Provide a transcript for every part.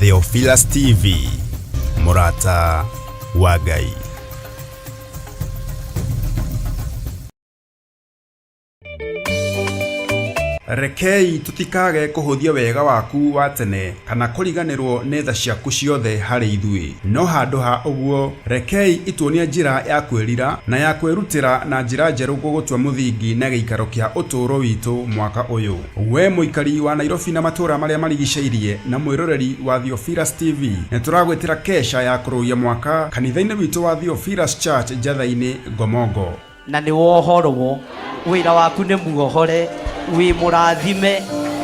Theophilus TV, Murata wa Ngai. Rekei tutikage kuhuthia wega waku wa tene kana kuriganirwo nĩ tha ciaku ciothe harĩ ithuĩ, no handũ ha ũguo rekei ituonie njĩra ya kwĩrira na ya kwĩrutĩra na njĩra njerũ gũgũtua mũthingi na gĩikaro kĩa ũtũũro witũ mwaka ũyũ. We mũikari wa Nairobi na matũũra marĩa marigicĩirie na mwĩroreri wa Theophilus TV, nĩ tũragwĩtĩra kesha ya kũrũia mwaka kanitha-inĩ witũ wa Theophilus Church Njatha-inĩ Ngomongo. Na nĩ wohorwo wĩra waku nĩ muohore wi mũrathime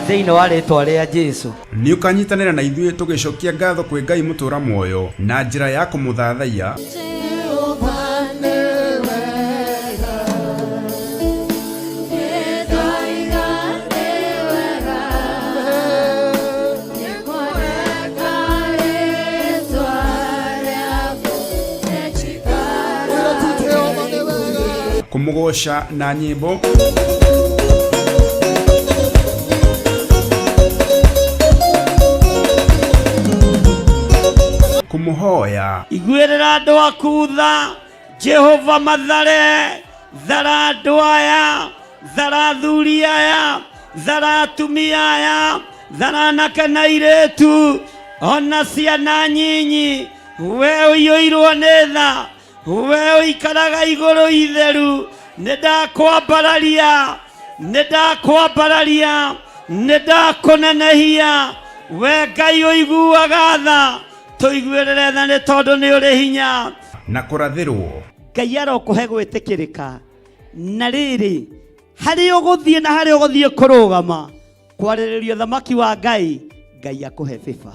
thĩinĩ wa rĩtwa rĩa Jesũ. Nĩ ũkanyitanĩra na ithuĩ tũgĩcokia ngatho kwĩ Ngai mũtũũra muoyo na njĩra ya kũmũthathaiya kũmũgoca na nyĩmbo kumuhoya. Igwĩrĩra andũ aku tha Jehova mathare, thara andũ aya, thara athuri aya, thara atumia aya, thara anake na airĩtu ona ciana nyinyi. We ũiyũirwo nĩ tha, we ũikaraga igũrũ itheru, nĩndakwambararia, nĩndakũnenehia. We Ngai ũiguaga tha, tũiguĩrĩre tha nĩ tondũ nĩ ũrĩ hinya na kũrathĩrwo. Ngai arokũhe gwĩtĩkĩrĩka. Na rĩrĩ, harĩ ũgũthiĩ na harĩ ũgũthiĩ kũrũgama kwarĩrĩria ũthamaki wa Ngai, Ngai akũhe bĩba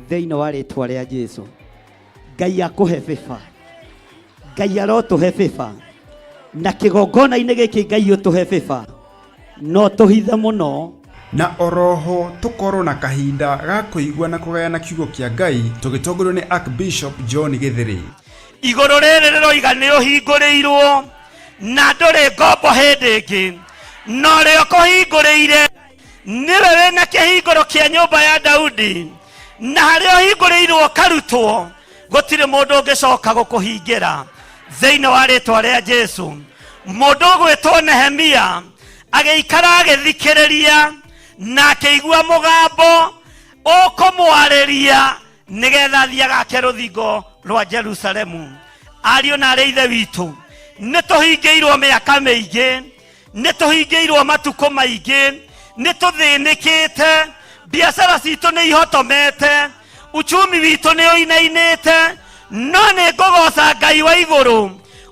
thĩinĩ wa rĩtwa rĩa Jesũ. Ngai akũhe bĩba, Ngai arotũhe bĩba, na kĩgongona-inĩ gĩkĩ Ngai ũtũhe bĩba, no tũhithe mũno. Na oroho tukorwo na kahinda ga kũigua na kũgayana kiugo kĩa Ngai tũgĩtongorio nĩ Archbishop John Gĩthĩrĩ. Igũrũ rĩrĩ rĩroiga nĩ ũhingũrĩirwo na ndũrĩ ngombo hĩndĩ ĩngĩ, no rĩo kũhingũrĩire nĩwe wĩna kĩhingũro kĩa nyũmba ya Daudi, na harĩa ũhingũrĩirwo karutwo gũtirĩ mũndũ ũngĩcoka gũkũhingĩra thĩinĩ wa rĩtwa rĩa Jesũ. Mũndũ ũgwĩtwo Nehemia agĩikara agĩthikĩrĩria na akĩigua mũgambo ũkũmwarĩria nĩgetha athiaga ake rũthingo rwa Jerusalemu. Ariũ na arĩ ithe witũ, nĩ tũhingĩirwo mĩaka mĩingĩ, nĩ tũhingĩirwo matukũ maingĩ, nĩ tũthĩnĩkĩte, biacara citũ nĩ ihotomete, uchumi witũ nĩ ũinainĩte, no nĩ ngũgoca Ngai wa igũrũ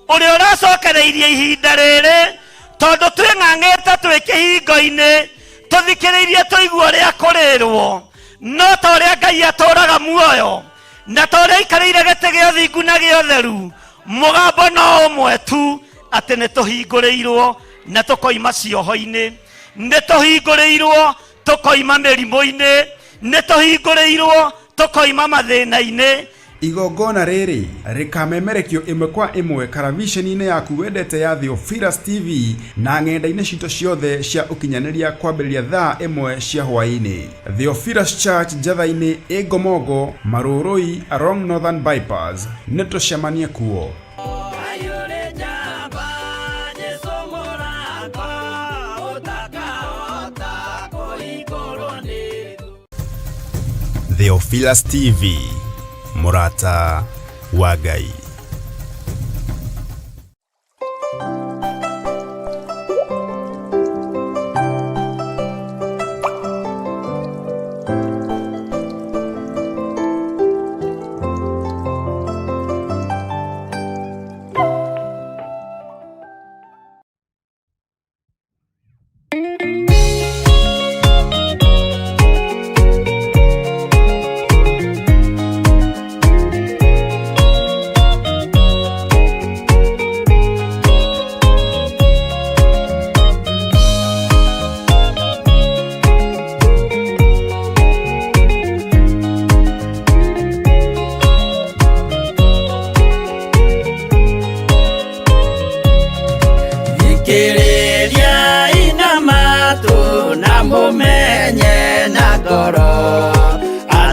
ũrĩa ũracokereirie ihinda rĩrĩ, tondũ twĩng'ang'ĩte twĩ kĩhingo-inĩ tũthikĩrĩirie tũigua ũrĩa kũrĩrwo, no ta ũrĩa Ngai atũũraga muoyo na ta ũrĩa aikarĩire gĩtĩ gĩa ũthingu na gĩa ũtheru, mũgambo no ũmwe tu atĩ nĩ tũhingũrĩirwo na tũkoima cioho-inĩ, nĩ tũhingũrĩirwo tũkoima mĩrimũ-inĩ, nĩ tũhingũrĩirwo tũkoima mathĩna-inĩ. Igongona rĩrĩ rĩkamemerekio ĩmwe kwa ĩmwe karavisheni-inĩ yaku wendete ya Theophilus TV na ng'enda-inĩ citũ ciothe cia ũkinyanĩria kwambĩrĩria thaa 1 cia hwaĩ-inĩ. Theophilus Church Njatha-inĩ Ngomongo, Marũrũi along Northern Bypass. Nĩ tũcemanie kuo. Theophilus TV, Murata wa Ngai.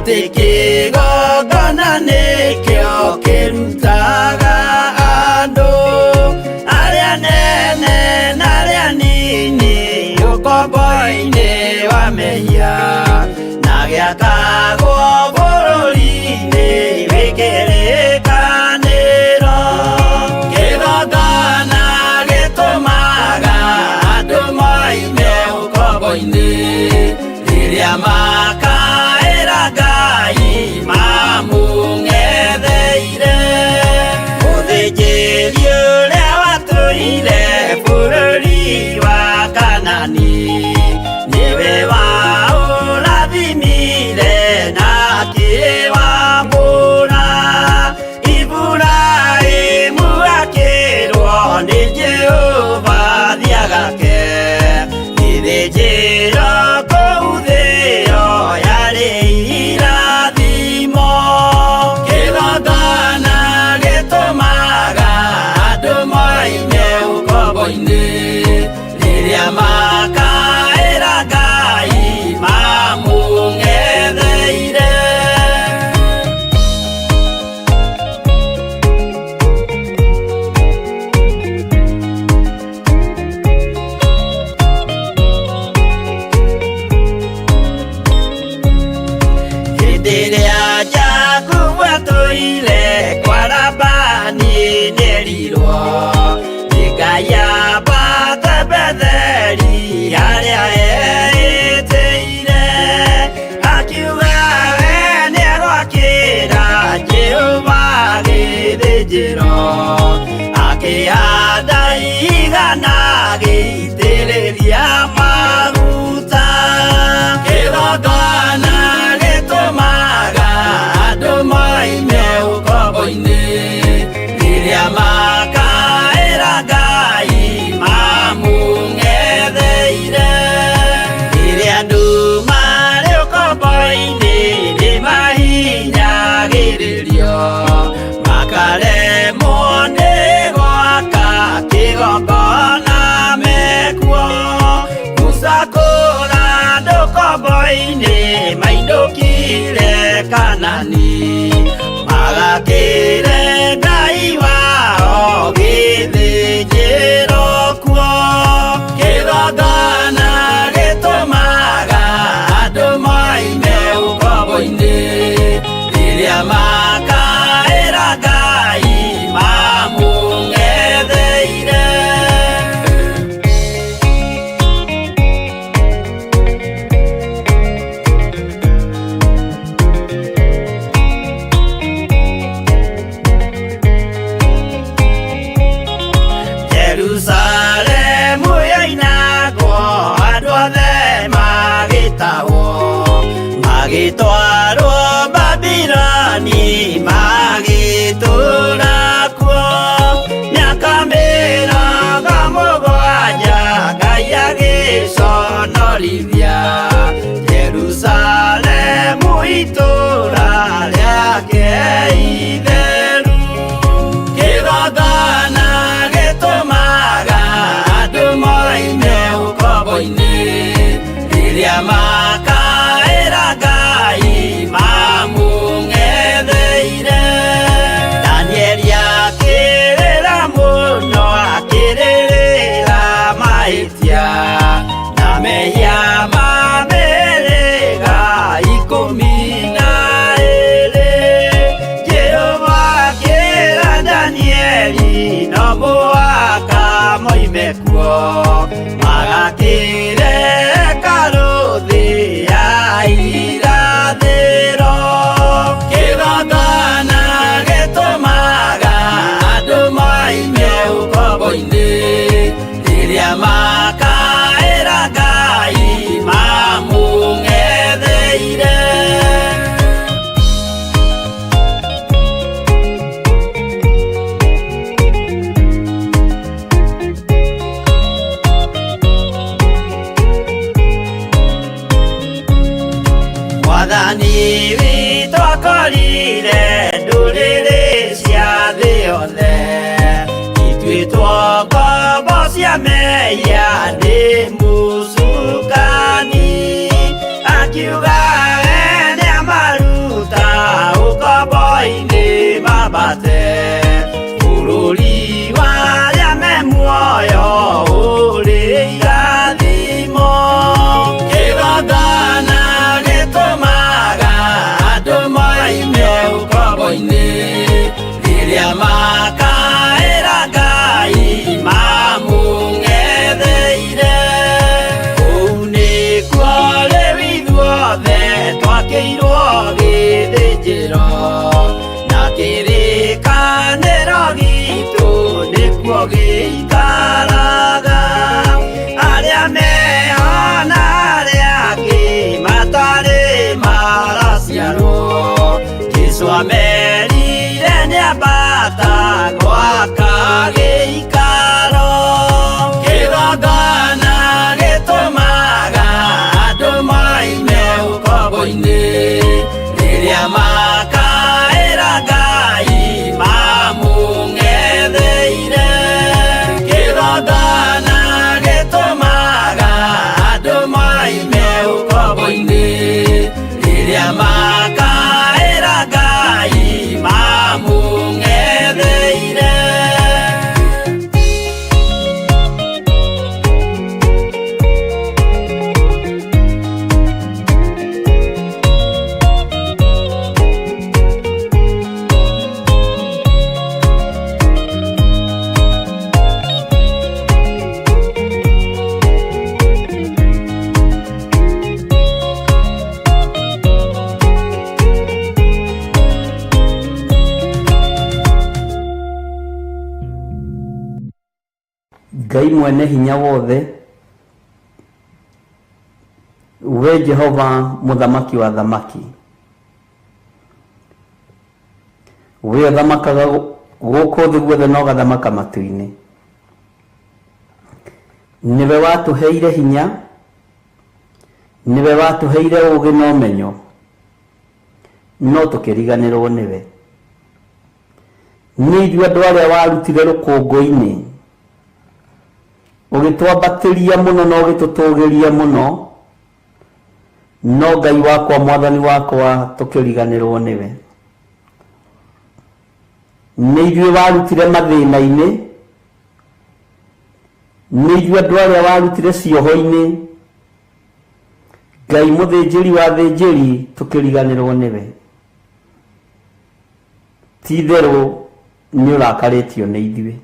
ati kĩgongona nĩkĩo kĩrutaga andũ arĩa nene na arĩa nini ũkombo-inĩ wa mehia na gĩakagwo bũrũri-inĩ wĩ kĩrĩkanĩro. Kĩgongona gĩtũmaga andũ moime ũkombo-inĩ rĩrĩa makaĩra Ngai mamũng'etheire. Mũthĩnjĩri ũrĩa watũire bũrũri wa Kanani nĩwe waũrathimire na akĩwambũra. Iburahĩmu akĩrwo nĩ Jehova thiagake gĩthĩnjĩro kũu thĩ ĩyo yarĩ irathimo. Kĩgongona gĩtũmaga andũ moime ũkombo-inĩ rĩrĩa makaĩra Ngai mamũng'etheire. Hĩndĩ ĩrĩa Jakubu atũire kwa Labani nĩerirwo nĩ Ngai ambate Betheli harĩa eĩtĩire, akiuga we nĩegwakĩra Jehova gĩthĩnjĩro, akĩhanda igana gĩitĩrĩria maguta. Kĩgongona gĩtũmaga andũ moime ũkombo-inĩ rĩrĩa makaĩra Ngai mamũng'etheire. Rĩrĩa andũ marĩ ũkombo-inĩ nĩmahinyagĩrĩrio makaremwo nĩ gwaka kĩgongona mekuo. Gũcakũra andũ ũkombo-inĩ mainũkire Kanani magakĩre Ngai wao gĩthĩnjĩro kuo. Kĩgongona gĩtũmaga andũ moime ũkombo-inĩ rĩrĩa makaĩra Ngai mamũng'etheire. Jerusalemu yainagwo andũ othe magĩtahwo magĩtwarwo Babironi magĩtũũra kuo. Mĩaka mĩrongo mũgwanja Ngai agĩconorithia Jerusalemu itũũra rĩake itheru. Kĩgongona gĩtũmaga andũ moime ũkombo-inĩ rĩrĩa makaĩra Ngai mamũng'etheire. Danieli akĩrĩra mũno akĩrĩrĩra mahĩtia na mehia ma mĩhĩrĩga 12. Jehova akĩra Danieli no mũhaka moime kuo magakĩre hekarũ thĩ ya irathĩro. Kĩgongona gĩtũmaga andũ moime ũkombo-inĩ rĩrĩa makaĩra Ngai mamũng'etheire. Mwathani witũ akorire ndũrĩrĩ cia thĩ yothe ituĩtwo ngombo cia mehia nĩ mũcukani, akiuga we nĩamaru Ngai mwene hinya wothe, we Jehova muthamaki wa thamaki, we uthamakaga guku thĩ guothe na ũgathamaka matu-inĩ. Niwe watuheire hinya, niwe watuheire ũũgĩ na ũmenyo, no tũkĩriganĩrwo niwe. Nĩ ithuĩ andũ arĩa warutire rũkũngũ-inĩ, ũgĩtwambatĩria mũno na ũgĩtũtũgĩria mũno, no Ngai wakwa mwathani wakwa tũkĩriganĩrwo niwe. Nĩ ithuĩ warutire mathĩna-inĩ, nĩ ithuĩ andũ arĩa warutire cioho-inĩ, Ngai mũthĩnjĩri wa thĩnjĩri tũkĩriganĩrwo niwe. Ti-itherũ nĩ ũrakarĩtio nĩ ithuĩ.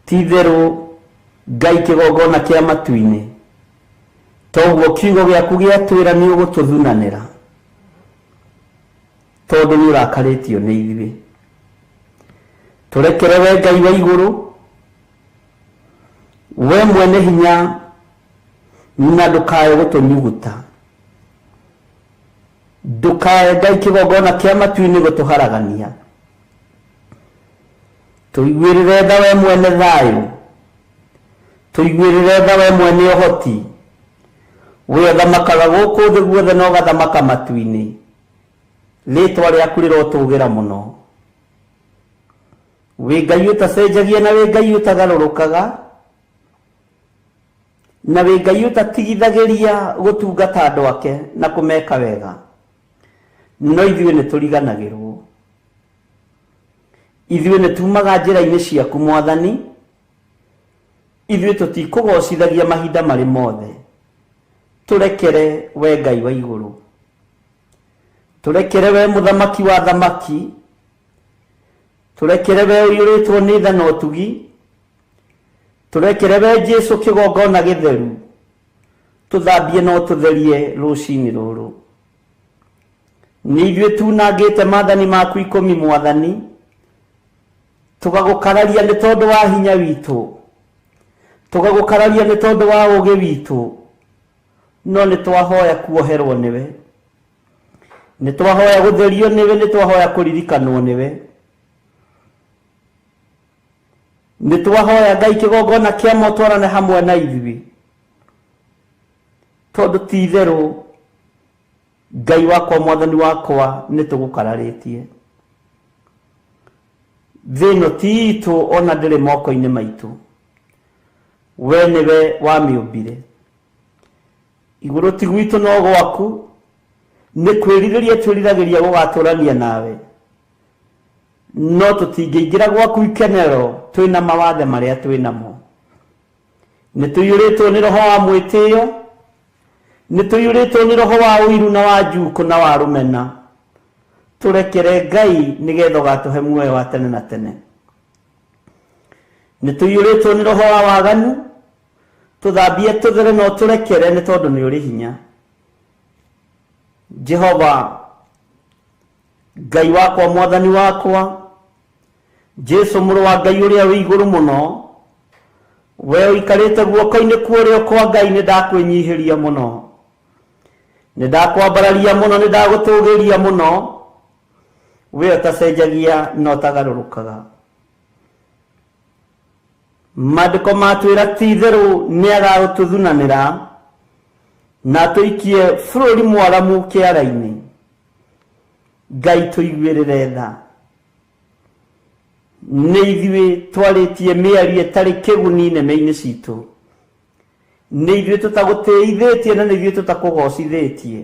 Ti-itherũ Ngai kĩgongona kĩa matu-inĩ, toguo kiugo gĩaku gĩatwĩra nĩ ũgũtũthunanĩra, tondũ nĩ ũrakarĩtio nĩ ithuĩ. Tũrekere we Ngai wa igũrũ, we mwene hinya, na ndũkae gũtũnyuguta, ndũkae Ngai kĩgongona kĩa matu-inĩ gũtũharagania. Tũiguĩrĩre tha we mwene thayũ, tũiguĩrĩre tha we mwene ũhoti, we ũthamakaga gũkũ thĩ guothe na ũgathamaka matu-inĩ. Rĩĩtwa rĩaku rĩrotũgĩra mũno. Wĩ Ngai ũtacenjagia na wĩ Ngai ũtagarũrũkaga, na wĩ Ngai ũtatigithagĩria gũtungata andũ ake na kũmeka wega, no ithuĩ nĩ tũriganagĩrwo. Ithuĩ nĩ tumaga njĩra-inĩ ciaku Mwathani, ithuĩ tũtikũgocithagia mahinda marĩ mothe. Tũrekere we Ngai wa igũrũ, tũrekere we mũthamaki wa thamaki, tũrekere we ũiyũrĩtwo nĩ tha na ũtugi, tũrekere we Jesũ kĩgongona gĩtheru, tũthambie no tũtherie rũcinĩ rũrũ. Nĩ ithuĩ tunangĩte maathani maku 10 Mwathani, tũgagũkararia nĩ tondũ wa hinya witũ, tũgagũkararia nĩ tondũ wa ũũgĩ witũ, no nĩ twahoya kuoherwo niwe, nĩ twahoya gũtherio niwe, nĩ twahoya kũririkanwo niwe, nĩ twahoya Ngai kĩgongona kĩamo twarane hamwe na ithuĩ, tondũ ti-itherũ Ngai wakwa mwathani wakwa nĩ tũgũkararĩtie. Thĩ ĩno ti itũ ona ndĩrĩ moko-inĩ maitũ, we nĩwe wamĩũmbire. Igũrũ ti gwitũ no gwaku, nĩ kwĩrirĩria twĩriragĩria gũgatũrania nawe, no tũtingĩingĩra gwaku ikenero twĩna mawathe marĩa twĩnamo. Nĩ tũiyũrĩtwo nĩ roho wa mwĩtĩĩo, nĩ tũiyũrĩtwo nĩ roho wa ũiru na wa njuko na wa rũmena. Tũrekere Ngai nĩgetha ũgatũhe muoyo wa tene na tene. Nĩ tũiyũrĩtwo nĩ roho wa waganu, tũthambie tũthere no tũrekere nĩ tondũ nĩ ũrĩ hinya. Jehova Ngai wakwa mwathani wakwa, Jesũ mũrũ wa Ngai ũrĩa wĩ igũrũ mũno, we ũikarĩte guoko-inĩ kwa ũrĩo kwa Ngai, nĩ ndakwĩnyihĩria mũno, nĩ ndakwambararia mũno, nĩ ndagũtũgĩria mũno, we ũtacenjagia na ũtagarũrũkaga. Maandĩko matwĩra ti-itherũ nĩ agagũtũthunanĩra na tũikie bũrũri mwaramu kĩara-inĩ. Ngai tũiguĩrĩre tha. Nĩ ithuĩ twarĩtie mĩario ĩtarĩ kĩguni neme-inĩ citũ, nĩ ithuĩ tũtagũtĩithĩtie na nĩ ithuĩ tũtakũgocithĩtie.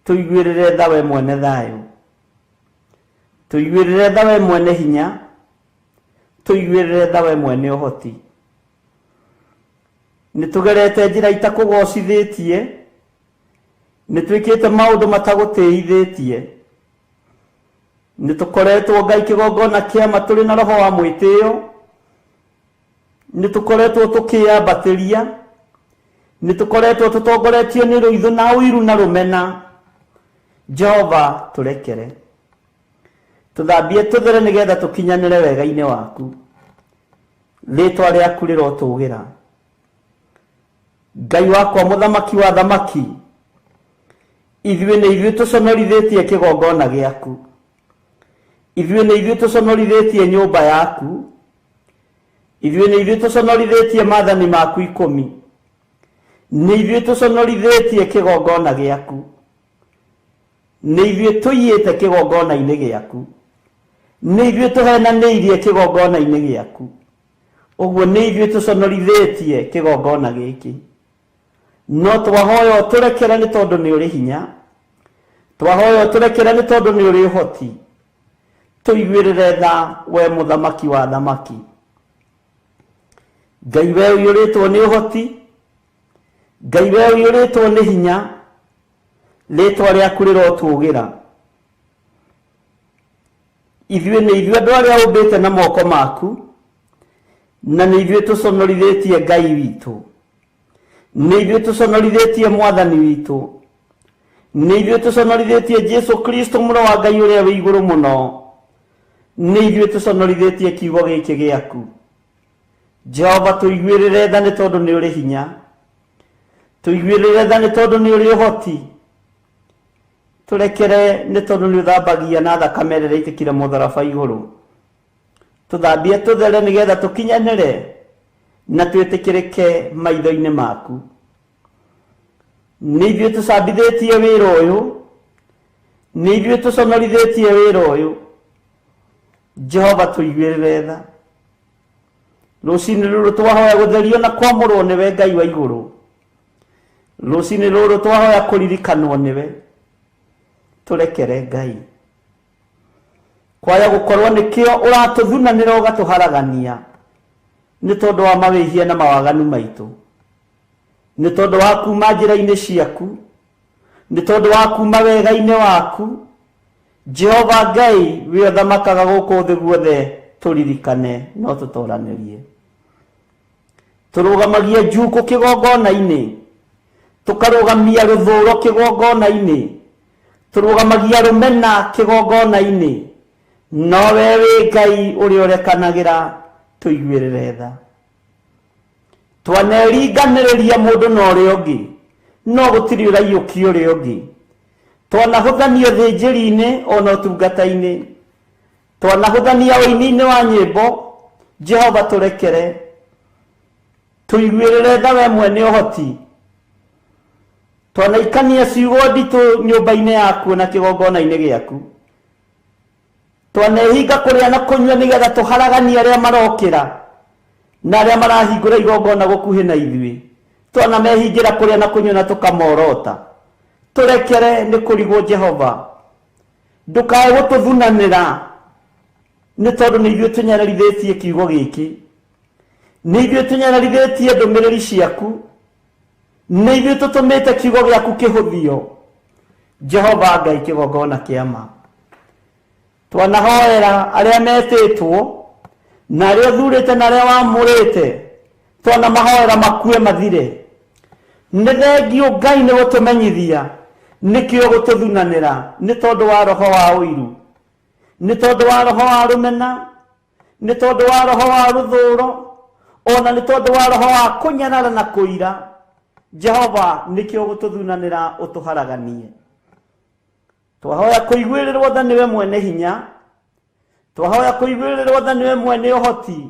Tũiguĩrĩre tha we mwene thayũ, tũiguĩrĩre tha we mwene hinya, tũiguĩrĩre tha we mwene ũhoti. Nĩ tũgerete njĩra itakũgocithĩtie, nĩ twĩkĩte maũndũ matagũtĩithĩtie, nĩ tũkoretwo Ngai kĩgongona kĩama tũrĩ na roho wa mwĩtĩĩo, nĩ tũkoretwo tũkĩambatĩria, nĩ tũkoretwo tũtongoretio nĩ rũitho na ũiru na rũmena. Jehova tũrekere, tũthambie tũthere nĩgetha tũkinyanĩre wega-inĩ waku. rĩtwa rĩaku rĩrotũgĩra. Ngai wakwa mũthamaki wa thamaki, ithuĩ nĩ ithuĩ tũconorithĩtie kĩgongona gĩaku, ithuĩ nĩ ithuĩ tũconorithĩtie nyũmba yaku, ithuĩ nĩ ithuĩ tũconorithĩtie maathani maku 10, nĩ ithuĩ tũconorithĩtie kĩgongona gĩaku, nĩ ithuĩ tũiyĩte kĩgongona-inĩ gĩaku, nĩ ithuĩ tũhenanĩirie kĩgongona-inĩ gĩaku, ũguo nĩ ithuĩ tũconorithĩtie kĩgongona gĩkĩ. No twahoya ũtũrekere nĩ tondũ nĩ ũrĩ hinya, twahoya ũtũrekere nĩ tondũ nĩ ũrĩ ũhoti, tũiguĩrĩre tha we mũthamaki wa thamaki. Ngai we ũiyũrĩtwo nĩ ũhoti, Ngai we ũiyũrĩtwo nĩ hinya, rĩtwa rĩaku rĩrotũgĩra. Ithuĩ nĩ ithuĩ andũ arĩa ũmbĩte na moko maku, na nĩ ithuĩ tũconorithĩtie Ngai witũ, nĩ ithuĩ tũconorithĩtie mwathani witũ, nĩ ithuĩ tũconorithĩtie Jesu Kristo mũro wa Ngai ũrĩa wĩ igũrũ mũno, nĩ ithuĩ tũconorithĩtie kiugo gĩkĩ gĩaku. Jehova, tũiguĩrĩre tha nĩ tondũ nĩ ũrĩ hinya, tũiguĩrĩre tha nĩ tondũ nĩ ũrĩ ũhoti, tũrekere nĩ tondũ nĩ ũthambagia na thakame ĩrĩa ĩitĩkire mũtharaba igũrũ. Tũthambie tũthere nĩgetha tũkinyanĩre na twĩtĩkĩrĩke maitho-inĩ maku. Nĩ ithuĩ tũcambithĩtie wĩra ũyũ, nĩ ithuĩ tũconorithĩtie wĩra ũyũ. Jehova, tũiguĩrĩre tha. Rũciinĩ rũrũ twahoya gũtherio na kwamũrwo nĩwe Ngai wa igũrũ. Rũciinĩ rũrũ twahoya kũririkanwo nĩwe. Tũrekere Ngai. Kwaya gũkorwo nĩkĩo ũratũthunanĩra ũgatũharagania, nĩ tondũ wa mawĩhia na mawaganu maitũ, nĩ tondũ wa kuma njĩra-inĩ ciaku, nĩ tondũ wa kuma wega-inĩ waku. Jehova Ngai, we ũthamakaga gũkũ thĩ guothe, tũririkane no tũtoranĩrie. Tũrũgamagie njuku kĩgongona-inĩ, tũkarũgamia rũthũũro kĩgongona-inĩ, tũrũgamagia rũmena kĩgongona-inĩ, nowe wĩ Ngai ũrĩa ũrekanagĩra, tũiguĩrĩre tha. Twaneringanĩrĩria mũndũ na ũrĩa ũngĩ, no gũtirĩ ũraiyũkia ũrĩa ũngĩ. Twanahũthanio thĩnjĩri-inĩ ona ũtungata-inĩ, twanahũthania ũini-inĩ wa nyĩmbo. Jehova, tũrekere, tũiguĩrĩre tha we mwene ũhoti. Twanaikania ciugo nditũ nyũmba-inĩ yaku na kĩgongona-inĩ gĩaku, twanehinga kũrĩa na kũnyua nĩgetha tũharaganie arĩa marokĩra na arĩa marahingũra igongona gũkuhĩ na ithuĩ. Twanamehingĩra kũrĩa na kũnyua na tũkamorota. Tũrekere nĩ kũrigwo Jehova, ndũkae gũtũthunanĩra, nĩ tondũ nĩ ithuĩ tũnyararithĩtie kiugo gĩkĩ, nĩ ithuĩ tũnyararithĩtie ndũmĩrĩri ciaku, nĩ ithuĩ tũtũmĩte kiugo gĩaku kĩhũthio. Jehova Ngai kĩgongona kĩama, twanahoera arĩa metĩtwo na arĩa ũthurĩte na arĩa wamũrĩte, twanamahoera makue mathire. Nĩ thengiũ Ngai nĩ gũtũmenyithia, nĩkĩo gũtũthunanĩra, nĩ tondũ wa roho wa ũiru, nĩ tondũ wa roho wa rũmena, nĩ tondũ wa roho wa rũthũũro, ona nĩ tondũ wa roho wa kũnyarara na kũira. Jehova, nĩkĩo gũtũthunanĩra ũtũharaganie. Twahoya kũiguĩrĩrwo tha nĩwe mwene hinya, twahoya kũiguĩrĩrwo tha nĩwe mwene ũhoti,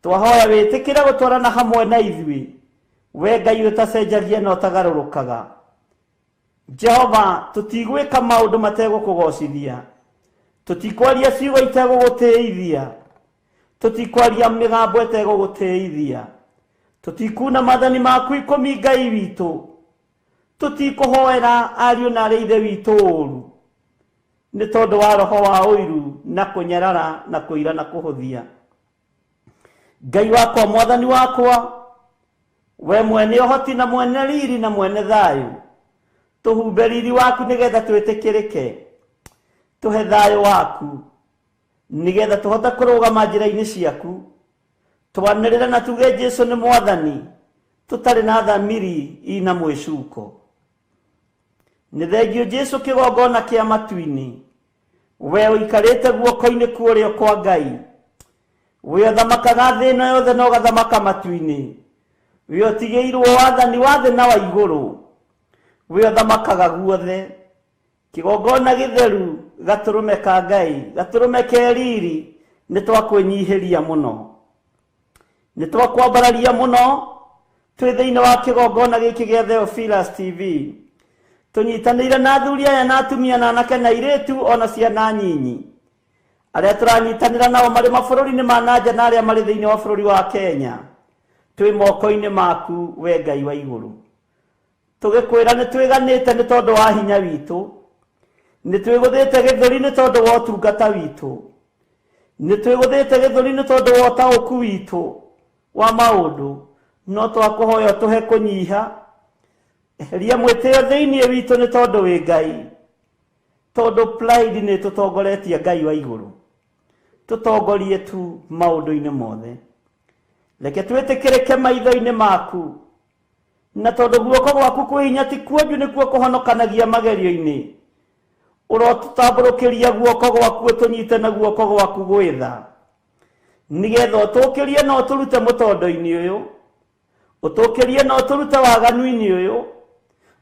twahoya wĩtĩkĩre gũtwarana hamwe na ithuĩ, we Ngai ũtacenjagia na ũtagarũrũkaga. Jehova, tũtigwĩka maũndũ mategũkũgocithia, tũtikwaria ciugo itegũgũtĩithia, tũtikwaria mĩgambo ĩtegũgũtĩithia, tũtikuna maathani maku 10 Ngai witũ, tũtikũhoera ariũ na arĩa ithe witũ ũũru, nĩ tondũ wa roho wa ũiru na kũnyarara na kũira na kũhũthia. Ngai wakwa, mwathani wakwa, we mwene ũhoti na mwene riri na mwene thayũ, tũhumbe riri waku nĩgetha twĩtĩkĩrĩke, tũhe thayũ waku nĩgetha tũhote kũrũgama njĩra-inĩ ciaku, twanĩrĩre na tuge Jesu nĩ mwathani, tũtarĩ na thamiri ina mwĩcuko. Nĩ thengio Jesu kĩgongona kĩa matu-inĩ, we ũikarĩte guoko-inĩ kwa ũrĩo kwa Ngai, we thamakaga thĩ ĩno yothe na ũgathamaka matu-inĩ, we ũtigĩirwo wathani wa thĩ na wa igũrũ, we ũthamakaga guothe. Kĩgongona gĩtheru, gatũrũme ka Ngai, gatũrũme ke riri, nĩ twakwĩnyihĩria mũno, nĩ twakwambararia mũno twĩ thĩinĩ wa kĩgongona gĩkĩ gĩa Theophilus TV, tũnyitanĩire na athuri aya na atumia na anake na airĩtu ona ciana nyinyi, arĩa tũranyitanĩra nao marĩ mabũrũri-inĩ ma nanja na arĩa marĩ thĩinĩ wa bũrũri wa Kenya, twĩ moko-inĩ maku we Ngai wa igũrũ. Tũgĩkwĩra nĩ twĩganĩte nĩ tondũ wa hinya witũ, nĩ twĩgũthĩte gĩthũri nĩ tondũ wa ũtungata witũ, nĩ twĩgũthĩte gĩthũri nĩ tondũ wa ũtaũku witũ wa maũndũ, no twakũhoya tũhe kũnyiha, eheria mwĩtĩo thĩinĩ witũ nĩ tondũ wĩ Ngai, tondũ pride nĩ tũtongoretie Ngai wa igũrũ, tũtongorie tu maũndũ-inĩ mothe. Reke twĩtĩkĩrĩke maitho-inĩ maku, na tondũ guoko gwaku kwĩ hinya ti kuonju nĩkuo kũhonokanagia magerio-inĩ, ũrotũtambũrũkĩria guoko gwaku ũtũnyite na guoko gwaku gwĩtha, nĩgetha ũtũkĩrie na ũtũrute mũtondo-inĩ ũyũ, ũtũkĩrie na ũtũrute waganu-inĩ ũyũ,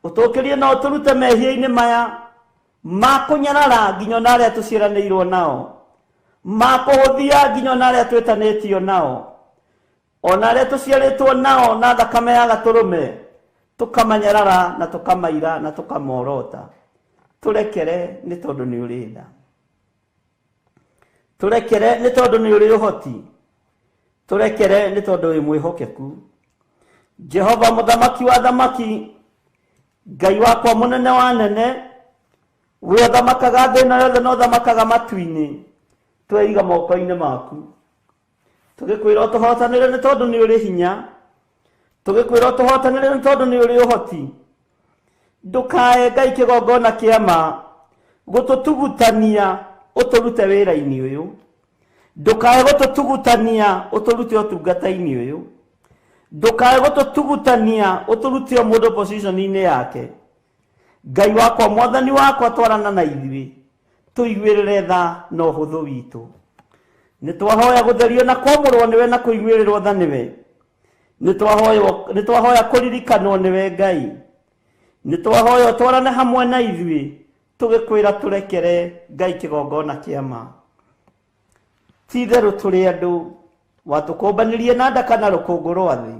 ũtũkĩrie na ũtũrute mehia-inĩ maya ma kũnyarara nginya na arĩa tũciaranĩirwo nao, ma kũhũthia nginya na arĩa twĩtanĩtio nao, ona arĩa tũciarĩtwo nao na thakame ya gatũrũme, tũkamanyarara na tũkamaira na tũkamorota. Tũrekere nĩ tondũ nĩ ũrĩ tha, tũrekere nĩ tondũ nĩ ũrĩ ũhoti, tũrekere nĩ tondũ wĩ mwĩhokeku. Jehova mũthamaki wa thamaki, Ngai wakwa mũnene wa nene, we ũthamakaga thĩ ĩno yothe na ũthamakaga matu-inĩ, tweiga moko-inĩ maku. Tũgĩkwĩra ũtũhotanĩre nĩ tondũ nĩ ũrĩ hinya, tũgĩkwĩra ũtũhotanĩre nĩ tondũ nĩ ũrĩ ũhoti. Ndũkae Ngai kĩgongona kĩa ma gũtũtugutania ũtũrute wĩra-inĩ ũyũ, ndũkae gũtũtugutania ũtũrute ũtungata-inĩ ũyũ, ndũkae gũtũtugutania ũtũrute o mũndũ position-inĩ yake. Ngai wakwa mwathani wakwa, twarana na ithuĩ, tũiguĩrĩre tha na ũhũthũ witũ. Nĩ twahoya gũtherio na kwamũrwo nĩwe na kũiguĩrĩrwo tha nĩwe, nĩ twahoya kũririkanwo nĩwe Ngai, nĩ twahoya twarane hamwe na ithuĩ, tũgĩkwĩra tũrekere Ngai kĩgongona kĩa ma. Ti itherũ tũrĩ andũ, watũkũmbanĩrie na ndaka na rũkũngũ rwa thĩ.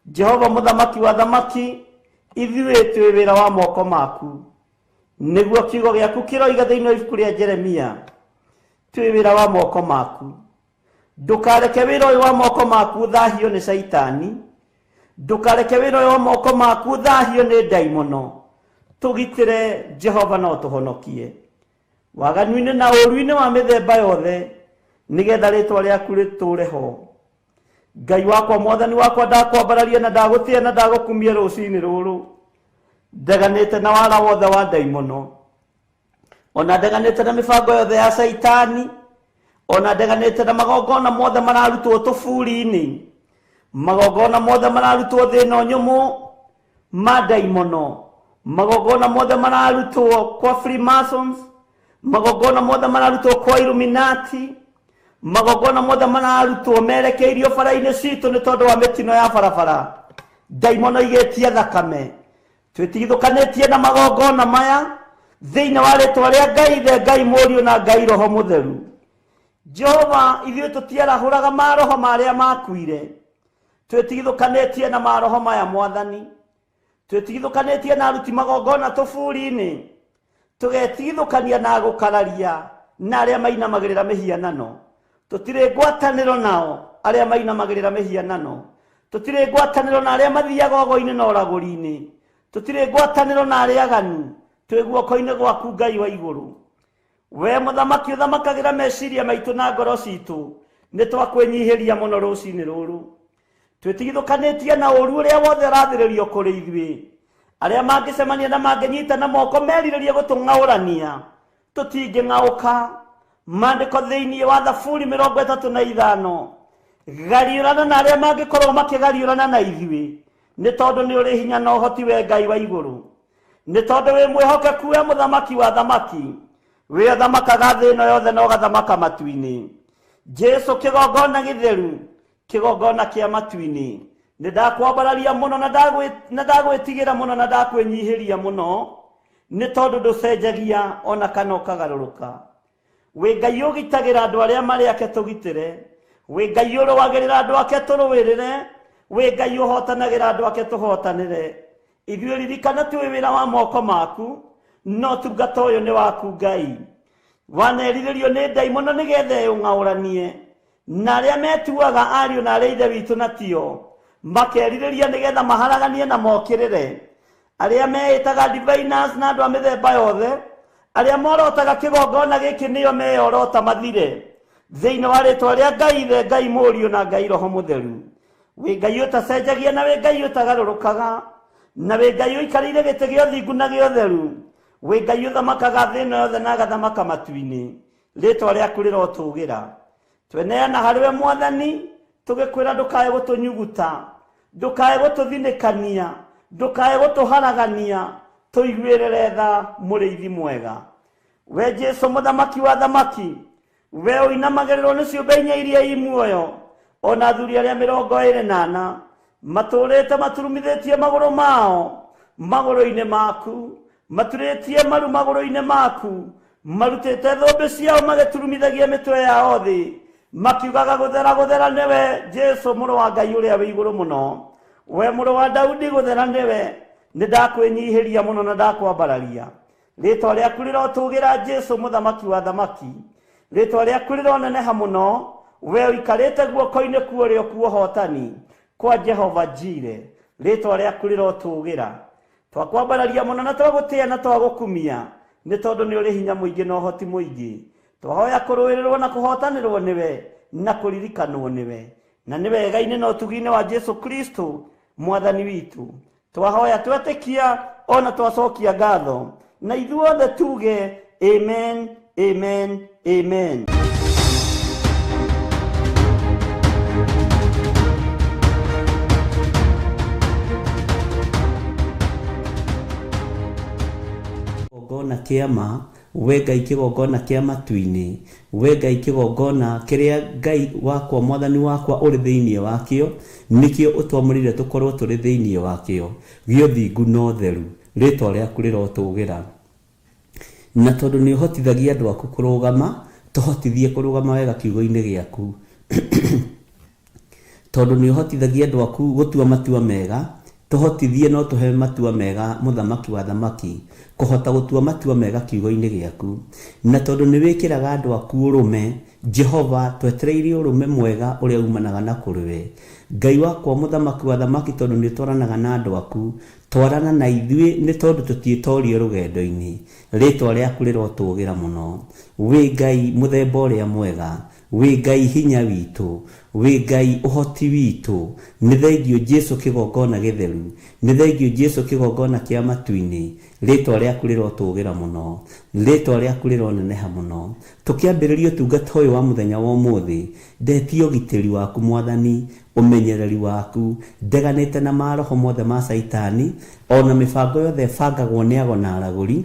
Jehova mũthamaki wa thamaki, ithuĩ twĩ wĩra wa moko maku, nĩguo kiugo gĩaku kĩroiga thĩinĩ wa ibuku rĩa Jeremia, twĩ wĩra wa moko maku. Ndũkareke wĩra ũyũ wa moko maku thahio nĩ Saitani, ndũkareke wĩra ũyũ wa moko maku thahio nĩ ndaimono. Tũgitĩre Jehova na ũtũhonokie waganu-inĩ na ũũru-inĩ wa mĩthemba yothe, nĩgetha rĩtwa rĩaku rĩtũũre ho. Ngai wakwa mwathani wakwa, ndakwambararia na ndagũtĩa na ndagũkumia rũciinĩ rũrũ, ndeganĩte na wara wothe wa ndaimono, ona ndeganĩte na mĩbango yothe ya Saitani, ona ndeganĩte na magongona mothe mararutwo tũburi-inĩ, magongona mothe mararutwo thĩ ĩno nyũmũ ma ndaimono, magongona mothe mararutwo kwa Freemasons, magongona mothe mararutwo kwa Illuminati, magongona mothe mararutwo merekeirio bara-inĩ citũ nĩ tondũ wa mĩtino ya barabara. Ndaimono igĩtie thakame, twĩtigithũkanĩtie na magongona maya thĩinĩ wa rĩtwa rĩa Ngai Ithe, Ngai Mũriũ na Ngai Roho Mũtheru. Jehova, ithuĩ tũtiarahũraga maroho marĩa makuire, twĩtigithũkanĩtie na maroho maya Mwathani, twĩtigithũkanĩtie na aruti magongona tũburi-inĩ, tũgetigithũkania na gũkararia na arĩa mainamagĩrĩra mĩhianano. Tũtirĩ ngwatanĩro nao arĩa mainamagĩrĩra mĩhianano, tũtirĩ ngwatanĩro na arĩa mathiaga ogo-inĩ na ũragũri-inĩ, tũtirĩ ngwatanĩro na arĩa aganu, twĩ guoko-inĩ gwaku Ngai wa igũrũ. We mũthamaki ũthamakagĩra meciria maitũ na ngoro citũ, nĩ twakwĩnyihĩria mũno rũciinĩ rũrũ. Twĩtigithũkanĩtie na ũũru ũrĩa wothe ũrathĩrĩrio kũrĩ ithuĩ, arĩa mangĩcemania na mangĩnyita na moko merirĩrie gũtũng'aũrania, tũtingĩng'aũka. Maandĩko thĩinĩ wa Thaburi 35, gariũrana na arĩa mangĩkorwo makĩgariũrana na ithuĩ, nĩ tondũ nĩ ũrĩ hinya na ũhoti we Ngai wa igũrũ, nĩ tondũ wĩ mwĩhokeku we mũthamaki wa thamaki, we ũthamakaga thĩ ĩno yothe na ũgathamaka matu-inĩ. Jesu kigongona githeru, kigongona kia matu-ini. Nĩ ndakwambararia mũno na ndagwĩtigĩra mũno na ndakwĩnyihiria mũno, nĩ tondũ ndũcenjagia ona kana ũkagarũrũka. Wĩ Ngai ũgitagĩra andũ arĩa marĩ ake tũgitĩre, wĩ Ngai ũrũagĩrĩra andũ ake tũrũĩrĩre, wĩ Ngai ũhotanagĩra andũ ake tũhotanĩre. Ithuĩ ririkana twĩ wĩra wa moko maku, no tungata ũyũ nĩ waku Ngai. Wanerirĩrio nĩ ndaimono nĩgetha ũng'aũranie, na arĩa metuaga ariũ na arĩa ithe witũ na tio, makerirĩria nĩgetha maharaganie na mokĩrĩre. Arĩa meĩtaga diviners na andũ a mĩthemba yothe, arĩa morotaga kĩgongona gĩkĩ nĩo meyorota mathire thĩinĩ wa rĩtwa rĩa Ngai Ithe, Ngai Mũriũ na Ngai Roho Mũtheru. Wĩ Ngai ũtacenjagia na wĩ Ngai ũtagarũrũkaga, na wĩ Ngai ũikarĩire gĩtĩ gĩa ũthingu na gĩa ũtheru. Wĩ Ngai ũthamakaga thĩ ĩno yothe na agathamaka matu-inĩ. Rĩtwa rĩaku rĩrotũgĩra. Tweneana harĩwe Mwathani, tũgĩkwĩra ndũkae gũtũnyuguta, ndũkae gũtũthinĩkania, ndũkae gũtũharagania, tũiguĩrĩre tha mũrĩithi mwega. We Jesu mũthamaki wa thamaki, we ũinamagĩrĩrwo nĩ ciũmbe inya iria i muoyo, ona athuri arĩa 24 matũrĩte maturumithĩtie magũrũ mao magũrũ-inĩ maku, maturĩtie maru magũrũ-inĩ maku, marutĩte thũmbĩ ciao magĩturumithagia mĩtwe yao thĩ, makiugaga gũthera gũthera nĩwe Jesu mũrũ wa Ngai ũrĩa wĩ igũrũ mũno. We mũrũ wa Daudi gũthera nĩwe, nĩ ndakwĩnyihĩria mũno na ndakwambararia. Rĩtwa rĩaku rĩrotũgĩra Jesu mũthamaki wa thamaki, rĩtwa rĩaku rĩroneneha mũno, we ũikarĩte guoko-inĩ kuo kuohotani kwa Jehova Jire. Rĩtwa rĩaku rĩrotũgĩra. Twakwambararia mũno na twagũtĩa na twagũkumia, nĩ tondũ nĩ ũrĩ hinya mũingĩ na ũhoti mũingĩ. Twahoya kũrũĩrĩrwo na kũhotanĩrwo nĩwe na kũririkanwo nĩwe, na nĩ wega-inĩ na ũtugi-inĩ wa Jesu Kristo Mwathani witũ. Twahoya twetĩkia ona twacokia ngatho, na ithuothe tuge amen, amen, amen. Kĩgongona kĩama, we Ngai kĩgongona kĩa matu-inĩ, we Ngai kĩgongona kĩrĩa Ngai wakwa Mwathani wakwa ũrĩ thĩinĩ wakĩo, nĩkĩo ũtwamũrire tũkorwo tũrĩ thĩinĩ wakĩo, gĩa ũthingu na ũtheru. Rĩtwa rĩaku rĩrotũgĩra. Na tondũ nĩ ũhotithagia andũ aku kũrũgama, tũhotithie kũrũgama wega kiugo-inĩ gĩaku. Tondũ nĩ ũhotithagia andũ aku gũtua matua mega, tũhotithie no tũhe matua mega mũthamaki wa thamaki, kũhota gũtua matua mega kiugo-inĩ gĩaku. Na tondũ nĩ wĩkĩraga andũ aku ũrũme, Jehova twetereire ũrũme mwega ũrĩa umanaga na kũrĩwe. Ngai wakwa mũthamaki wa thamaki, tondũ nĩ twaranaga na andũ aku, twarana na ithuĩ nĩ tondũ tũtiĩtorio rũgendo-inĩ. Rĩtwa rĩaku rĩrotũgĩra mũno. Wĩ Ngai mũthemba ũrĩa mwega, wĩ Ngai hinya witũ, wĩ Ngai ũhoti witũ. Nĩ thengiũ Jesu kĩgongona gĩtheru, nĩ thengiũ Jesu kĩgongona kĩa matu-inĩ. Rĩtwa rĩaku rĩrotũgĩra mũno, rĩtwa rĩaku rĩroneneha mũno. Tũkĩambĩrĩria ũtungata ũyũ wa mũthenya wa ũmũthĩ, ndetie ũgitĩri waku Mwathani, ũmenyereri waku, ndeganĩte na maroho mothe ma Saitani, ona mĩbango yothe ĩbangagwo nĩ ago na aragũri,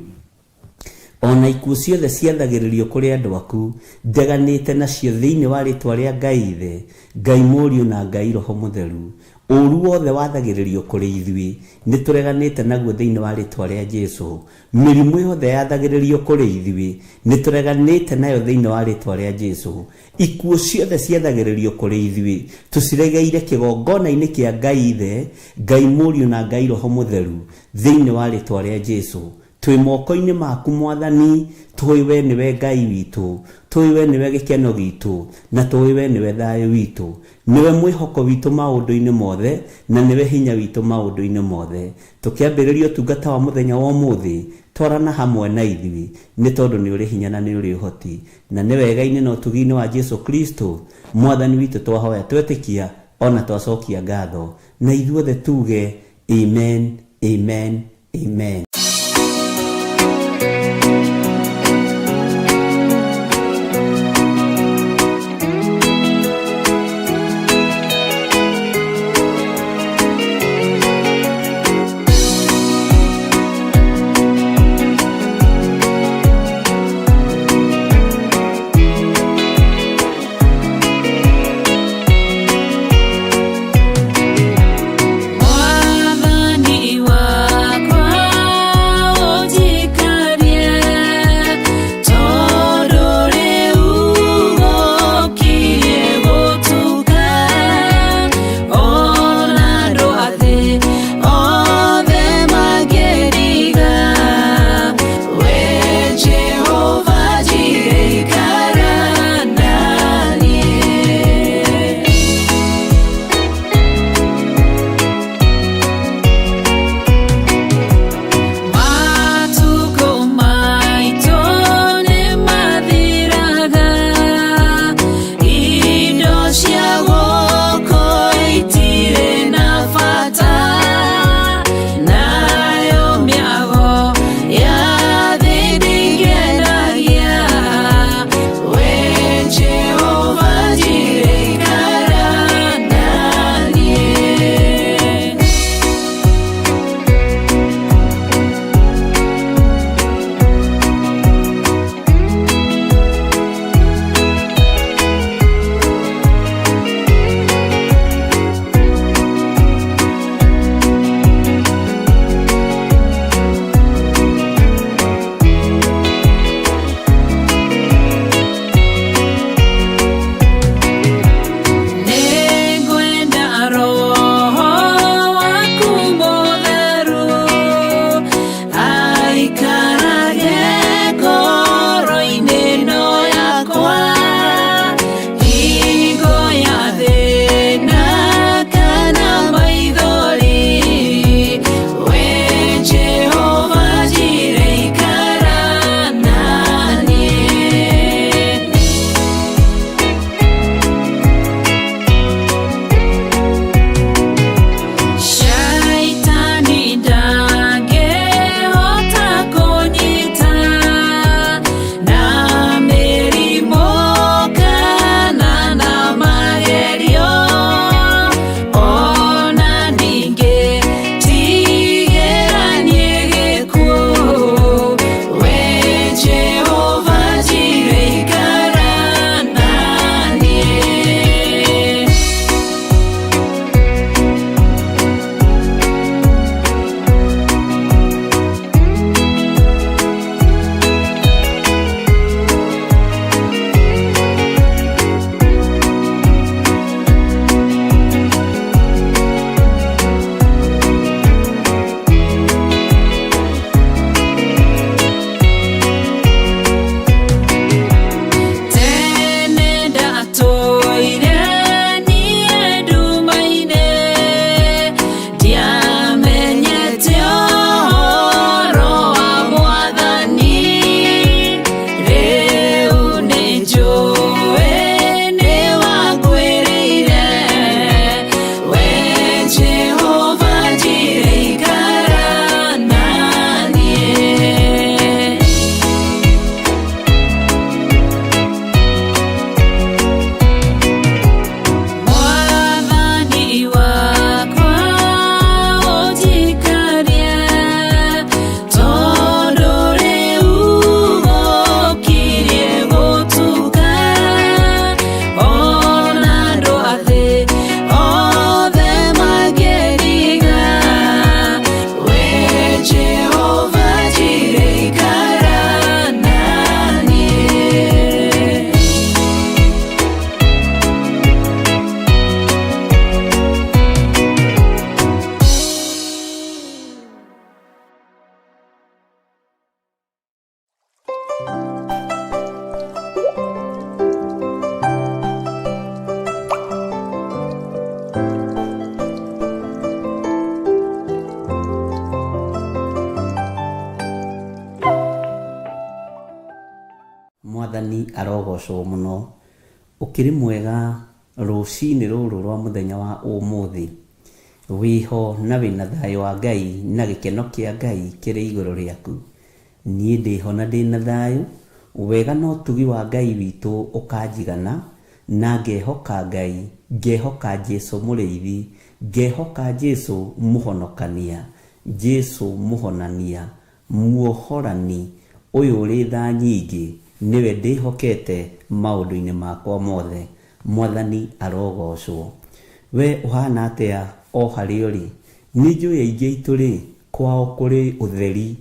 ona ikuũ ciothe ciathagĩrĩrio kũrĩ andũ aku, ndeganĩte nacio thĩinĩ wa rĩtwa rĩa Ngai Ithe, Ngai Mũriũ na Ngai Roho Mũtheru. Ũru wothe wathagĩrĩrio kũrĩ ithuĩ, nĩ tũreganĩte naguo thĩinĩ wa rĩtwa rĩa Jesu. Mĩrimũ yothe yathagĩrĩrio kũrĩ ithuĩ, nĩ tũreganĩte nayo thĩinĩ wa rĩtwa rĩa Jesu. Ikuũ ciothe ciathagĩrĩrio kũrĩ ithuĩ, tũciregeire kĩgongona-inĩ kĩa Ngai Ithe, Ngai Mũriũ na Ngai Roho Mũtheru, thĩinĩ wa rĩtwa rĩa Jesu. Twĩ moko-inĩ maku Mwathani, tũĩ we nĩwe Ngai witũ, tũĩ we nĩwe gĩkeno gitũ, na tũĩ we nĩwe thayũ witũ. Nĩwe mwĩhoko witũ maũndũ-inĩ mothe, na nĩwe hinya witũ maũndũ-inĩ mothe. Tũkĩambĩrĩria ũtungata wa mũthenya wa ũmũthĩ, twarana hamwe na ithuĩ, nĩ tondũ nĩ ũrĩ hinya na nĩ ũrĩ ũhoti. Na nĩ wega-inĩ na ũtugi-inĩ wa Jesu Kristo Mwathani witũ twahoya twetĩkia ona twacokia ngatho, na ithuothe tuge amen, amen, amen. Mwathani arogocwo muno. Ukiri mwega rucini ruru rwa muthenya wa umuthi, wiho na wina thayo wa Ngai na gikeno kia Ngai kiri iguru riaku. Nie ndiho na ndina thayo, wega no tugi wa Ngai witu ukanjigana, na ngehoka Ngai, ngehoka Jesu muriithi, ngehoka Jesu muhonokania, Jesu muhonania, muohorani, uyu uri tha nyingi, niwe ndihokete maundu-ini makwa mothe. Mwathani arogocwo. We uhana atia o hario ri? Ni njui aingi itu ri kwao kuri utheri,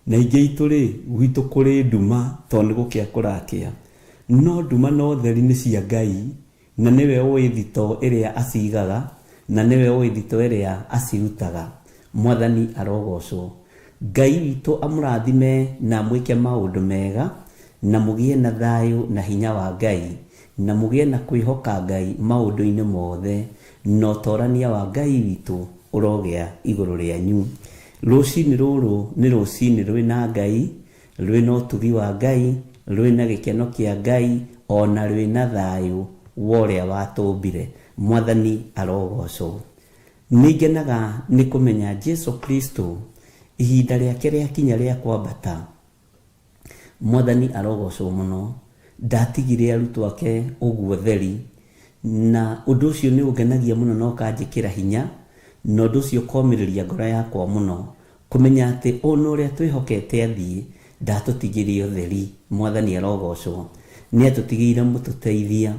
na aingi itu ri gwitu kuri nduma, tondu gukia kurakia. No nduma no utheri ni cia Ngai, na niwe ui thito iria acigaga, na niwe ui thito iria acirutaga. Mwathani arogocwo. Ngai witu amurathime na mwike maundu mega, na mugie na thayo na hinya wa Ngai, na mugie na kwihoka Ngai maundu-ini mothe, no torania wa Ngai witu urogea iguru rianyu. Rucini ruru ni rucini rwina Ngai, rwina utugi wa Ngai, rwina gikeno kia Ngai, ona rwina thayo wa uria watumbire. Mwathani arogocwo. Ningenaga ni kumenya Jesu Kristo ihinda riake riakinya ria kwambata. Mwathani arogocwo muno. Ndatigire arutwo ake uguo theri, na undu ucio ni ungenagia muno no kanjikira hinya, na undu ucio komiriria ngoro yakwa muno kumenya ati ono uria twihokete athii ndatutigirie utheri. Mwathani arogocwo. Ni atutigire mututeithia.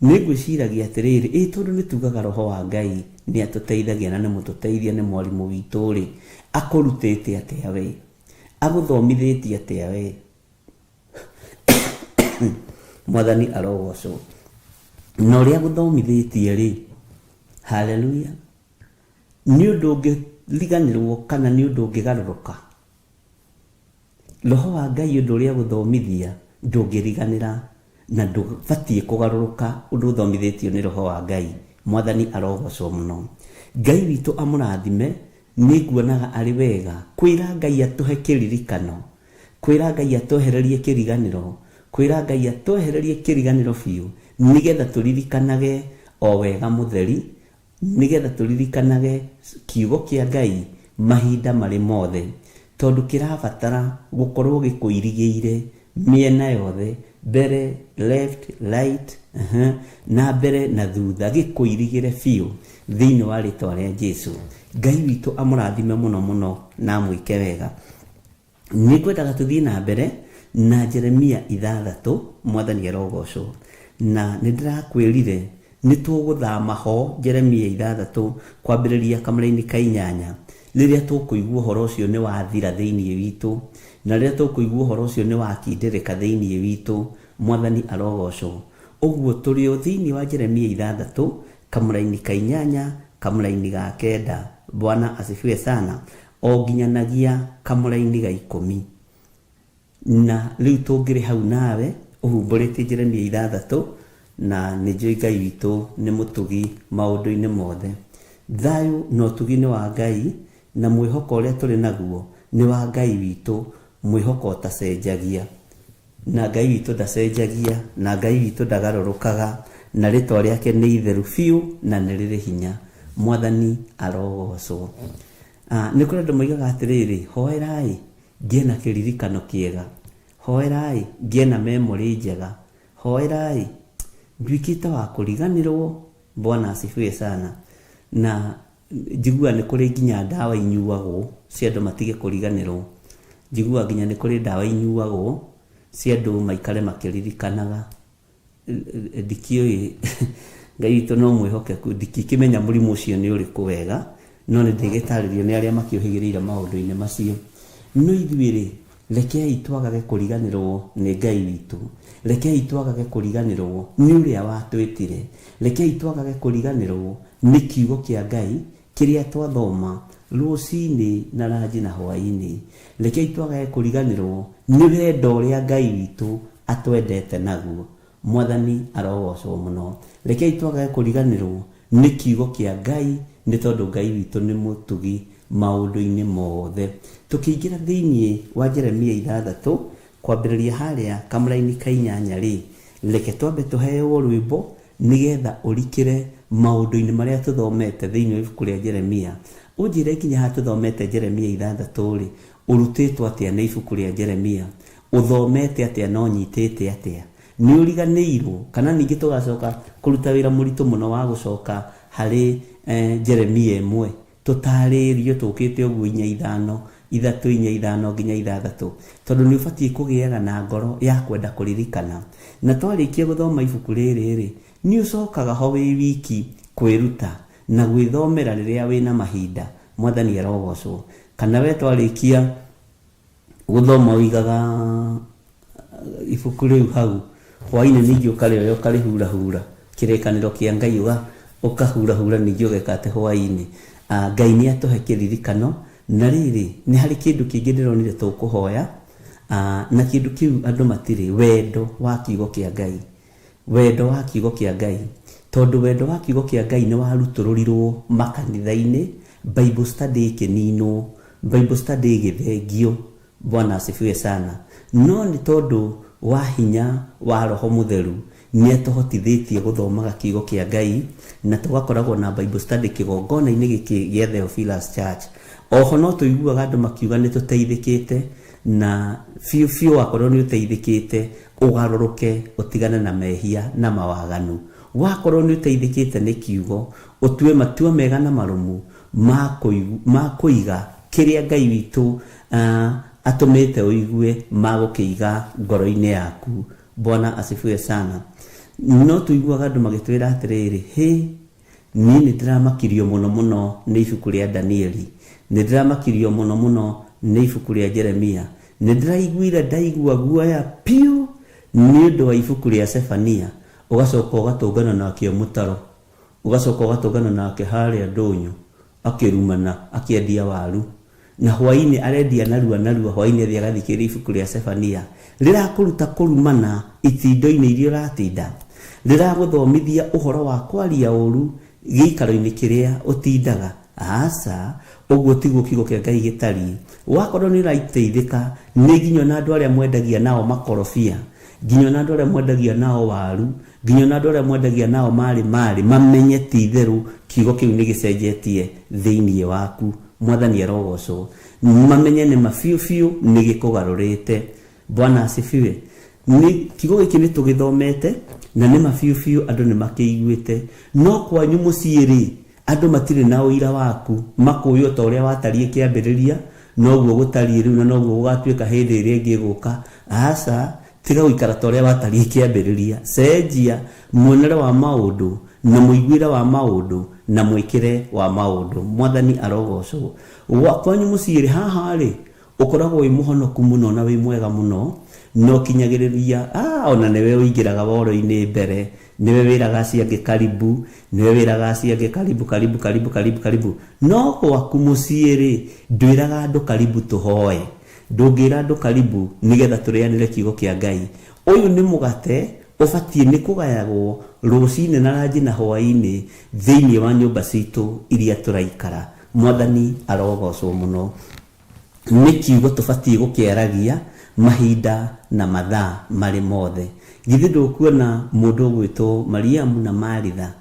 Ningwiciragia atiriri, tondu ni tugaga roho wa Ngai ni atuteithagia na ni mututeithia, ni mwarimu witu ri, akurutite atia we, aguthomithitie atia we. Mwathani arogocwo. No ria guthomithitie ri, haleluya, ni undu ungiriganirwo kana ni undu ungigaruruka. Roho wa Ngai undu ria guthomithia ndungiriganira na ndubatie kugaruruka undu uthomithitio ni roho wa Ngai. Mwathani arogocwo muno. Ngai witu amurathime. Ni nguonaga ari wega kwira Ngai atuhe kiririkano, kwira Ngai atohererie kiriganiro, kwira Ngai atohererie kiriganiro biu, nigetha turirikanage o wega mutheri, nigetha turirikanage kiugo kia Ngai mahinda mari mothe, tondu kirabatara gukorwo gikuirigiire miena yothe, mbere, left, right, na mbere na thutha, gikuirigire biu thiini wa ritwa ria Jesu. Ngai witu amurathime muno muno na mwike wega. Nikwendaga tuthii na mbere na Jeremia 6. Mwathani arogocwo. Na nindirakwirire nituguthama ho Jeremia 6 kwambiriria kamuri-ini ka 8, riria tukuigua uhoro ucio ni wathira thiini witu, na riria tukuigua uhoro ucio ni wakindirika thiini witu. Mwathani arogocwo. Uguo turi o thiini wa Jeremia 6 kamuri-ini ka 8 kamuri-ini ga 9. Bwana asifiwe sana. O nginyanagia kamuri-ini ga 10. Na riu tungiri hau nawe uhumburite Jeremia 6, na ni njui Ngai witu ni mutugi maundu-ini mothe. Thayo no tugi ni wa Ngai, na mwihoko uria turi naguo ni wa Ngai witu. Mwihoko tacenjagia, na Ngai witu ndacenjagia, na Ngai witu ndagarurukaga, na ritwa riake ni itheru biu na ni riri hinya. Mwathani arogocwo. Ni kuri andu moigaga atiriri, hoerai ngie na kiririkano kiega, hoerai ngie na memory njega, hoerai nduikite wa kuriganirwo. Bwana asifiwe sana. Na njigua ni kuri nginya ndawa inyuagwo cia andu matige kuriganirwo. Njigua nginya ni kuri ndawa inyuagwo cia andu maikare makiririkanaga. Ndikioi Ngai witu no mwihokeku, ndikimenya murimu ucio ni uriku wega, no ni ndigitaririo ni aria makiohigirira maundu-ini macio. No ithuiri rekei twagage kuriganirwo ni Ngai witu, rekei twagage kuriganirwo ni uria watwitire, rekei twagage kuriganirwo ni kiugo kia Ngai kiria twathoma rucini na ranji na hwaini, rekei twagage kuriganirwo ni wendo uria Ngai witu atwendete naguo. Mwathani arogocwo muno. Rekei twagage kuriganirwo nĩ kiugo kĩa Ngai, nĩ tondũ Ngai witũ nĩ mũtugi maũndũ-inĩ mothe. Tũkĩingĩra thĩinĩ wa Jeremia 6 kwambĩrĩria harĩa kamũra-inĩ ka 8 reke twambe tũheo rwĩmbo nĩgetha ũrikĩre maũndũ-inĩ marĩa tũthomete thĩinĩ wa ibuku rĩa Jeremia. Ũnjĩre nginya ha tũthomete Jeremia 6 ũrutĩtwo atĩa nĩ ibuku rĩa Jeremia, ũthomete atĩa na ũnyitĩte atĩa, nĩ ũriganĩirwo kana ningĩ tũgacoka kũruta wĩra mũritũ mũno wa gũcoka harĩ Jeremia 1 tũtarĩrio tũkĩte ũguo 3:5 nginya 6, tondũ nĩ ũbatiĩ kũgĩaga na ngoro ya kwenda kũririkana. Na twarĩkia gũthoma ibuku rĩrĩ nĩ ũcokaga ho wĩ wiki kwĩruta na gwĩthomera rĩrĩa wĩna mahinda. Mwathani arogocwo. Kana we twarĩkia gũthoma ũigaga ibuku rĩu hau, hwainĩ ningĩ ũkarĩoya ũkarĩhura kĩrĩkanĩro kĩa Ngai ũkahura ningĩ ũgeka atĩ hwainĩ. Ngai nĩ atũhe kĩririkano. Na rĩrĩ nĩ harĩ kĩndũ kĩngĩ ndĩronire tũkũhoya, na kĩndũ kĩu andũ matirĩ wendo wa kiugo kĩa Ngai. Wendo wa kiugo kĩa Ngai, tondũ wendo wa kiugo kĩa Ngai nĩ warutũrũrirwo makanitha-inĩ, Bible study ĩkĩninwo, Bible study ĩgĩthengio. Bwana asifiwe sana. No nĩ tondũ wa hinya wa Roho Mũtheru nĩ atũhotithĩtie gũthomaga kiugo kĩa Ngai, na tũgakoragwo na Bible study kĩgongona-inĩ gĩkĩ gĩa Theophilus Church. Oho no tũiguaga andũ makiuga nĩ tũteithĩkĩte, na biũ wakorwo nĩ ũteithĩkĩte ũgarũrũke ũtigane na mehia na mawaganu. Wakorwo nĩ ũteithĩkĩte nĩ kiugo ũtue matua mega na marũmu ma kũiga kĩrĩa Ngai witũ atũmĩte ũigue magũkĩiga ngoro-inĩ yaku. Bwana asifiwe sana. No tũiguaga andũ magĩtwĩra atĩrĩrĩ, niĩ nĩ ndĩramakirio mũno nĩ ibuku rĩa Danieli, nĩ ndĩramakirio mũno nĩ ibuku rĩa Jeremia, nĩ ndĩraiguire ndaigua guoya piũ nĩ ũndũ wa ibuku rĩa Sefania. Ũgacoka ũgatũngana nake mũtaro, ũgacoka ũgatũngana nake harĩa ndũnyũ akĩrumana akĩendia waru, na hwainĩ arendia narua hwainĩ athiĩ agathikĩrĩria ibuku rĩa Sefania. Rĩrakũruta kũrumana itindo-inĩ iria ũratinda, rĩragũthomithia ũhoro wa kwaria ũru gĩikaro-inĩ kĩrĩa ũtindaga. Aca, ũguo tiguo kiugo kĩa Ngai gĩtariĩ. Wakorwo nĩ ũraiteithĩka nĩ nginya na andũ arĩa mwendagia nao makorobia, nginya na andũ arĩa mwendagia nao waru, nginya na andũ arĩa mwendagia nao marĩ mamenye ti itherũ kiugo kĩu nĩ gĩcenjetie thĩinĩ waku. Mwathani arogocwo. Mamenye nĩ mabiũ nĩ gĩkũgarũrĩte. Bwana asifiwe. Ni kiugo gĩkĩ nĩ tũgĩthomete na nĩ mabiũ andũ nĩ makĩiguĩte, no kwanyu mũciĩ andũ matirĩ na ũira waku, makũywo ta ũrĩa watariĩ kĩambĩrĩria, noguo gũtariĩ rĩu na noguo gũgatuĩka hĩndĩ ĩrĩa ĩngĩ gũka. Aca, tiga gũikara ta ũrĩa watariĩ kĩambĩrĩria. Cenjia muonere wa maũndũ na mũiguĩre wa maũndũ na mwĩkĩre wa maũndũ. Mwathani arogocwo. Kwanyu mũciĩ haha ũkoragwo wĩ mũhonoku mũno na wĩ mwega mũno, no kinyagĩrĩria ona nĩwe ũingĩraga woro-inĩ mbere, nĩwe wĩraga acio angĩ karibu, nĩwe wĩraga acio angĩ karibu. No gwaku mũciĩ ndwĩraga andũ karibu tũhoe, ndũngĩra andũ karibu nĩgetha tũrĩanĩre kiugo kĩa Ngai. Ũyũ nĩ mũgate ũbatiĩ nĩ kũgayagwo rũcinĩ na ranji na hwainĩ thĩinĩ wa nyũmba citũ iria tũraikara. Mwathani arogocwo mũno. Nĩ kiugo tũbatiĩ gũkĩaragia mahinda na mathaa marĩ mothe. Githĩ ndũkuona mũndũ ũgwĩtwo Mariamu na Maritha,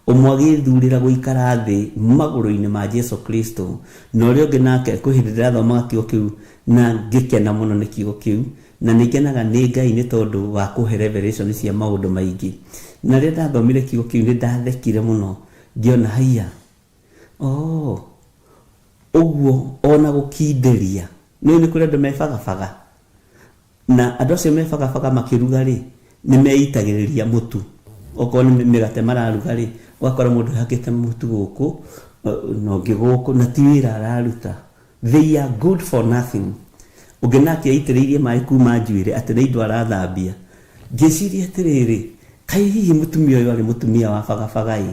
ũmwe agĩthurĩra gũikara thĩ magũrũ-inĩ ma Jesu Kristo, na ũrĩa ũngĩ nake kwĩhĩndĩra athomaga kiugo kĩu na ngĩkena mũno nĩ kiugo kĩu, na nĩngenaga nĩ Ngai nĩ tondũ wa kũhe revelation cia maũndũ maingĩ. Na rĩrĩa ndathomire kiugo kĩu nĩ ndathekire mũno, ngĩona haiya ũguo ona gũkindĩria nĩ kũrĩ andũ mebagabaga, na andũ acio mebagabaga makĩruga nĩ meitagĩrĩria mũtu. Okorwo nĩ mĩgate mararuga ũgakora mũndũ hakĩte mũtu gũkũ na ũngĩ gũkũ, na ti wĩra araruta. They are good for nothing. Ũngĩ nake aitĩrĩirie maĩ kuma njuĩrĩ atĩ nĩ indo arathambia. Ngĩciria atĩrĩrĩ, kaĩ hihi mũtumia ũyũ arĩ mũtumia wa bagabaga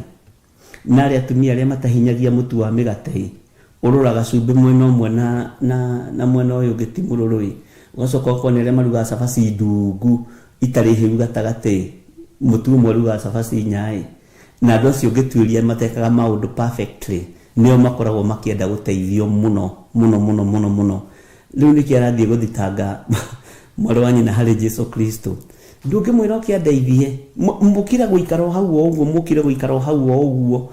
na arĩa atumia arĩa matahinyagia mũtu wa mĩgate ũrũraga cumbĩ mwena ũmwe na mwena ũyũ ũngĩ ti mũrũrũ ũgacoka okorwo nĩ arĩa marugaga cabaci ndungu itarĩ hĩu gatagatĩ, mũtu ũmwe ũrugaga cabaci 4 na andũ acio ũngĩtuĩria matekaga maũndũ perfectly nĩo makoragwo makĩenda gũteithio mũno mũno mũno mũno mũno. Rĩu nĩkĩ arathiĩ gũthitanga mwarĩ wa nyina harĩ Jesu Kristo. Ndũngĩmwĩra ũkĩandeithie, mũkire gũikara hau o ũguo, mũkire gũikara hau o ũguo,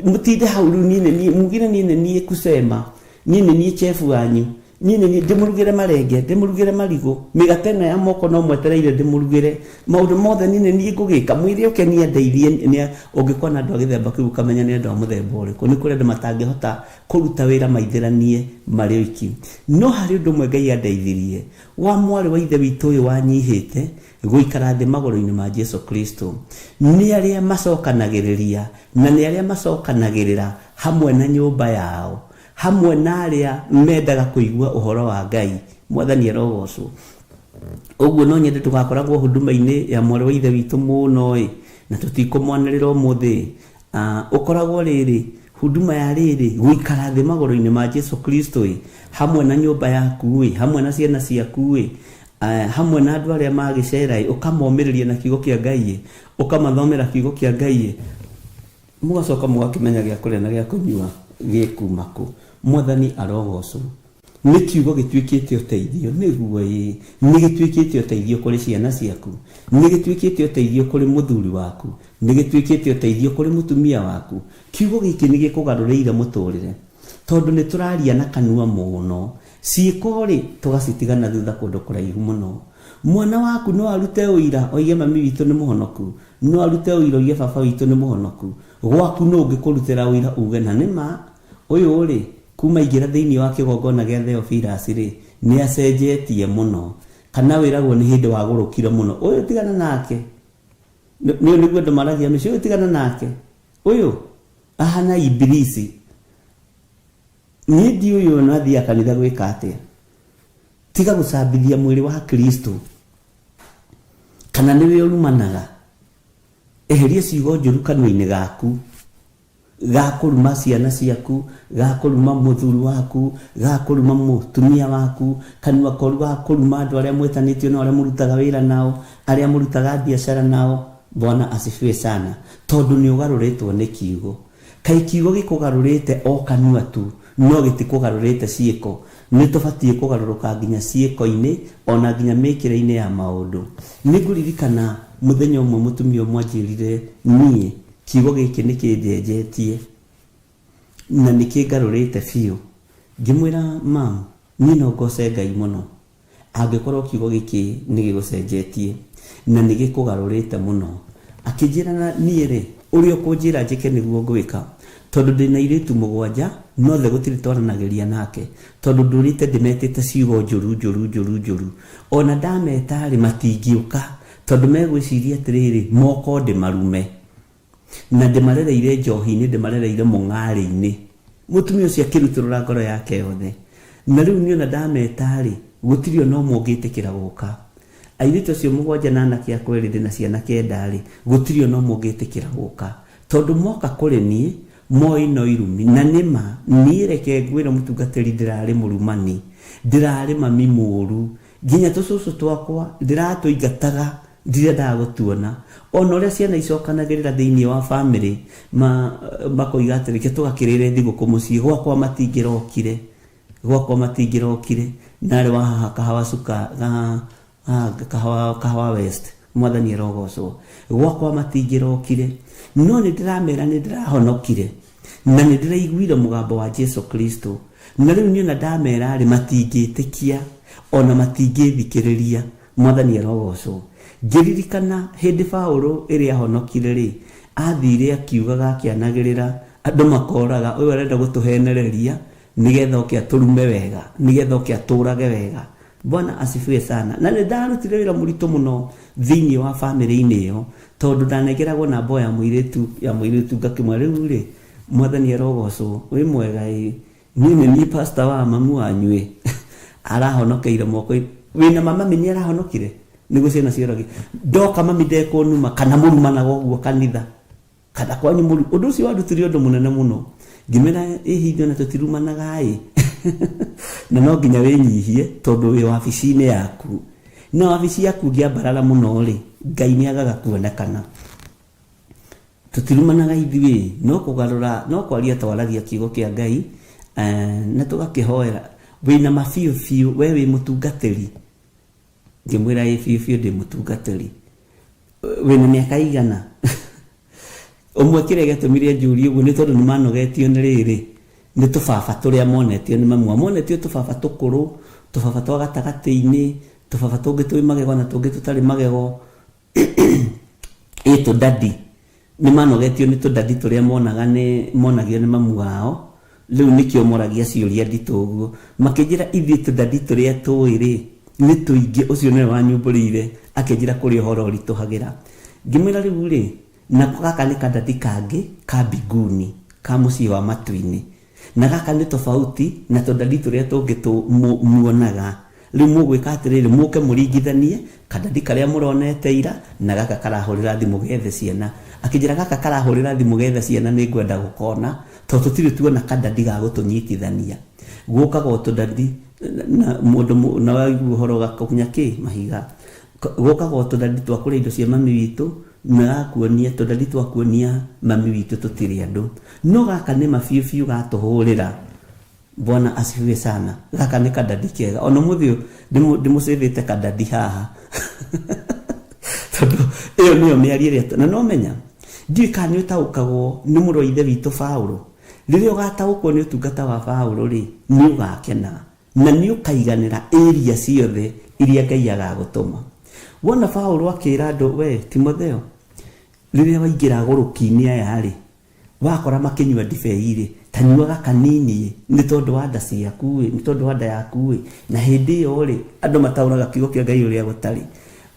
mũtinde hau rĩu niĩ mugire niĩ kusema niĩ chef wanyu, niĩ ndĩmũrugĩre marenge, ndĩmũrugĩre marigũ, mĩgate ĩno ya moko no mwetereire ndĩmũrugĩre, maũndũ mothe niĩ ngũgĩka, mwĩre ũke niĩ ndeithie. Ũngĩkorwo na andũ a gĩthemba kĩu ũkamenya nĩ andũ a mũthemba ũrĩkũ. Nĩ kũrĩ andũ matangĩhota kũruta wĩra maithĩranie marĩ oiki, no harĩ ũndũ ũmwe Ngai andeithirie, wa mwarĩ wa ithe witũ ũyũ wanyihĩte gũikara thĩ magũrũ-inĩ ma Jesu Kristo. Nĩ arĩa macokanagĩrĩria na nĩ arĩa macokanagĩrĩra hamwe na nyũmba yao, hamwe na arĩa mendaga kũigua ũhoro wa Ngai. Mwathani arogocwo. Ũguo no nyende tũgakoragwo huduma-inĩ ya mwarĩ wa ithe witũ mũno na tũtikũmwanĩrĩra ũmũthĩ. Ũkoragwo rĩrĩ huduma ya rĩrĩ gũikara thĩ magũrũ-inĩ ma Jesu Kristo hamwe na nyũmba yaku hamwe na ciana ciaku hamwe na andũ arĩa magĩcera ũkamomĩrĩria na kiugo kĩa Ngai, ũkamathomera kiugo kĩa Ngai, mũgacoka mũgakĩmenya gĩa kũrĩa na gĩa kũnyua gĩkuma kũ. Mwathani arogocwo. Nĩ kiugo gĩtuĩkĩte ũteithio nĩguo nĩ gĩtuĩkĩte ũteithio kũrĩ ciana ciaku, nĩ gĩtuĩkĩte ũteithio kũrĩ mũthuri waku, nĩ gĩtuĩkĩte ũteithio kũrĩ mũtumia waku. Kiugo gĩkĩ nĩ gĩkũgarũrĩire mũtũrĩre, tondũ nĩ tũraria na kanua mũno, ciĩko-rĩ tũgacitigana thutha kũndũ kũraihu mũno. Mwana waku no arute ũira oige mami witũ nĩ mũhonoku, no arute ũira oige baba witũ nĩ mũhonoku, gwaku no ũngĩkũrutĩra ũira uge na nĩma ũyũ-rĩ kuma ingĩra thĩinĩ wa kĩgongona gĩa Theophilus-rĩ nĩ acenjetie mũno, kana wĩragwo nĩ hĩndĩ wagũrũkire mũno. Ũyũ tigana nake, nĩguo andũ maragia mĩciĩ, ũyũ tigana nake, ũyũ ahana ibilisi. Niĩ ndiũĩ ũyũ no athiaga kanitha gwĩka atĩa, tiga gũcambithia mwĩrĩ wa Kristo, kana nĩwe ũrumanaga. Eheria ciugo njũru kanua-inĩ gaku, gakũruma ciana ciaku, gakũruma mũthuri waku, gakũruma mũtumia waku, kanua koru gakũruma andũ arĩa mwetanĩtio na arĩa mũrutaga wĩra nao, arĩa mũrutaga biacara nao. Bwana asifiwe sana, tondũ nĩ ũgarũrĩtwo nĩ kiugo. Kaĩ kiugo gĩkũgarũrĩte o kanua tu, no gĩtikũgarũrĩte ciĩko. Nĩ tũbatiĩ kũgarũrũka nginya ciĩko-inĩ ona nginya mĩkĩre-inĩ ya maũndũ. Nĩ ngũririkana mũthenya ũmwe mũtumia ũmwe anjĩrire niĩ kiugo gĩkĩ nĩ kĩnjenjetie na nĩ kĩngarũrĩte biũ. Ngĩmwĩra mam, niĩ no ngoce Ngai mũno angĩkorwo kiugo gĩkĩ nĩ gĩgũcenjetie na nĩ gĩkũgarũrĩte mũno. Akĩnjĩra niĩ-rĩ ũrĩa ũkũnjĩra njĩke nĩguo ngwĩka, tondũ ndĩna airĩtu 7 no the gũtirĩ twaranagĩria nake, tondũ ndũrĩte ndĩmetĩte ciugo njũru. Ona ndameta-rĩ matingĩũka, tondũ megwĩciria atĩrĩrĩ moko ndĩmarume, na ndĩmarereire njohi-inĩ, ndĩmarereire mũng'arĩ-inĩ. Mũtumia ũcio akĩrutũrũra ngoro yake yothe, na rĩu niĩ ona ndameta-rĩ gũtirĩ ona ũmwe ũngĩtĩkĩra gũka. Airĩtu acio 7 na anake akwa erĩ na ciana 9-rĩ gũtirĩ ona ũmwe ũngĩtĩkĩra gũka, tondũ moka kũrĩ niĩ moĩ no irumi. Na nĩma niĩ reke ngwĩra mũtungatĩri ndĩrarĩ mũrumani, ndĩrarĩ mami mũũru, nginya tũcũcũ twakwa ndĩratũingataga ndirenda gũtuona. Ona ũrĩa ciana icokanagĩrĩra thĩinĩ wa bamĩrĩ makoiga atĩ reke tũgakĩrĩre thigũkũ mũciĩ, gwakwa matingĩrokire, narĩ wahaha kahawa cuka kahawa West. Mwathani arogocwo. Gwakwa matingĩrokire, no nĩ ndĩramera nĩ ndĩrahonokire na nĩ ndĩraiguire mũgambo wa Jesu Kristo. Na rĩu niĩ ona ndamera-rĩ matingĩtĩkia ona matingĩthikĩrĩria. Mwathani arogocwo. Ngĩririkana hĩndĩ Paũlũ ĩrĩa ahonokire-rĩ athire akiugaga akĩanagĩrĩra andũ makoraga ũyũ arenda gũtũhenereria nĩgetha oke atũrume wega, nĩgetha oke atũrage wega. Bwana asifiwe sana. Na nĩ ndarutire wĩra mũritũ mũno thĩinĩ wa bamĩrĩ-inĩ ĩyo, tondũ ndanegeragwo namba ya mũirĩtu ngakĩmwĩra rĩu-rĩ Mwathani arogocwo wĩ mwega niĩ pastor wa mamu wanyu arahonokeire moko. Wĩna mama nĩ arahonokire nĩguo ciana ciorage. Ndoka mami ndekũnuma kana mũrumanaga ũguo kanitha kana kwanyu mũru. Ũndũ ũcio wandutire ũndũ mũnene mũno. Ngĩmera hĩndĩ ona tũtirumanaga na no nginya wĩnyihie tondũ wĩ wabici-inĩ yaku, na wabici yaku ngĩambarara mũno-rĩ Ngai nĩagaga kuonekana. tutirumanaga ithuĩ no kũgarũra no kwaria twaragia kiugo kĩa Ngai na tũgakĩhoera wĩna mabiũ we wĩ mũtungatĩri ngĩmwĩra biũ ndĩ mũtungatĩri wĩna mĩaka igana ũmwe kĩrĩa gĩatũmire njũrie ũguo nĩ tondũ nĩmanogetio nĩ rĩrĩ nĩ tũbaba tũrĩa monetio nĩ mamu monetio tũbaba tũkũrũ tũbaba twa gatagatĩ-inĩ tũbaba tũngĩ twĩ magego na tũngĩ tũtarĩ magego tũdadi nĩmanogetio nĩ tũdadi tũrĩa monagio nĩ mamu wao rĩu nĩkĩo moragia ciũria nditũ ũguo makĩnjĩra ithuĩ tũdadi tũrĩa tũĩ-rĩ nĩ tũingĩ ũcio nĩwe wanyumbũrĩire akĩnjĩra kũrĩ ũhoro ũritũhagĩra ngĩmwĩra rĩu-rĩ na gaka nĩ kadadi kangĩ ka mbinguni ka mũciĩ wa matu-inĩ na gaka nĩ tofauti na tũdadi tũrĩa tũngĩ muonaga rĩu mũgwĩka atĩrĩrĩ mũke mũringithanie kadadi karĩa mũronete ira na gaka karahũrĩra thimũ gethe ciana akĩnjĩra gaka karahũrĩra thimũ gethe ciana nĩ ngwenda gũkona tondũ tũtirĩ tuona kadadi ga gũtũnyitithania gũkagwo tũdadi na mũndũ na waigua ũhoro gakonya kĩ mahiga gũkagwo tũdadi twa kũrĩa indo cia mami witũ na kuonia tũdadi twa kuonia mami witũ tũtirĩ andũ no gaka nĩ mabiũ gatũhũrĩra Bwana asifiwe sana gaka nĩ kadadi kega ona mũthĩ ndĩmũcĩthĩte kadadi haha tondũ ĩyo nĩyo mĩario ĩrĩa na no menya ndiũĩ kana nĩ ũtaũkagwo nĩ mũrũ wa ithe witũ Paulo rĩrĩa ũgataũkwo nĩ ũtungata wa Paulo-rĩ nĩ ũgakena na nĩ ũkaiganĩra area ciothe iria Ngai agagũtũma wona Paulo akĩra andũ we Timotheo rĩrĩa waingĩra gũrũki-inĩ aya-rĩ wakora makĩnyua ndibei-rĩ tanyuaga kanini nĩ tondũ wa nda ciaku-ĩ nĩ tondũ wa nda yaku-ĩ na hĩndĩ ĩyo-rĩ andũ mataũraga kiugo kĩa Ngai ũrĩa gũtarĩ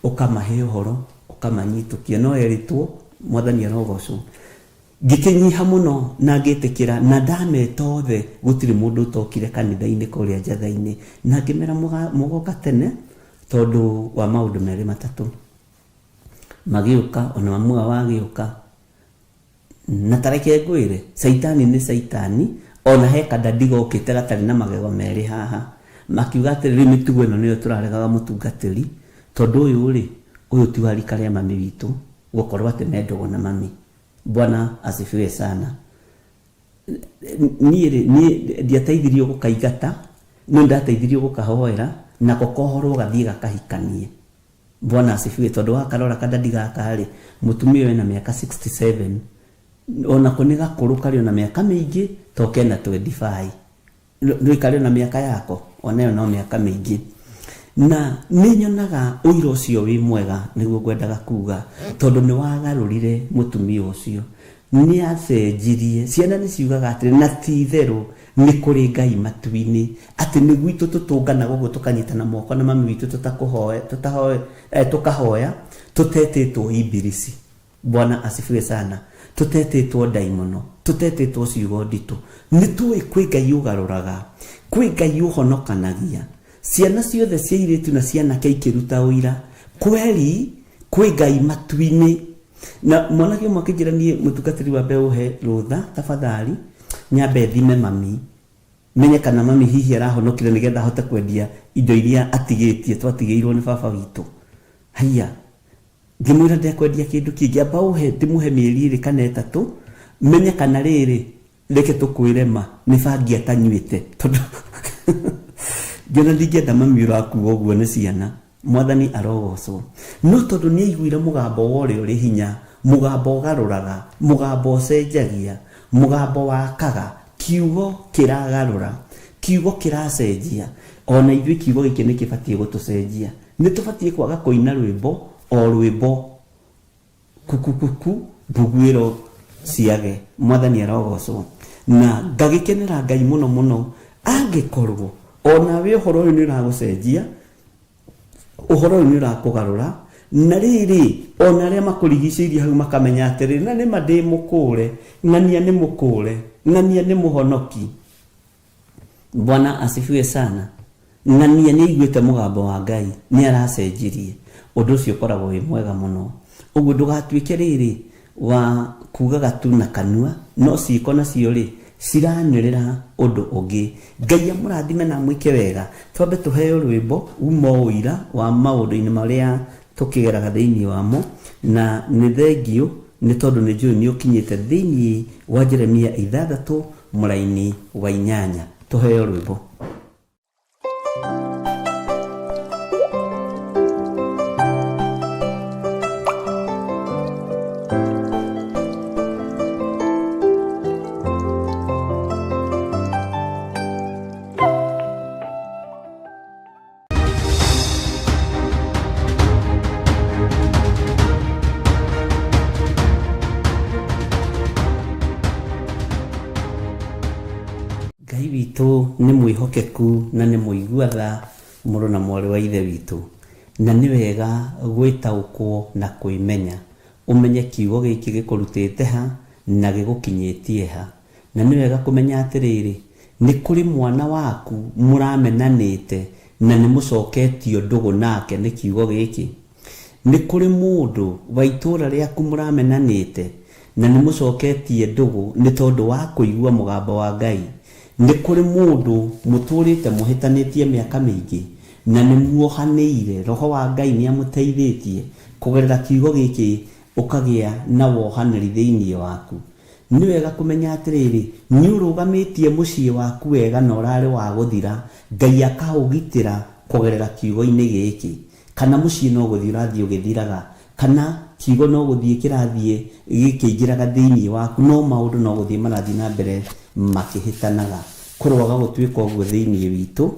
ũkamahe ũhoro ũkamanyitũkia no erĩtwo Mwathani arogocwo ngĩkĩnyiha mũno na ngĩtĩkĩra na ndameta othe gũtirĩ mũndũ ũtokire kanitha-inĩ kũrĩa njatha-inĩ na ngĩmera mũgoka tene tondũ wa maũndũ merĩ matatũ magĩũka ona mamwe wagĩũka na tareke ngwĩre Saitani nĩ Saitani ona he kadadi gokĩte gatarĩ na magego merĩ haha makiuga atĩrĩrĩ mĩtugo ĩno nĩyo tũraregaga mũtungatĩri tondũ ũyũ-rĩ ũyũ ti wa rika rĩa mami witũ gũkorwo atĩ mendagwo na mami Bwana asifiwe sana niĩ ndiateithirio gũkaigata no ndateithirio gũkahoera na gũkohorwo gathiĩ gakahikanie Bwana asifiwe tondũ wakarora kadadi gaka-rĩ mũtumia wĩna mĩaka 67 ona kũnĩ gakũrũ karĩ na mĩaka mĩingĩ toke na 25 nĩ karĩ na mĩaka yako onayo no mĩaka mĩingĩ na nĩ nyonaga ũira ũcio wĩ mwega nĩguo ngwendaga kuga tondũ nĩ wagarũrire mũtumia ũcio nĩ acenjirie ciana nĩ ciugaga atĩ na ti itherũ nĩ kũrĩ Ngai matu-inĩ atĩ nĩ gwitũ tũtũngana gũguo tũkanyitana moko na mami witũ tũkahoya tũtetĩtwo ibilisi Bwana asifiwe sana tũtetĩtwo ndaimono tũtetĩtwo ciugo nditũ nĩ tũĩ kwĩ Ngai ũgarũraga kwĩ Ngai ũhonokanagia ciana ciothe cia airĩtu na cianake ikĩruta ũira kweri kwĩ Ngai matu-inĩ na mwanake ũmwe akĩnjĩra niĩ mũtungatĩri wa mbeũ he rũtha tafadhali nyambe thime mami menye kana mami hihi arahonokire nĩgetha ahote kwendia indo iria atigĩtie twatigĩirwo nĩ baba witũ haiya ngĩmwĩra ndekwendia kĩndũ kĩngĩ amba ũhe ndĩmũhe mĩeri ĩrĩ kana ĩtatũ menye kana rĩrĩ reke tũkwĩre ma nĩ bangi atanyuĩte tondũ ngĩona ndingĩenda mami ũrakuo ũguo nĩ ciana Mwathani arogocwo no tondũ nĩ aiguire mũgambo wa ũrĩa ũrĩ hinya mũgambo ũgarũraga mũgambo ũcenjagia mũgambo wakaga kiugo kĩragarũra kiugo kĩracenjia ona ithuĩ kiugo gĩkĩ nĩ kĩbatiĩ gũtũcenjia nĩ tũbatiĩ kwaga kũina rwĩmbo o rwĩmbo kukukuku mbugwĩro ciage Mwathani arogocwo na ngagĩkenera Ngai mũno mũno angĩkorwo ona we ũhoro ũyũ nĩ ũragũcenjia ũhoro ũyũ nĩ ũrakũgarũra na rĩrĩ ona arĩa makũrigicĩirie hau makamenya atĩrĩrĩ na nĩma ndĩ mũkũre ng'ania nĩ mũkũre ng'ania nĩ mũhonoki Bwana asifiwe sana ng'ania nĩ aiguĩte mũgambo wa Ngai nĩ aracenjirie ũndũ ũcio ũkoragwo wĩ mwega mũno ũguo ndũgatuĩke rĩrĩ wa kugaga tu na kanua no ciĩko nacio-rĩ ciranĩrĩra ũndũ ũngĩ Ngai amũrathime na mwĩke wega twambe tũheo rwĩmbo uma ũira wa maũndũ-inĩ marĩa tũkĩgeraga thĩinĩ wamo na nĩ thengio nĩ tondũ nĩ njũĩ nĩ ũkinyĩte thĩinĩ wa Jeremia 6 mũraini wa 8. Tũheo rwĩmbo. Ngai witũ nĩ mwĩhokeku na nĩ mũigua mũrũ na mwarĩ wa ithe witũ, na nĩ wega gwĩtaũkwo na kwĩmenya, ũmenye kiugo gĩkĩ gĩkũrutĩte ha na gĩgũkinyĩtie ha. Na nĩ wega kũmenya atĩrĩrĩ, nĩ kũrĩ mwana waku mũramenanĩte na nĩ mũcoketio ndũgũ nake nĩ kiugo gĩkĩ. Nĩ kũrĩ mũndũ wa itũũra rĩaku mũramenanĩte na nĩ mũcoketie ndũgũ nĩ tondũ wa kũigua mũgambo wa Ngai. Nĩ kũrĩ mũndũ mũtũrĩte mũhĩtanĩtie mĩaka mĩingĩ na nĩ muohanĩire, roho wa Ngai nĩ amũteithĩtie kũgerera kiugo gĩkĩ ũkagĩa na wohanĩri thĩinĩ waku. Nĩ wega kũmenya atĩrĩrĩ, nĩ ũrũgamĩtie mũciĩ waku wega na ũrarĩ wa gũthira, Ngai akaũgitĩra kũgerera kiugo-inĩ gĩkĩ. Kana mũciĩ no gũthiĩ ũrathiĩ ũgĩthiraga, kana kiugo no gũthiĩ kĩrathiĩ gĩkĩingĩraga thĩinĩ waku, no maũndũ no gũthiĩ marathiĩ na mbere makĩhĩtanaga. Kũroaga gũtuĩka ũguo thĩinĩ witũ,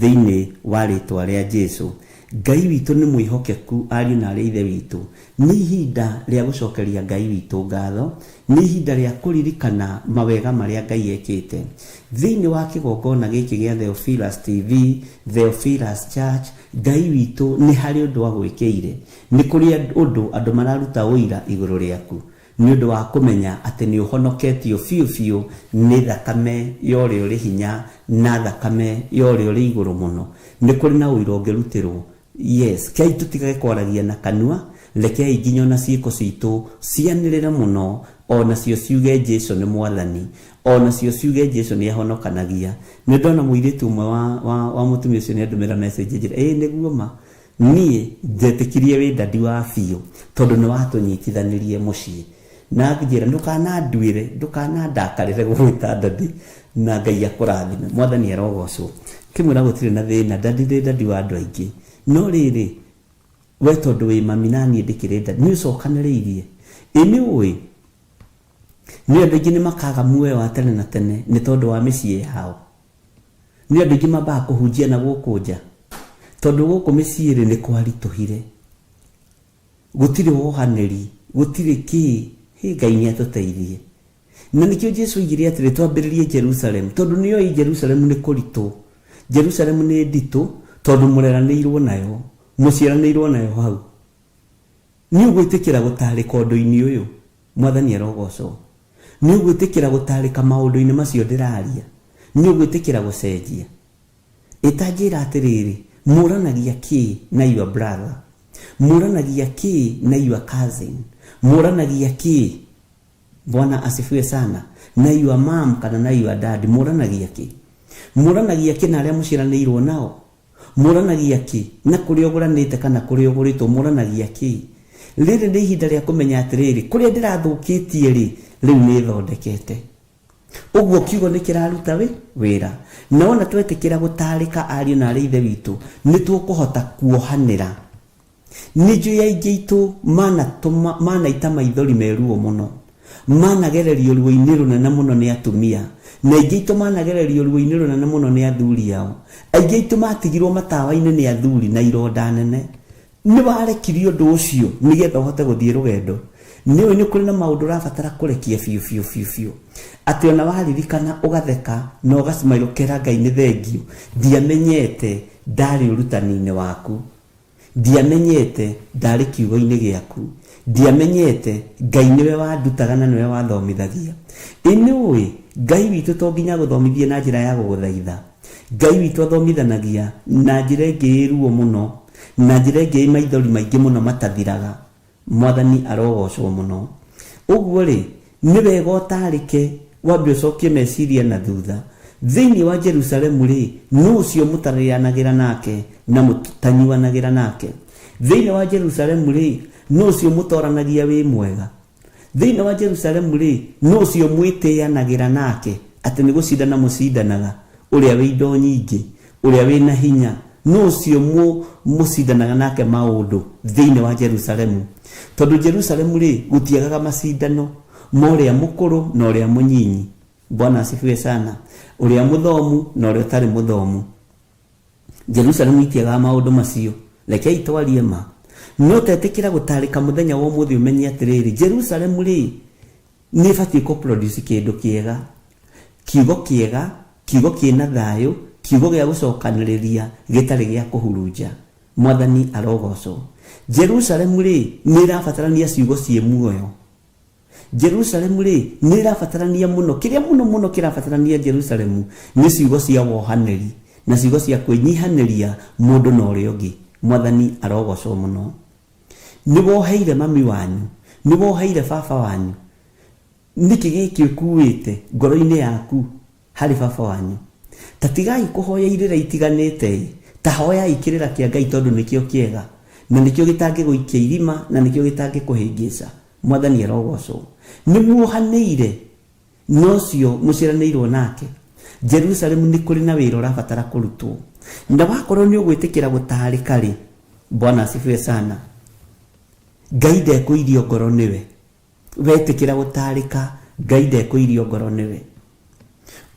thĩinĩ wa rĩtwa rĩa Jesũ. Ngai witũ nĩ mwĩhokeku, ariũ na arĩ ithe witũ. Nĩ ihinda rĩa gũcokeria Ngai witũ ngatho, nĩ ihinda rĩa kũririkana mawega marĩa Ngai ekĩte thĩinĩ wa kĩgongona gĩkĩ gĩa Theophilus TV, Theophilus Church. Ngai witũ nĩ harĩ ũndũ wa gwĩkĩire, nĩ kũrĩ ũndũ andũ mararuta ũira igũrũ rĩaku, nĩ ũndũ wa kũmenya atĩ nĩ ũhonoketio biũ biũ nĩ thakame ya ũrĩa ũrĩ hinya na thakame ya ũrĩa ũrĩ igũrũ mũno. Nĩ kũrĩ na ũira ũngĩrutĩrwo. Yes, kei tũtigage kwaragia na kanua, rekei nginya ona ciĩko citũ cianĩrĩre mũno, ona cio ciuge Jesũ nĩ mwathani, ona cio ciuge Jesũ nĩ ahonokanagia. Nĩ ndona mũirĩtu ũmwe wa mũtumia ũcio nĩ andũmĩra message njĩra, nĩguo ma niĩ ndetĩkirie wĩ dadi wa biũ tondũ nĩ watũnyitithanĩrie mũciĩ. Na njĩra ndũkananduĩre, ndũkanandakarĩre gwĩta dadi, na Ngai akũrathime. Mwathani arogocwo. Kĩmwĩra gũtirĩ na thĩna, dadi nĩ dadi wa andũ aingĩ. No rĩrĩ, we tondũ wĩ mami na niĩ ndĩkĩrĩ dadi, nĩ ũcokanĩrĩirie. Nĩ ũĩ nĩ andũ aingĩ nĩ makaga muoyo wa tene na tene nĩ tondũ wa mĩciĩ yao. Nĩ andũ aingĩ mambaga kũhunjia na gũkũ nja tondũ gũkũ mĩciĩ nĩ kwaritũhire, gũtirĩ wohanĩri, gũtirĩ kĩ. Ngai nĩ atũteithie. Na nĩkĩo Jesũ oigire atĩrĩ twambĩrĩrie Jerusalem, tondũ nĩ oĩ Jerusalem nĩ kũritũ, Jerusalem nĩ nditũ tondũ mũreranĩirwo nayo, mũciaranĩirwo nayo hau. Nĩ ũgwĩtĩkĩra gũtarĩka ũndũ-inĩ ũyũ? Mwathani arogocwo. Nĩ ũgwĩtĩkĩra gũtarĩka maũndũ-inĩ macio ndĩraria? Nĩ ũgwĩtĩkĩra gũcenjia? Ĩtanjĩra atĩrĩrĩ, mũranagia kĩ na your brother? Mũranagia kĩ na your cousin? Mũranagia kĩ, Bwana asifiwe sana, na your mom kana na your dad? Mũranagia kĩ? Mũranagia kĩ na arĩa mũciaranĩirwo nao? Mũranagia kĩ na kũrĩa ũgũranĩte kana kũrĩa ũgũrĩtwo? Mũranagia kĩ? Rĩrĩ nĩ ihinda rĩa kũmenya atĩrĩrĩ, kũrĩa ndĩrathũkĩtie rĩ, rĩu nĩ thondekete. Ũguo kiugo nĩ kĩraruta wĩra. Na ona twetĩkĩra gũtarĩka, ariũ na arĩ ithe witũ, nĩ tũkũhota kuohanĩra. Nĩ njũĩ aingĩ itũ manaita maithori meruo mũno, managererio ruo-inĩ rũnene mũno nĩ atumia, na aingĩ itũ managererio ruo-inĩ rũnene mũno nĩ athuri ao. Aingĩ itũ matigirwo matawa-inĩ nĩ athuri na ironda nene. Nĩ warekirie ũndũ ũcio nĩgetha ũhote gũthiĩ rũgendo. Nĩ ũĩ nĩ kũrĩ na maũndũ ũrabatara kũrekia biũ. Atĩ ona waririkana ũgatheka na ũgacimairũkĩra Ngai nĩ thengio. Ndiamenyete ndarĩ ũrutani-inĩ waku, ndiamenyete ndarĩ kiugo-inĩ gĩaku, ndiamenyete Ngai nĩwe wandutaga na nĩwe wathomithagia. Nĩ ũĩ Ngai witũ to nginya gũthomithie na njĩra ya gũgũthaitha. Ngai witũ athomithanagia na njĩra ĩngĩ ĩruo mũno, na njĩra ĩngĩ maithori maingĩ mũno matathiraga. Mwathani arogocwo mũno. Ũguo rĩ, nĩ wega ũtarĩke, wambe ũcokie meciria na thutha. Thĩinĩ wa Jerusalemu rĩ, nũ ũcio mũtarĩanagĩra nake na mũtanyuanagĩra nake? Thĩinĩ wa Jerusalemu rĩ, nũ ũcio mũtoranagia wĩ mwega? thiini wa Jerusalemu ri no cio mwitianagira nake ati ni gucindana mucindanaga uria wi indo nyingi uria wi na hinya no cio mucindanaga nake maundu thiini wa Jerusalemu tondu Jerusalemu ri gutiagaga macindano moria mukuru na uria munyinyi. Bwana asifiwe sana. Uria muthomu na uria utari muthomu. Jerusalemu itiagaga maundu macio rekei twarie ma no tetikira gutarika muthenya wa umuthi umenye atiriri Jerusalemu ri ni fati ko produce kindu kiega, kiugo kiega, kiugo kina thayo, kiugo gia gucokaniriria gitari gia kuhurunja. Mwathani arogoco. Jerusalemu ri ni rafatarania ciugo cie muoyo. Jerusalemu ri ni rafatarania muno kiria muno kirafatarania Jerusalemu ni ciugo cia wohaniri na ciugo cia kwinyihaniria mundu na uria ungi. Mwathani arogoco muno. Niboheire mami wanyu, niboheire baba wanyu, niki giki ukuite ngoro-ini yaku hari baba wanyu. Tatigai kuhoya irira itiganite, tahoya ikirira kia Ngai tondu nikio kiega na nikio gitangiguikia irima na nikio gitangikuhingica. Mwathani arogoco. Nimuohaneire nocio muciranirwo nake. Jerusalemu ni kuri na wira urabatara kurutwo. Na wakorwo ni ugwitikira gutarika ri, Bwana asifiwe sana. Ngai ndekuirio ngoro niwe. Wetikira gutarika, Ngai ndekuirio ngoro niwe.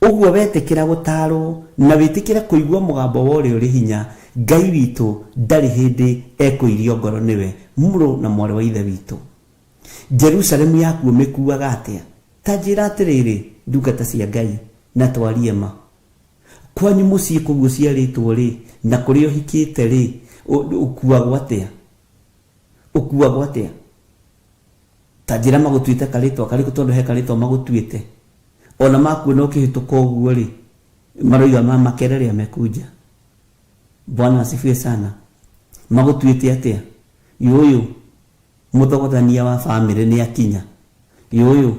Uguo wetikira gutaro na witikira kuigua mugambo wore uri hinya, Ngai witu ndari hindi ekuirio ngoro niwe. Muru na mwari wa ithe witu. Jerusalemu yaku mekuaga atia? Tajira atiriri ndungata cia Ngai na twarie ma. Kwanyu mucii kuguo ciaritwo ri na kurio hikite ri ukuagwo atia? Ukuagwo atia? Tajira magutuite karitwa kari tondu he karitwa magutuite ona makuona ukihituka uguo ri maroiga makerere amekunja. Bwana asifiwe sana. Magutuite atia? Yuyu muthogothania wa family ni akinya. Yuyu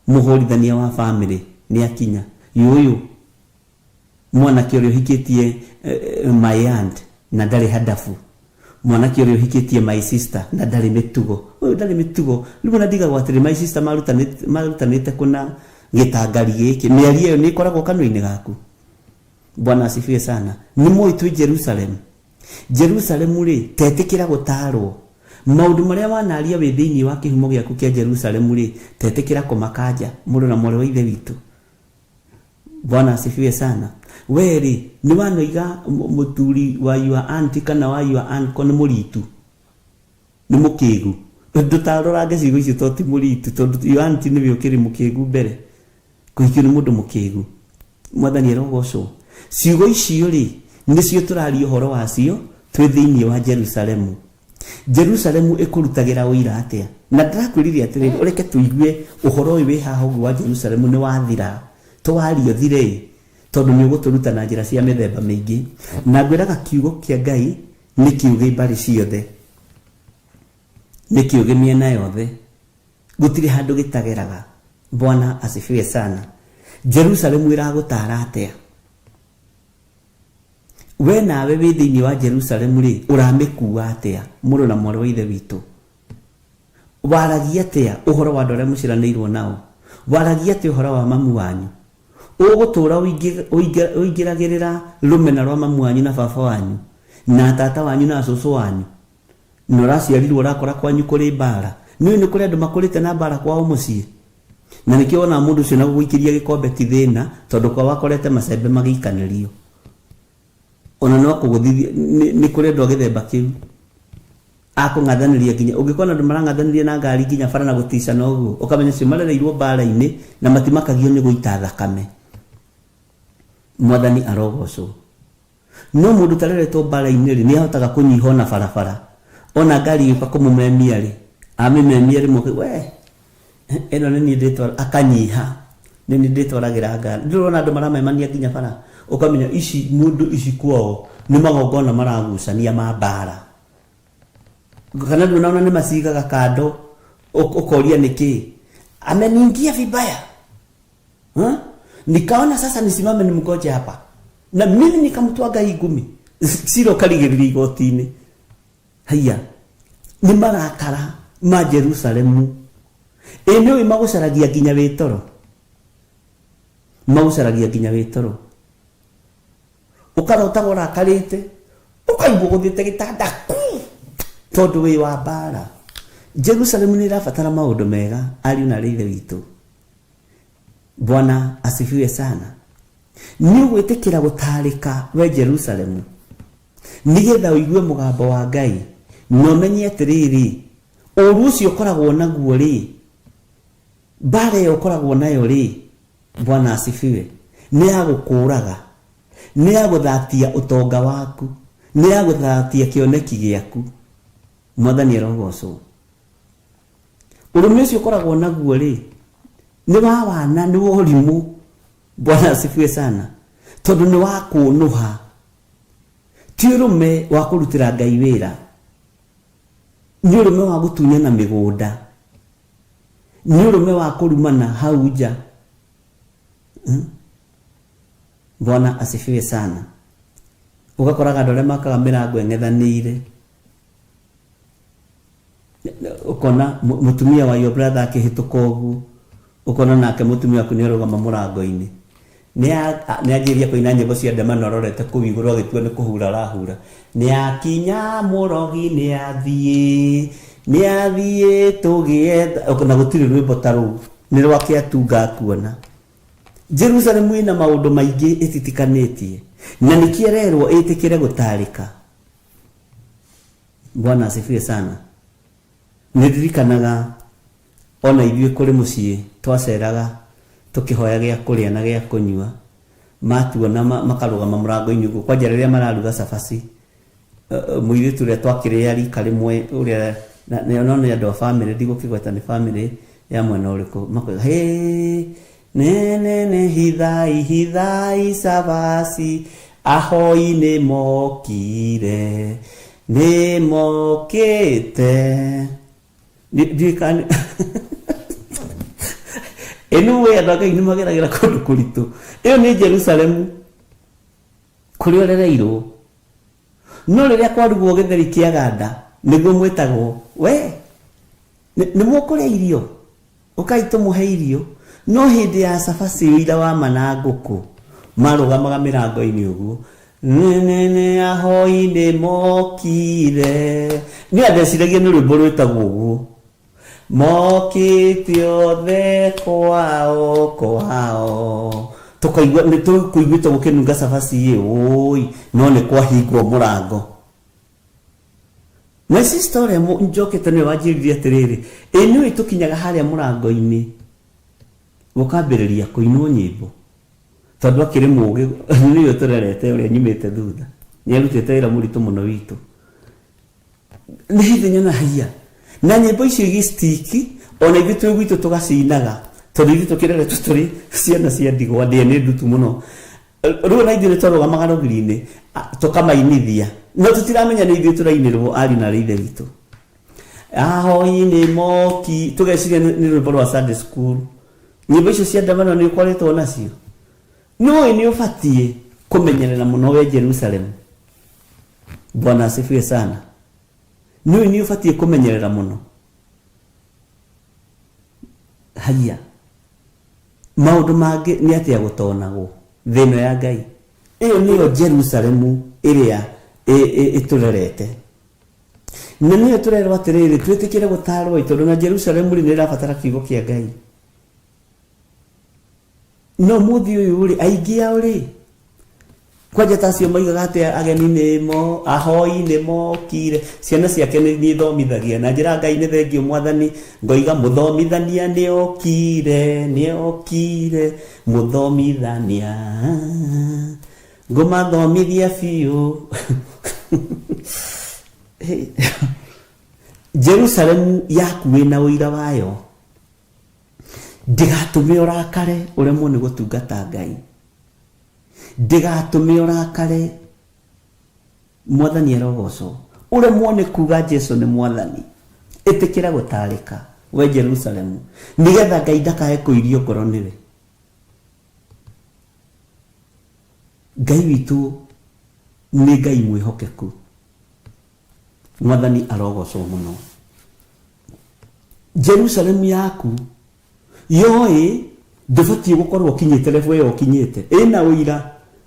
muhorithania wa family ni akinya. Yuyu mwanake uria hikitie my aunt na ndari hadafu. Mwanake uria hikitie my sister na ndari mitugo. Uyu ndari mitugo. Ribu nadiga gwatiri my sister marutanite kuna gitangari giki. Miari iyo ni ikoragwo kanua-ini gaku. Bwana asifiwe sana. Ni moitu Jerusalem. Jerusalemu ri tetikira gutarwo. Maundu maria wanaria wi thiini wa kihumo giaku kia Jerusalemu ri tetikira kumakanja mundu na mwari wa ithe witu. Bwana asifiwe sana. Weri ni wanoiga muturi wa your auntie kana wa your uncle ni muritu ni mukigu ndutarora ciugo icio toti muritu tondu your auntie ni biukiri mukigu mbere kuhikio ni mundu mukigu. Mwathani arogoco. Ciugo icio ri nicio turari uhoro wacio twi thiini wa Jerusalemu. Jerusalemu ikurutagira uira atia? Na ndirakwiriria atiriri ureke tuigue uhoro uyu wi haha uguo wa Jerusalemu ni wathira twario thire tondu ni uguturuta na njira cia mithemba mingi na ngwiraga kiugo kia Ngai ni kiuge mbari ciothe, ni kiuge miena yothe, gutiri handu gitageraga. Bwana asifiwe sana. Jerusalemu iragutara atia? We nawe wi thiini wa Jerusalemu ri uramikua atia muru na mwari wa ithe witu? Waragia atia uhoro wa ndore muciranirwo nao? Waragia atia uhoro wa mamu wanyu? Ugutura uingiragirira rumena rwa mamu wanyu na baba wanyu na tata wanyu na cucu wanyu nuraciarirwo urakora kwanyu kuri mbara? Ni kuri andu makurite na mbara kwao mucii na nikio ona mundu ucio na guikiria gikombe ti thina tondu kwa wakorete macembe magikanirio ona no kuguthithia ni kuri andu agithemba kiu akung'athaniria nginya ungikona andu marang'athaniria na ngari nginya bara na gutica na uguo ukamenya cio marereirwo mbara-ini na matimakagio ni guita thakame. Mwathani arogoco. No mundu tareretwo mbara-ini ri ni ahotaga kunyiha na barabara ona ngari yuka kumumemia ri amememia ri muke we eno ni ndetwa akanyiha ni ndetwaragira ngari ndirona andu maramemania nginya bara ukamenya ici mundu ici kwao ni magongona maragucania ma mbara kana ndunaona ni masigaga kando ukoria niki ameniingia vibaya nikaona sasa nisimame nimgoje hapa na mimi nikamtwaga igumi siro kaligiriri gotini. Haya ni marakara ma Jerusalemu Eno imagũcaragia nginya wĩtoro. Magũcaragia nginya wĩtoro. Ũkarota ũrakarĩte, ũkaigua gũthiĩte gĩtanda tondũ wĩ wa mbara. Jerusalemu nĩ ĩrabatara maũndũ mega, ariũ na aarĩ a Ithe witũ. Bwana asifiwe sana. Nĩ ũgwĩtĩkĩra gũtaarĩka we Jerusalemu, nĩgetha ũigue mũgambo wa Ngai na ũmenye atĩrĩrĩ, ũũru ũcio ũkoragwo naguo rĩ, mbara ĩyo ũkoragwo nayo rĩ, Bwana asifiwe, nĩ ya gũkũũraga, nĩ ya gũthatia ũtonga waku, nĩ ya gũthatia kĩoneki gĩaku. Mwathani arogocwo. Ũrũme ũcio ũkoragwo naguo rĩ, nĩ wa wana, nĩ wa ũrimũ. Bwana asifiwe sana. Tondũ nĩ wa kũnũha, ti ũrũme wa kũrutĩra Ngai wĩra, nĩ ũrũme wa gũtunyana mĩgũnda, nĩ ũrũme wa kũrumana hau nja. Bwana asifiwe sana. Ũgakoraga andũ arĩa makaga mĩrango eng'ethanĩire, ũkona mũtumia wa your brother akĩhĩtũka ũguo, ũkona nake mũtumia waku nĩ arũgama mũrango-inĩ, nĩ anjĩrĩria kũina nyĩmbo cia ndema na arorete kũu igũrũ agĩtua nĩ kũhura arahura. Nĩ akinya mũrogi, nĩ athiĩ tũgĩetha, na gũtirĩ rwĩmbo ta rũu, nĩ rwake atunga akuona. Jerusalemu ĩna maũndũ maingĩ ĩtitikanĩtie, na nĩkĩererwo ĩtĩkĩre gũtaarĩka. Bwana asifiwe sana. Nĩndirikanaga ona ithuĩ kũrĩ mũciĩ twaceraga tũkĩhoya gĩa kũrĩa na gĩa kũnyua, matuona makarũgama mũrango-inĩ ũguo, kwanja rĩrĩa mararuga cabaci, mũirĩtu ũrĩa twakĩrĩ rika rĩmwe ũrĩa no nĩ andũ a bamĩrĩ, ndigũkĩgweta nĩ bamĩrĩ ya mwena ũrĩkũ, makoiga hĩ nene hithai cabaci, ahoi nĩ mokire, nĩ mokĩte. Ndikani enu we andũ a Ngai nĩ mageragĩra kũndũ kũritũ. Ĩyo nĩ Jerusalemu kũrĩa ũrereirwo. No rĩrĩa kwarugwo gĩtheri kĩaganda nĩguo mwĩtagwo we nĩ mũkũrĩa irio, ũkai tũmũhe irio. No hĩndĩ ya cabaci ũira wa ma na ngũkũ marũgamaga mĩrango-inĩ ũguo, nene ahoi nĩ mokire. Nĩ atheciragia nĩ rwĩmbo rwĩtagwo ũguo, mokĩte othe kwao. Tũkaigua nĩ tũkũiguĩte gũkĩnunga cabaci ĩĩ, no nĩ kwahingwo mũrango. Na ici story njokete nĩ wanjĩrĩria atĩrĩrĩ, nĩ tũkinyaga harĩa mũrango-inĩ gũkambĩrĩria kũinwo nyĩmbo, tondũ akĩrĩ mũũgĩ nĩwe tũrerete ũrĩa nyumĩte thutha, nĩarutĩte wĩra mũritũ mũno witũ. Nĩ hinya na hia na nyĩmbo icio igĩstiki, ona ithuĩ twĩ gwitũ tũgacinaga, tondũ ithuĩ tũkĩreretwo tũrĩ ciana cia ndigwa, ndĩe nĩ ndutu mũno. Rĩu na ithuĩ nĩtwarũgamaga rũgiri-inĩ tũkamainithia, no tũtiramenya nĩ ithuĩ tũrainĩrwo ariũ na aarĩ a Ithe witũ. Ahoi nĩ moki, tũgeciria nĩ rwĩmbo rwa Sunday school. Nyĩmbo icio cia ndamano nĩ ũkoretwo nacio. No nĩ ũbatiĩ kũmenyerera mũno we Jerusalemu. Bwana asifiwe sana. No nĩ ũbatiĩ kũmenyerera mũno. Haya. Maũndũ mangĩ nĩ atĩa gũtonagwo thĩinĩ ya Ngai. Ĩyo nĩyo Jerusalemu ĩrĩa ĩtũrerete. Na nĩyo tũrerwo atĩrĩrĩ, twĩtĩkĩre gũtaarwo, tondũ na Jerusalemu nĩ ĩrabatara kiugo kĩa Ngai. No mũthĩ ũyũ rĩ, aingĩ ao rĩ, kwanja tacio maigaga atĩ ageni nĩmo, ahoi nĩ mokire, ciana ciake nĩ ithomithagia na njĩra Ngai nĩ thengio Mwathani, ngoiga mũthomithania nĩ okire, mũthomithania ngũmathomithia biũ. Jerusalemu yaku wĩna ũira wayo, ndĩgatũme ũrakare ũremwo nĩ gũtungata Ngai, ndĩgatũme ũrakare. Mwathani arogocwo, ũremwo nĩ kuga Jesũ nĩ Mwathani. Ĩtĩkĩra gũtaarĩka we Jerusalemu, nĩgetha Ngai ndakae kũirio ngoro nĩwe. Ngai witũ nĩ Ngai mwĩhokeku. Mwathani arogocwo mũno. Jerusalem yaku yoe ndubatiĩ gũkorwo kinyĩte level ĩyo kinyĩte ĩna ũira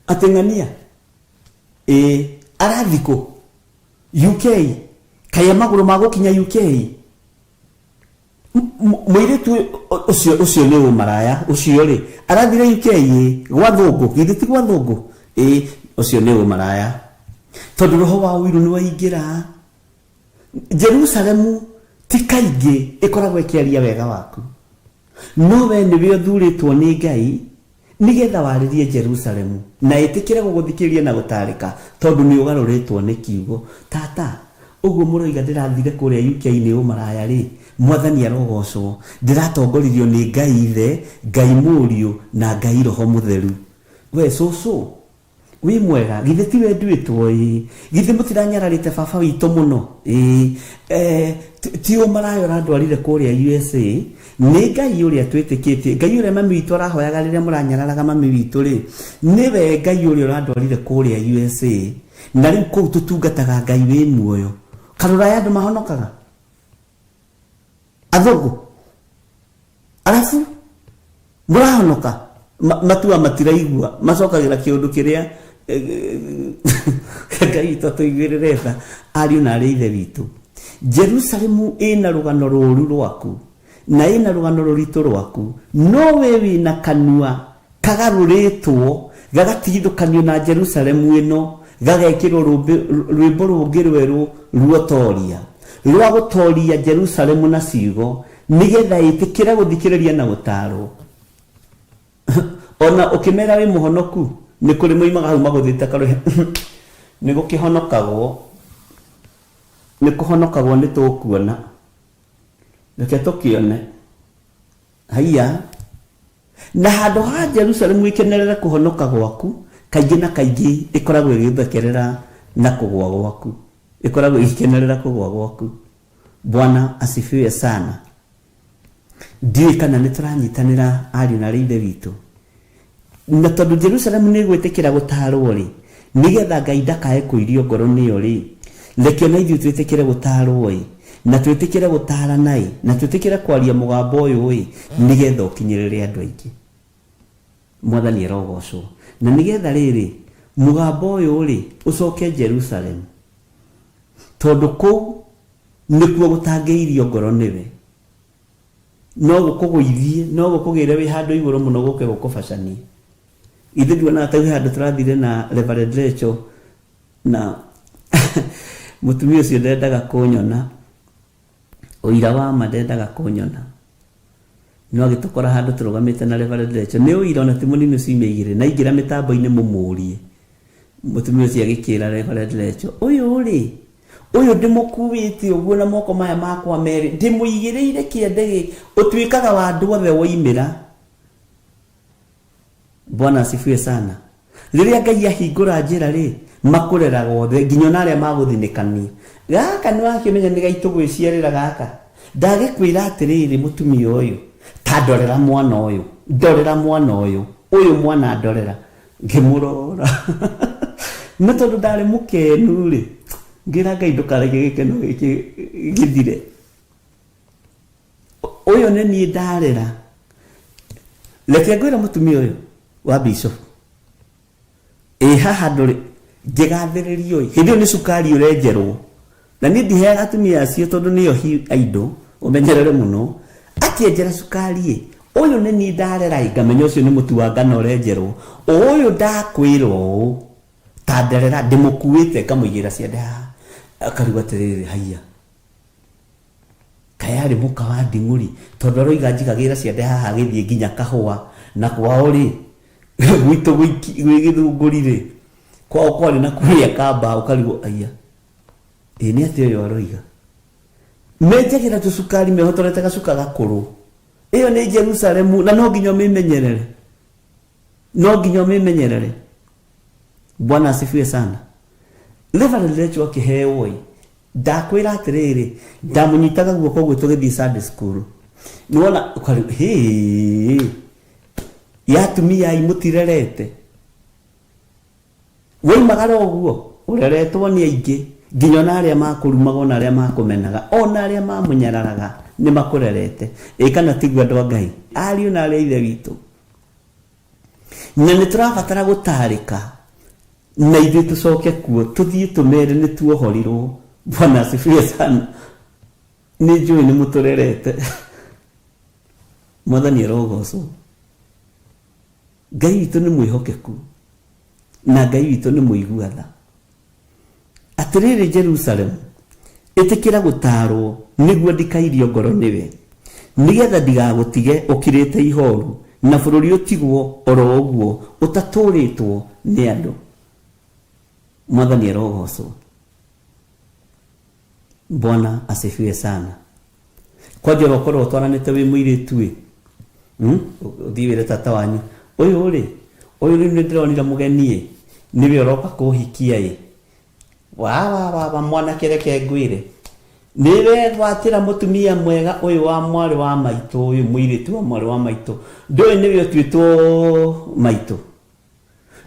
ateng'ania arathikũ UK kaya magũrũ ma gũkinya UK mũirĩtu ũcio nĩ ũmaraya ũcio rĩ arathire UK gwa thũngũ githĩ ti gwa thũngũ ũcio nĩ ũmaraya tondũ roho wa ũiru nĩ waingĩra Jerusalemu ti kaingĩ ĩkoragwo ĩkĩaria wega waku no we nĩwe ũthurĩtwo nĩ Ngai nigetha warĩrie Jerusalemu na ĩtĩkĩre gũgũthikĩrĩria na gũtarĩka tondũ nĩ ũgarũrĩtwo nĩ kiugo tata ũguo mũroiga ndĩrathire kũrĩa UK nĩ ũmaraya rĩ mwathani arogocwo ndĩratongoririo nĩ Ngai Ithe Ngai Mũriũ na Ngai Roho Mũtheru we cũcũ wi mwega githĩ ti we nduĩtwo githĩ mũtiranyararĩte baba witũ mũno ti ũmaraya ũrandwarire kũrĩa USA nĩ Ngai ũrĩa twĩtĩkĩtie Ngai ũrĩa mami witũ arahoyaga rĩrĩa mũranyararaga mami witũ rĩ nĩwe Ngai ũrĩa ũrandwarire kũrĩa USA na rĩu kũu tũtungataga Ngai wĩ muoyo karũraya andũ mahonokaga athũngũ arabu mũrahonoka matua matiraigua macokagĩra kĩũndũ kĩrĩa Ngai tũtũigĩrĩre tha ariũ na arĩ ithe witũ Jerusalemu ĩna rũgano rũru rwaku na ĩna rũgano rũritũ rwaku no we wĩna kanua kagarũrĩtwo gagatigithũkanio na Jerusalemu ĩno gagekĩrwo rwĩmbo rũngĩ rwerũ ruotoria rwa gũtoria Jerusalemu na ciugo nigetha ĩtĩkĩre gũthikĩrĩria na gũtarwo ona ũkĩmera wĩ mũhonoku nĩ kũrĩ moimaga hau magũthĩte karũhe nĩ kũhonokagwo nĩ tũkuona reke tũkĩone haiya na handũ ha Jerusalemu ĩkenerere kũhonoka gwaku kaingĩ na kaingĩ ĩkoragwo ĩgĩthekerera na kũgwa gwaku ĩkoragwo ĩgĩkenerera kũgwa gwaku Bwana asifiwe sana ndiĩ kana nĩ tũranyitanĩra ariũ na ithe witũ na tondũ Jerusalemu nĩ gwĩtĩkĩra gũtarwo rĩ nigetha Ngai ndakae kũirio ngoro nĩyo rĩ reke na ithuĩ twĩtĩkĩre gũtarwo na twĩtĩkĩre gũtarana na twĩtĩkĩre kwaria mũgambo ũyũ nigetha ũkinyĩrĩre andũ aingĩ mwathani arogocwo na nigetha rĩrĩ mũgambo ũyũ ũcoke Jerusalemu tondũ kũu nĩkuo gũtangĩirio ngoro nĩwe no gũkũgũithie no gũkũgĩre wĩ handũ igũrũ mũno gũke gũkũbacanie ithe nduona ta handũ tũrathire na Reverend Rachel na mũtumia ũcio ndendaga kũnyona ũira wa ma ndendaga kũnyona no agĩtũkora handũ tũrũgamĩte na Reverend Rachel nĩ ũira ona ti mũnini ciumia igĩrĩ na ingĩra mĩtambo-inĩ mũmũrie mũtumia ũcio agĩkĩra Reverend Rachel ũyũ ndĩmũkuĩte ũguo na moko maya makwa merĩ ndĩmũigĩrĩire kĩande ũtuĩkaga wa andũ othe woimĩra Bwana asifiwe sana rĩrĩa Ngai ahingũra njĩra makũreraga othe nginya arĩa magũthinĩkania gaka nĩ wakĩmenya nĩ gaitũ gwĩciarĩra gaka ndagĩkwĩra atĩrĩrĩ mũtumia ũyũ ta ndorera mwana ũyũ mwana ndorera ngĩmũrora no tondũ ndarĩ mũkenu ngira Ngai ndũkareke gĩkeno gĩkĩ gĩthire ũyũ nĩ niĩ ndarera reke ngwĩre mũtumia ũyũ wa bishop haha ndũrĩ ngĩgathĩrĩrio hĩndĩ ĩyo nĩ cukari ũrenjerwo na niĩ ndiheaga atumia acio tondũ nĩyo aindo ũmenyerere mũno akĩenjera cukari ũyũ nĩ niĩ ndarera ngamenya ũcio nĩ mũtu wa ngano ũrenjerwo ũyũ ndakwĩrwo ũũ ta nderera ndĩmũkuĩte ngamũigĩra ciande haha akaruga atĩrĩrĩ haiya kayarĩ mũka wa nding'ũri tondũ aroiga njigagĩra ciande haha gĩthiĩ nginya kahũa na kwao gwitũ gwĩ gĩthũngũri kwao kwarĩ na kũrĩa kamba ũkarigwo aya nĩ atĩ ũyũ aroiga menjagĩra tũcukari mehotorete gacuka gakũrũ ĩyo nĩ Jerusalemu na no nginya ũmĩmenyerere Bwana asifiwe sana Reverend Rachel akĩheo ndakwĩra atĩrĩrĩ ndamũnyitaga guoko ũguo tũgĩthiĩ Sunday school nĩwona yatumia mũtirerete woimagara ũguo ũreretwo nĩ aingĩ nginya na aria makurumaga ona aria makumenaga ona aria mamunyararaga ni makurerete kana tigwa ndo Ngai ariu na aria ithe witu na ni turabatara gutarika na ithe tucoke kuo tuthie tumere ni tuohorirwo. Bwana asifiwe sana. Ni njui ni muturerete Mwathani arogocwo. Ngai witu ni mwihokeku na Ngai witu ni muiguatha. Atiriri Jerusalem itikira gutarwo niguo ndikairio ngoro niwe nigetha ndigagutige ukirite ihoru na bururi utigwo oro uguo utaturitwo ni andu. Mwathani arogocwo. Bwana asifiwe sana. Kwa jero korwo twaranite wi muiritu wi uthiwire tata wanyu uyu ni ndironira mugeni niwe uroka kuhikia wa mwana kereke ngwire niwe twatira mutumia mwega uyu wa mwari wa maitu uyu muiritu wa mwari wa maitu ndoi niwe twitwo maitu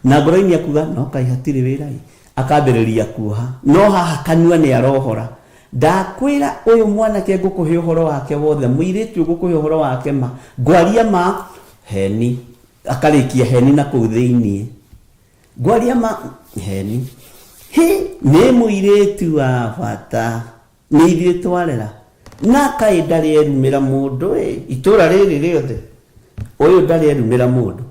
na ngoro-ini akuga no kai hatire wira akambiriria kuoha no haha kanua ni arohora. Ndakwira uyu mwana ke ngukuhe uhoro wake wothe muiritu ngukuhe uhoro wake ma ngwaria ma heni akarikia heni na kuu thiini ngwaria ma heni ni muiritu wa bata ni ithuĩ twarera na kai ndari erumira mundu itura riri riothe uyu ndari erumira mundu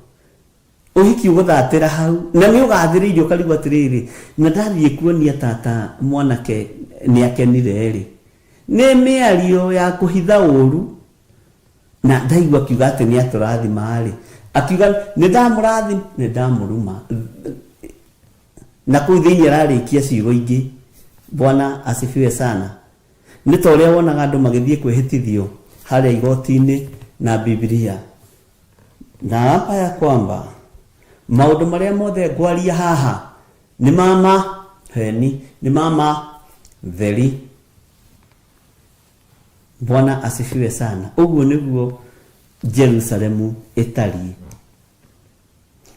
uhiki uguthatira hau na ni ugathiririo karigwa atiriri na ndathie kuonia tata mwanake ni akenire ri ni miario ya kuhitha uru na ndaigua kiuga ati ni aturathima ri akiuga ni ndamurathi ni ndamuruma na kuu thiini ararikia ciugo ingi. Bwana asifiwe sana. Ni ta uria wonaga andu magithie kwihitithio haria igoti-ini na Biblia na hapa ya kwamba maundu maria mothe ngwaria haha ni mama heni ni mama theri. Bwana asifiwe sana. Uguo niguo Jerusalemu itari.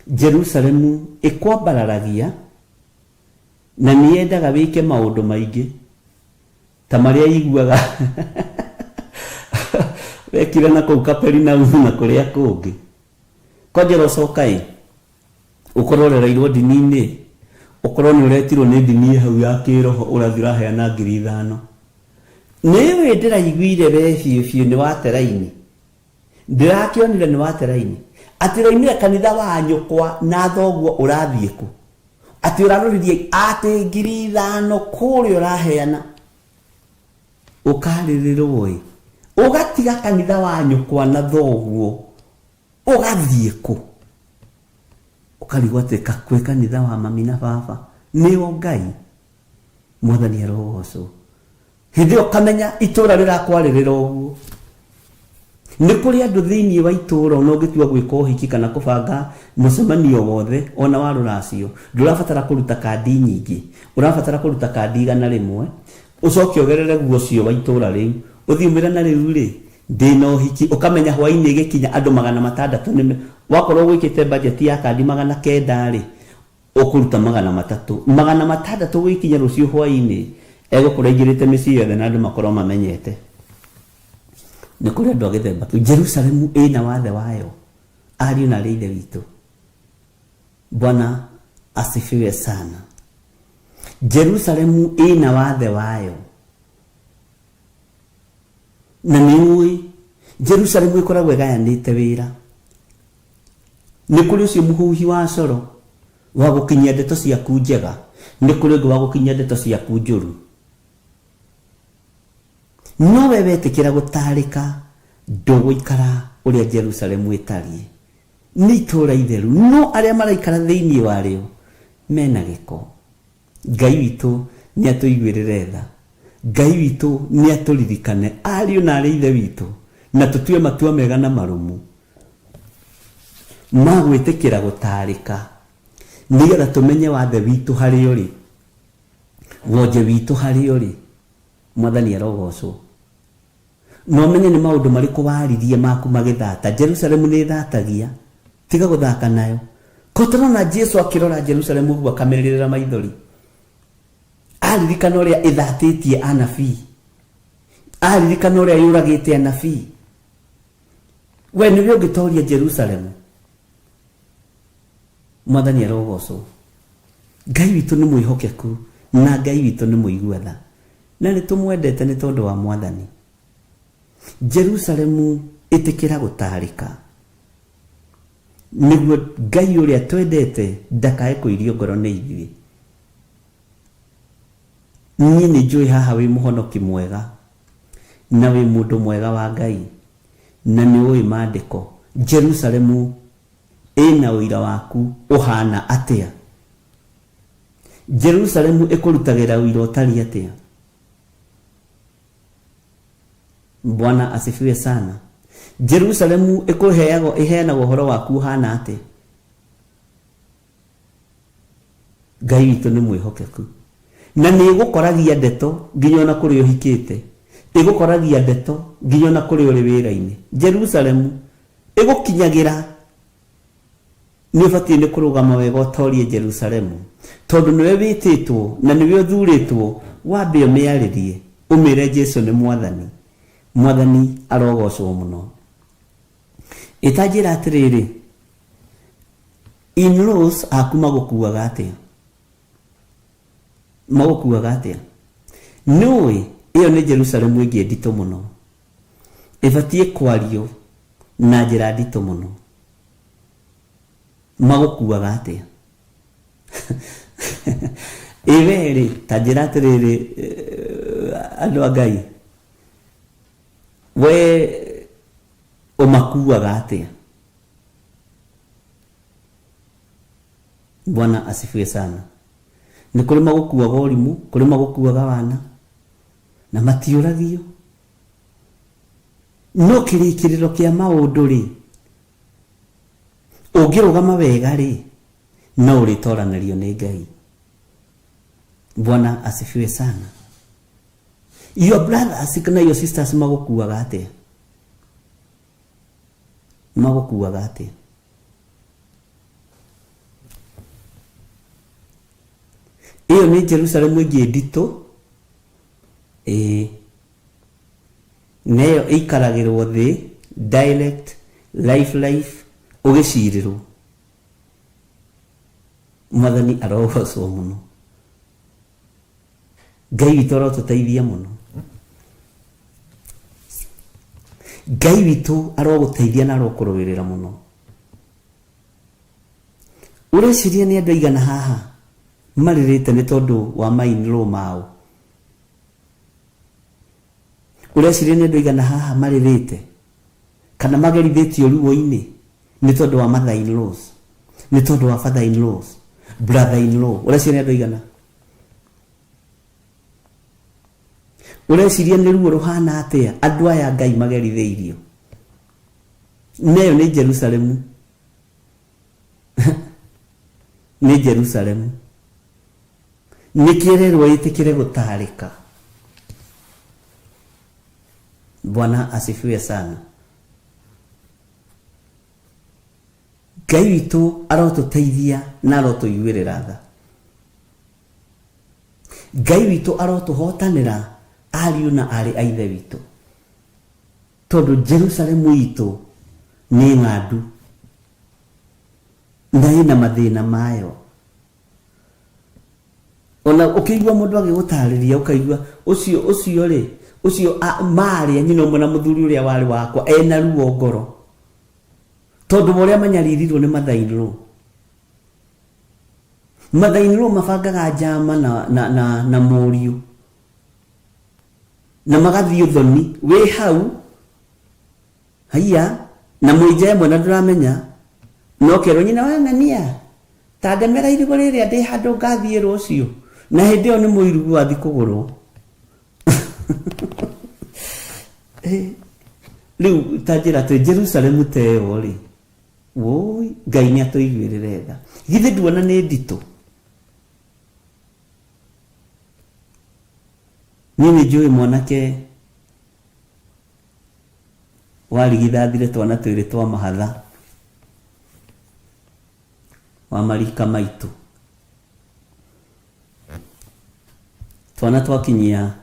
Jerusalemu ikwambararagia na niendaga wike maundu maingi ta maria iguaga wekire na kuu Kaperinaumu na kuria kungi. Kwanjira ucokai ukororereirwo dini-ini ukorwo ni uretirwo ni dini hau ya kiroho urathira heana 5,000 niwe ndiraiguire we biu ni wateraini ndirakionire ni wateraini atirainire kanitha wa nyukwa na thoguo urathie ku ati uraroririe ati 5,000 kuri uraheana ukaririrwo ugatiga kanitha wa nyukwa na thoguo ugathie ku ukarigwa ati kakwe kanitha wa mami na baba niyo Ngai. Mwathani arogocwo. Hindi ukamenya itura rirakwaririra uguo ni kuri andu thiini wa itura no ngitua gwika uhiki kana kubanga mucemanio wothe ona wa ruracio ndurabatara kuruta kandi nyingi urabatara kuruta kandi 100 ucoke ogerere guo cio wa itura riu uthiumira na riu ri ndina uhiki ukamenya hwaini gikinya andu 600 ni wakorwo gwikite budget ya kandi 900 ri ukuruta 300 gwikinya rucio hwaini egukuraingirite micii yothe na andu makorwo mamenyete ni kuri andu agithemba kiu. Jerusalemu ina wathe wayo ariu na ithe witu. Bwana asifiwe sana. Jerusalemu ina wathe wayo na niui Jerusalemu ikoragwo igayanite wira. Ni kuri ucio muhuhi wa coro wa gukinyia ndeto ciaku njega ni kuri ngo wa gukinyia ndeto ciaku njuru. No we wetikira gutarika nduguikara uria Jerusalemu itari ni itura itheru no aria maraikara thiini wario mena giko. Ngai witu ni atuiguirire tha. Ngai witu ni aturirikane ariu na ari ithe witu na tutue matua mega na marumu magwitikira gutarika nigetha tumenye wathe witu hari uri wonje witu hari uri. Mwathani arogocwo. No menye ni maundu mariku waririe maku magithata. Jerusalemu ni thatagia tiga guthaka nayo. Kotorona Jesu akirora Jerusalemu gwa kamerera maithori aririkana ũrĩa ĩthatĩtie anabii, aririkana ũrĩa yũragĩte anabii. We nĩwe ũngĩtoria Jerusalemu. Mwathani arogocwo. Ngai witũ nĩ mwĩhokeku na Ngai witũ nĩ mũigua tha, na nĩ tũmwendete nĩ tondũ wa Mwathani. Jerusalemu ĩtĩkĩra gũtarĩka nĩguo Ngai ũrĩa twendete ndakae kũirio ngoro nĩ ithuĩ. Niĩ nĩ njũĩ haha wĩ mũhonoki mwega na wĩ mũndũ mwega wa Ngai na nĩ ũĩ maandĩko. Jerusalemu ĩna ũira waku ũhana atĩa? Jerusalemu ĩkũrutagĩra ũira ũtariĩ atĩa? Bwana asifiwe sana. Jerusalemu ĩheanagwo ũhoro waku ũhana atĩa? Ngai witũ nĩ mwĩhokeku na nĩ ĩgũkoragia ndeto nginya ona kũrĩ ũhikĩte, ĩgũkoragia ndeto nginya ona kũrĩ ũrĩ wĩra-inĩ. Jerusalemu ĩgũkinyagĩra nĩ ũbatiĩ nĩ kũrũgama wega ũtorie Jerusalemu, tondũ nĩwe wĩtĩtwo na nĩwe ũthurĩtwo wambe ũmĩarĩrie ũmĩre Jesũ nĩ Mwathani. Mwathani arogocwo mũno. Ĩtanjĩra atĩrĩrĩ, in-laws aku magũkuaga atĩa? Magũkuaga atĩa? Nĩũĩ ĩyo nĩ Jerusalemu ĩngĩ nditũ mũno, ĩbatiĩ kwario na njĩra nditũ mũno. Magũkuaga atĩa? Ĩwe-rĩ, ta njĩra atĩrĩrĩ, andũ a Ngai, we ũmakuaga atĩa? Bwana asifiwe sana. Nĩ kũrĩ magũkuaga ũrimũ, kũrĩ magũkuaga wana na matiũragio. No kĩrĩkĩrĩro kĩa maũndũ-rĩ, ũngĩrũgama wega-rĩ, no ũrĩtoranĩrio nĩ Ngai. Bwana asifiwe sana. Your brothers kana your sisters magũkuaga atĩa? Magũkuaga atĩa? Iyo nĩ Jerusalemu ĩngĩ nditũ, nayo ĩikaragĩrwo thĩ, direct life ũgĩcirĩrwo. Mwathani arogocwo mũno. Ngai witũ arotũteithia mũno. Ngai witũ arogũteithia na arokũrũĩrĩra mũno. Ũreciria nĩ andũ aigana haha marĩrĩte nĩ tondũ wa main-law mao? Ũreciria nĩ andũ aigana haha marĩrĩte kana magerithĩtio ruo-inĩ nĩ tondũ wa mother-in-laws, nĩ tondũ wa father-in-laws, brother-in-law? Ũreciria nĩ andũ aigana? Ũreciria nĩ ruo rũhana atĩa andũ aya Ngai magerithĩirio? Nayo nĩ Jerusalemu. Nĩ Jerusalemu. Nĩkĩererwo ĩtĩkĩre gũtarĩka. Bwana asifiwe sana. Ngai witũ arotũteithia na arotũiguĩrĩra tha. Ngai witũ arotũhotanĩra ariũ na arĩ a ithe witũ, tondũ Jerusalemu itũ nĩ ng'andu na ĩna mathĩna mayo. Ona ũkĩigua mũndũ agĩgũtarĩria ũkaigua ũcio-rĩ, ũcio marĩa nyina ũmwe na mũthuri ũrĩa warĩ wakwa ena ruo ngoro, tondũ ũrĩa manyaririrwo nĩ mother-in-law. Mother-in-law mabangaga njama na mũriũ na magathiĩ ũthoni wĩ hau haiya na mũija ĩmwe na ndũramenya, no kerwo nyina wa ng'ania ta ndemera irigũ rĩrĩa ndĩ handũ ngathiĩ rũciũ, na hĩndĩ ĩyo nĩ mũirugu wathiĩ kũgũrwo. Rĩu ta njĩra atĩ Jerusalemu ta ĩyo-rĩ, wũi Ngai nĩ atũiguĩrĩre tha. Githĩ nduona nĩ nditũ? Niĩ nĩ njũĩ mwanake warigithathire twana twĩrĩ twa mahatha wa marika maitũ, twana twakinyia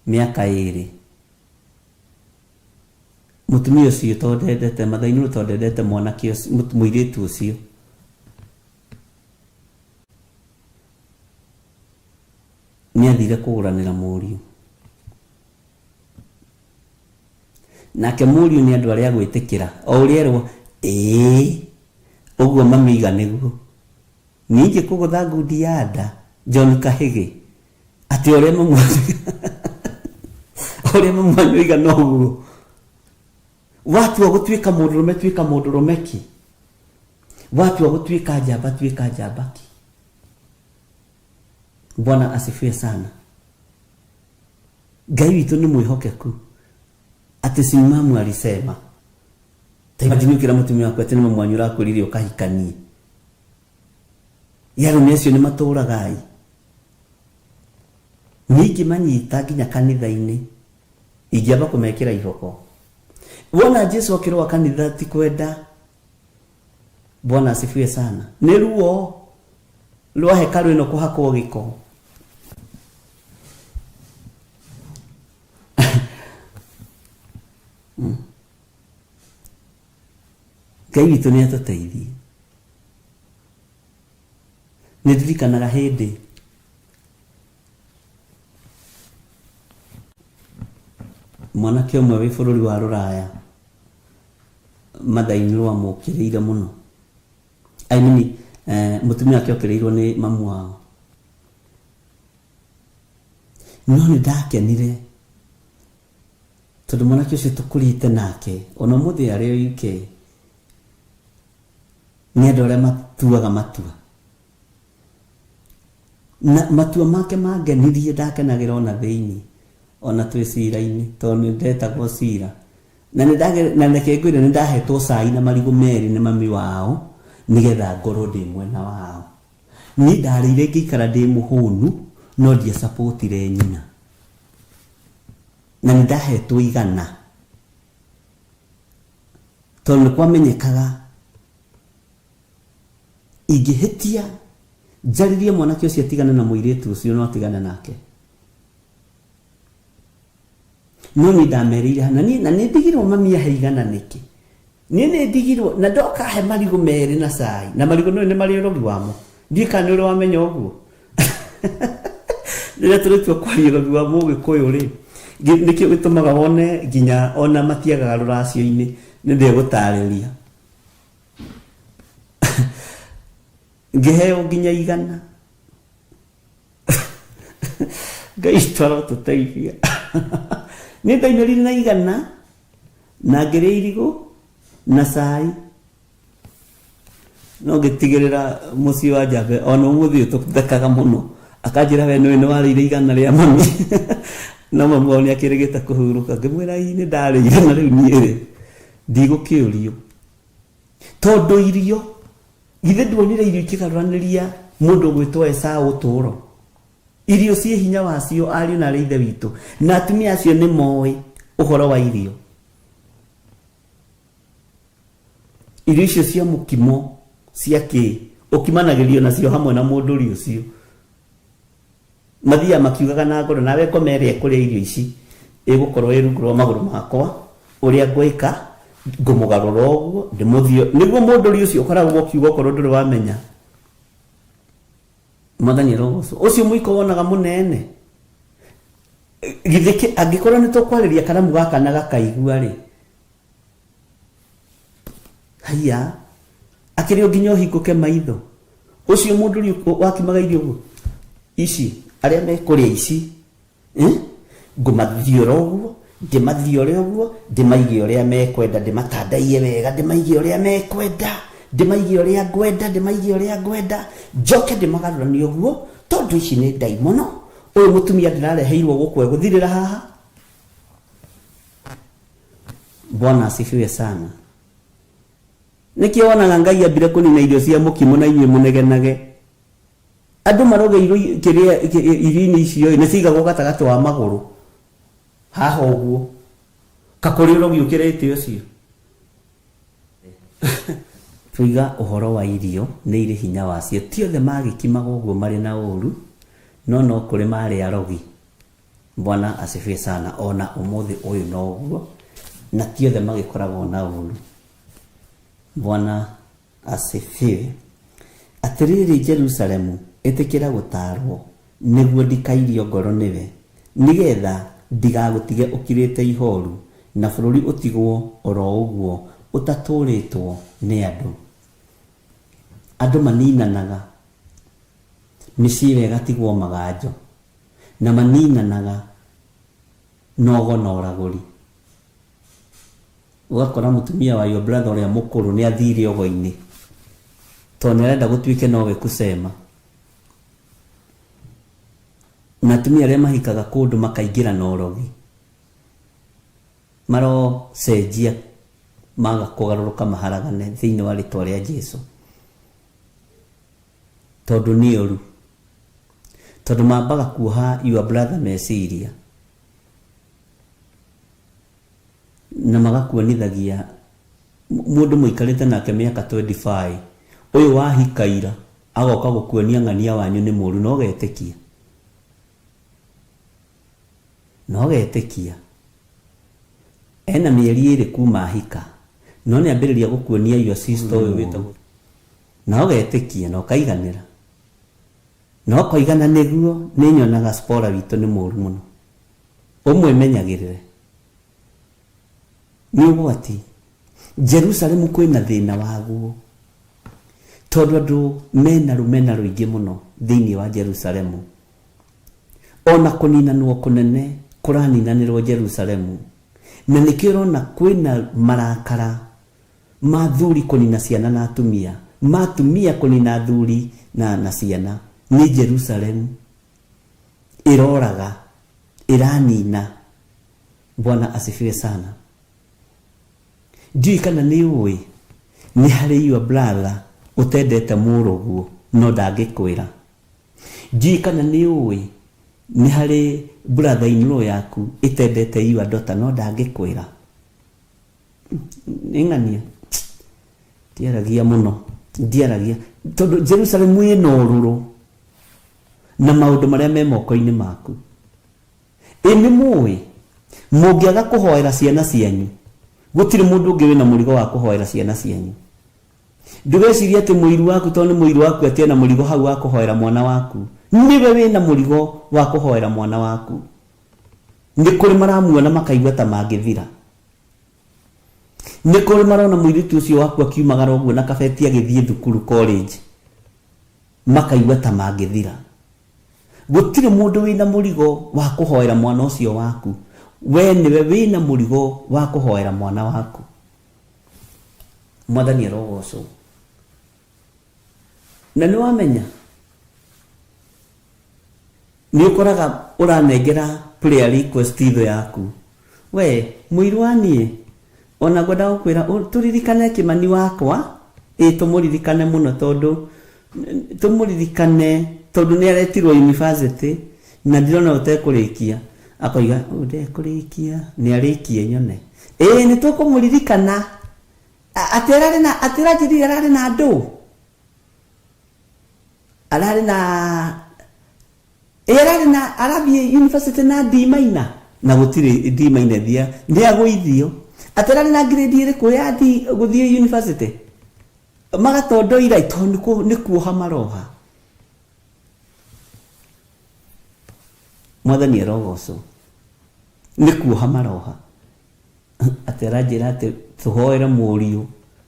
miaka 2 mutumia ucio tondendete mathaini tondendete mwanake muiritu ucio ni athire kuguranira muriu nake muriu ni andu aria gwitikira o urierwo uguo mamiga niguo ningi kugutha ngudi ya nda John Kahege ati ore mamwanyoiga noguo watu wagutwika mundurume twika mundurume ki watu wagutwika njamba twika njamba ki. Bwana asifiwe sana. Ngai witu ni mwihokeku ati simamu alisema taimajini kila mutumia wako ati ni mamwanyura akurire ukahikanie yarume acio ni maturagai niki manyita nginya kanitha-ini ingiamba kumekira ihoko. Wona Jesu akirwa kanitha ti kwenda. Bwana asifiwe sana. Ni ruo rwa hekalu ino kuhakwo giko. Ngai witũ nĩ atũteithie. Nĩ ndirikanaga hĩndĩ mwanake ũmwe wĩ bũrũri wa Rũraya mathainĩ rwa mũkĩrĩire mũno. Mutumia wake okĩrĩirwo nĩ mamu wao. No nĩ ndakenire tondũ mwanake ũcio tũkũrĩte nake ona mũthĩ arĩ o UK nĩ andũ arĩa matuaga matua na matua make mangenirie ndakenagĩra ona thĩinĩ ona twĩ cira-inĩ tondũ nĩ ndetagwo cira na neke ngwĩre nĩ ndahetwo cai na marigũ merĩ nĩ mami wao nigetha ngorwo ndĩ mwena wao. Niĩ ndarĩire ngĩikara ndĩ mũhũnu no ndia supportire nyina na nĩ ndahetwo 100 tondũ nĩ kwamenyekaga ingĩhĩtia njaririe mwanake ũcio atigane na mũirĩtu ũcio no atigane nake. No nĩ ndamerĩire na nĩ ndigirwo mami ahe 100 nĩkĩ. Niĩ nĩ ndigirwo na ndoka he marigũ merĩ na cai na marigũ nĩ marĩ ũrogi wamo. Ndika nĩ ũrĩ wamenya ũguo. Rĩrĩa tũrĩtua kwaria ũrogi wa Mũgĩkũyũ rĩ nĩkĩo gĩtũmaga wone nginya ona matiagaga rũracio-inĩ nĩ ndĩgũtarĩria. Ngĩheo nginya 100. Ngai tũteithia. Nĩ ndainũrire na 100 na ngĩrĩa irigũ na cai no ngĩtigĩrĩra mũciĩ wa Njambe ona ũmũthĩ tũthekaga mũno akanjĩra we nĩ warĩire 100 rĩa mami no mamu wao nĩ akĩrĩgĩte kũhurũka ngĩmwĩra nĩ ndarĩire na rĩu niĩ ndigũkĩũrio tondũ irio githĩ nduonire irio ikĩgarũranĩria mũndũ gwĩtwo Esau ũtũũro. Irio ciĩ hinya wacio ariũ na arĩ ithe witũ na atumia acio nĩ moĩ ũhoro wa irio. Irio icio cia mũkimo cia kĩ ũkimanagĩrio nacio hamwe na mũndũri ũcio mathia makiugaga na ngoro nawe ngomere kũrĩa irio ici ĩgũkorwo ĩrungu rwa magũrũ makwa ũrĩa ngwĩka ngũmũgarũra ũguo ndĩmũthio nĩguo mũndũri ũcio ũkoragwo ũkiuga ũkorwo ndũrĩ wamenya. Mwathani rogoco ũcio mũiko wonaga mũnene githĩ angĩkorwo nĩ tũkwarĩria karamu gaka na gakaigua rĩ haya akĩrĩ nginya ũhingũke maitho ũcio mũndũri wakimaga irio ũguo ici arĩa mekũrĩa ici ngũmathiora ũguo ndĩmathiore ũguo ndĩmaige ũrĩa mekwenda ndĩmatandaie wega ndĩmaige ũrĩa mekwenda ndĩmaige ũrĩa ngwenda ndĩmaige ũrĩa ngwenda njoke ndĩmagarũranie ũguo tondũ ici nĩ ndai mũno ũyũ mũtumia ndĩrareheirwo gũkũ egũthirĩra haha. Bwana asifiwe sana. Nĩkĩo wonaga Ngai ambire kũnina irio cia mũkimo na inyuĩ mũnegenage. Andũ marogeirwo kĩrĩa irio-inĩ icio nĩ cigagwo gatagatĩ wa magũrũ haha ũguo kakũrĩ ũrogi ũkĩrĩte ũcio. Tuiga ũhoro wa irio nĩ irĩ hinya wacio ti othe magĩkimaga ũguo marĩ na ũru no kuri mari arogi. Bwana asifiwe sana. Ona umuthi uyu no guo na tiothe magikoragwo na uru. Bwana asifiwe. Atiriri Jerusalemu etekira gutarwo niguo ndikairio ngoro niwe nigetha ndigagutige ukirite ihoru na bururi utigwo oro uguo utaturitwo ni andu maninanaga micire gatigwo magajo na maninanaga nogo na uraguri. Ugakora mutumia wa your brother uria mukuru ni athire ogo-ini tondu arenda gutuike nowe kusema. Na atumia aria mahikaga kundu makaingira na urogi maro cenjia maga kugaruruka maharagane thiini wa ritwa ria Jesu tondu ni uru tondu mambaga kuoha your brother meciria na magakuonithagia mundu muikarite nake miaka 25 uyu wahikaira agoka gukuonia ng'ania wanyu ni muru no getekia ena mieri iri kuma hika no ni ambiriria gukuonia your sister uyu witagwo no getekia no kaiganira no koigana niguo ni nyonaga spora witu ni muru muno umwe menyagirire ni ugwati. Jerusalemu kwina thina waguo tondu andu mena ruingi muno thiini wa Jerusalemu. Ona kuninanwo kunene kuraninanirwo Jerusalemu na nikirona kwina marakara mathuri kunina ciana na atumia matumia kunina athuri na ciana ni Jerusalemu iroraga iranina. Bwana asifiwe sana. Jui kana ni uwi ni hari your brother utendete muruguo no ndangikwira. Jui kana ni uwi ni hari brother in-law yaku itendete your daughter no ndangikwira. Ningania tiaragia muno ndiaragia tondu Jerusalemu ina ururu na maundu maria me moko-ini maku. Ini muwi mungiaga kuhoera ciana cianyu gutire mundu ungi wina murigo wa kuhoera ciana cianyu. Ndugeciria ati muiru waku tondu muiru waku ati na murigo hau wa kuhoera mwana waku niwe wina murigo wa kuhoera mwana waku. Ni kuri maramuona makaigua ta mangithira. Ni kuri marona muiritu ucio waku akiumagara uguo na kabeti agithie thukuru college makaigua ta mangithira. Gutire mundu wina murigo wa kuhoera mwana ucio waku. We niwe wina murigo wa kuhoera mwana waku. Mwathani arogocwo. Na ni wamenya ni ukoraga uranengera prayer request itho yaku. We muirwanie ona ngoda gukwira turirikane Kimani wakwa tumuririkane muno tondu ni aretirwo university na ndirona utekurikia akoiga ndekurikia ni arikie nyone ni tukumuririkana atirajiri arari na andu arari na arabie university na D-minor na gutire D-minor thia ndi agwithio atirari na grade iriku ya D guthie university magatondoira itondu ni kuoha maroha. Mwathani arogocwo ni kuoha maroha atirajira ati tuhoera muriu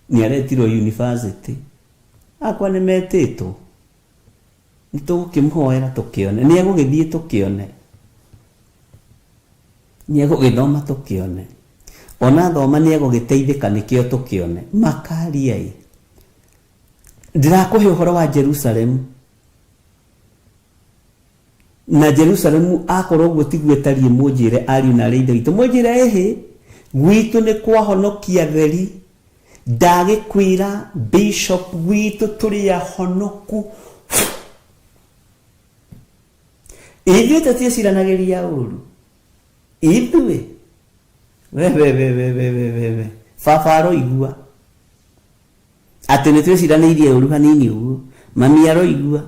ni aretirwo university akwa ni metito ni tukimhoera tukione ni agugithie tukione ni agugithoma tukione ona thoma ni agugiteithika nikio tukione makariai. Ndirakuhe uhoro wa Jerusalemu na Jerusalemu akorwo guo tigwetarie munjire ari na reitho itu munjire gwitu ni kwahonokia theri ndagikwira bishop gwitu turi ahonoku ithuĩ tũtiĩciranageria ũru ithuĩ we baba aroigua atĩ nĩ twĩciranĩirie ũru hanini ũguo mami aroigua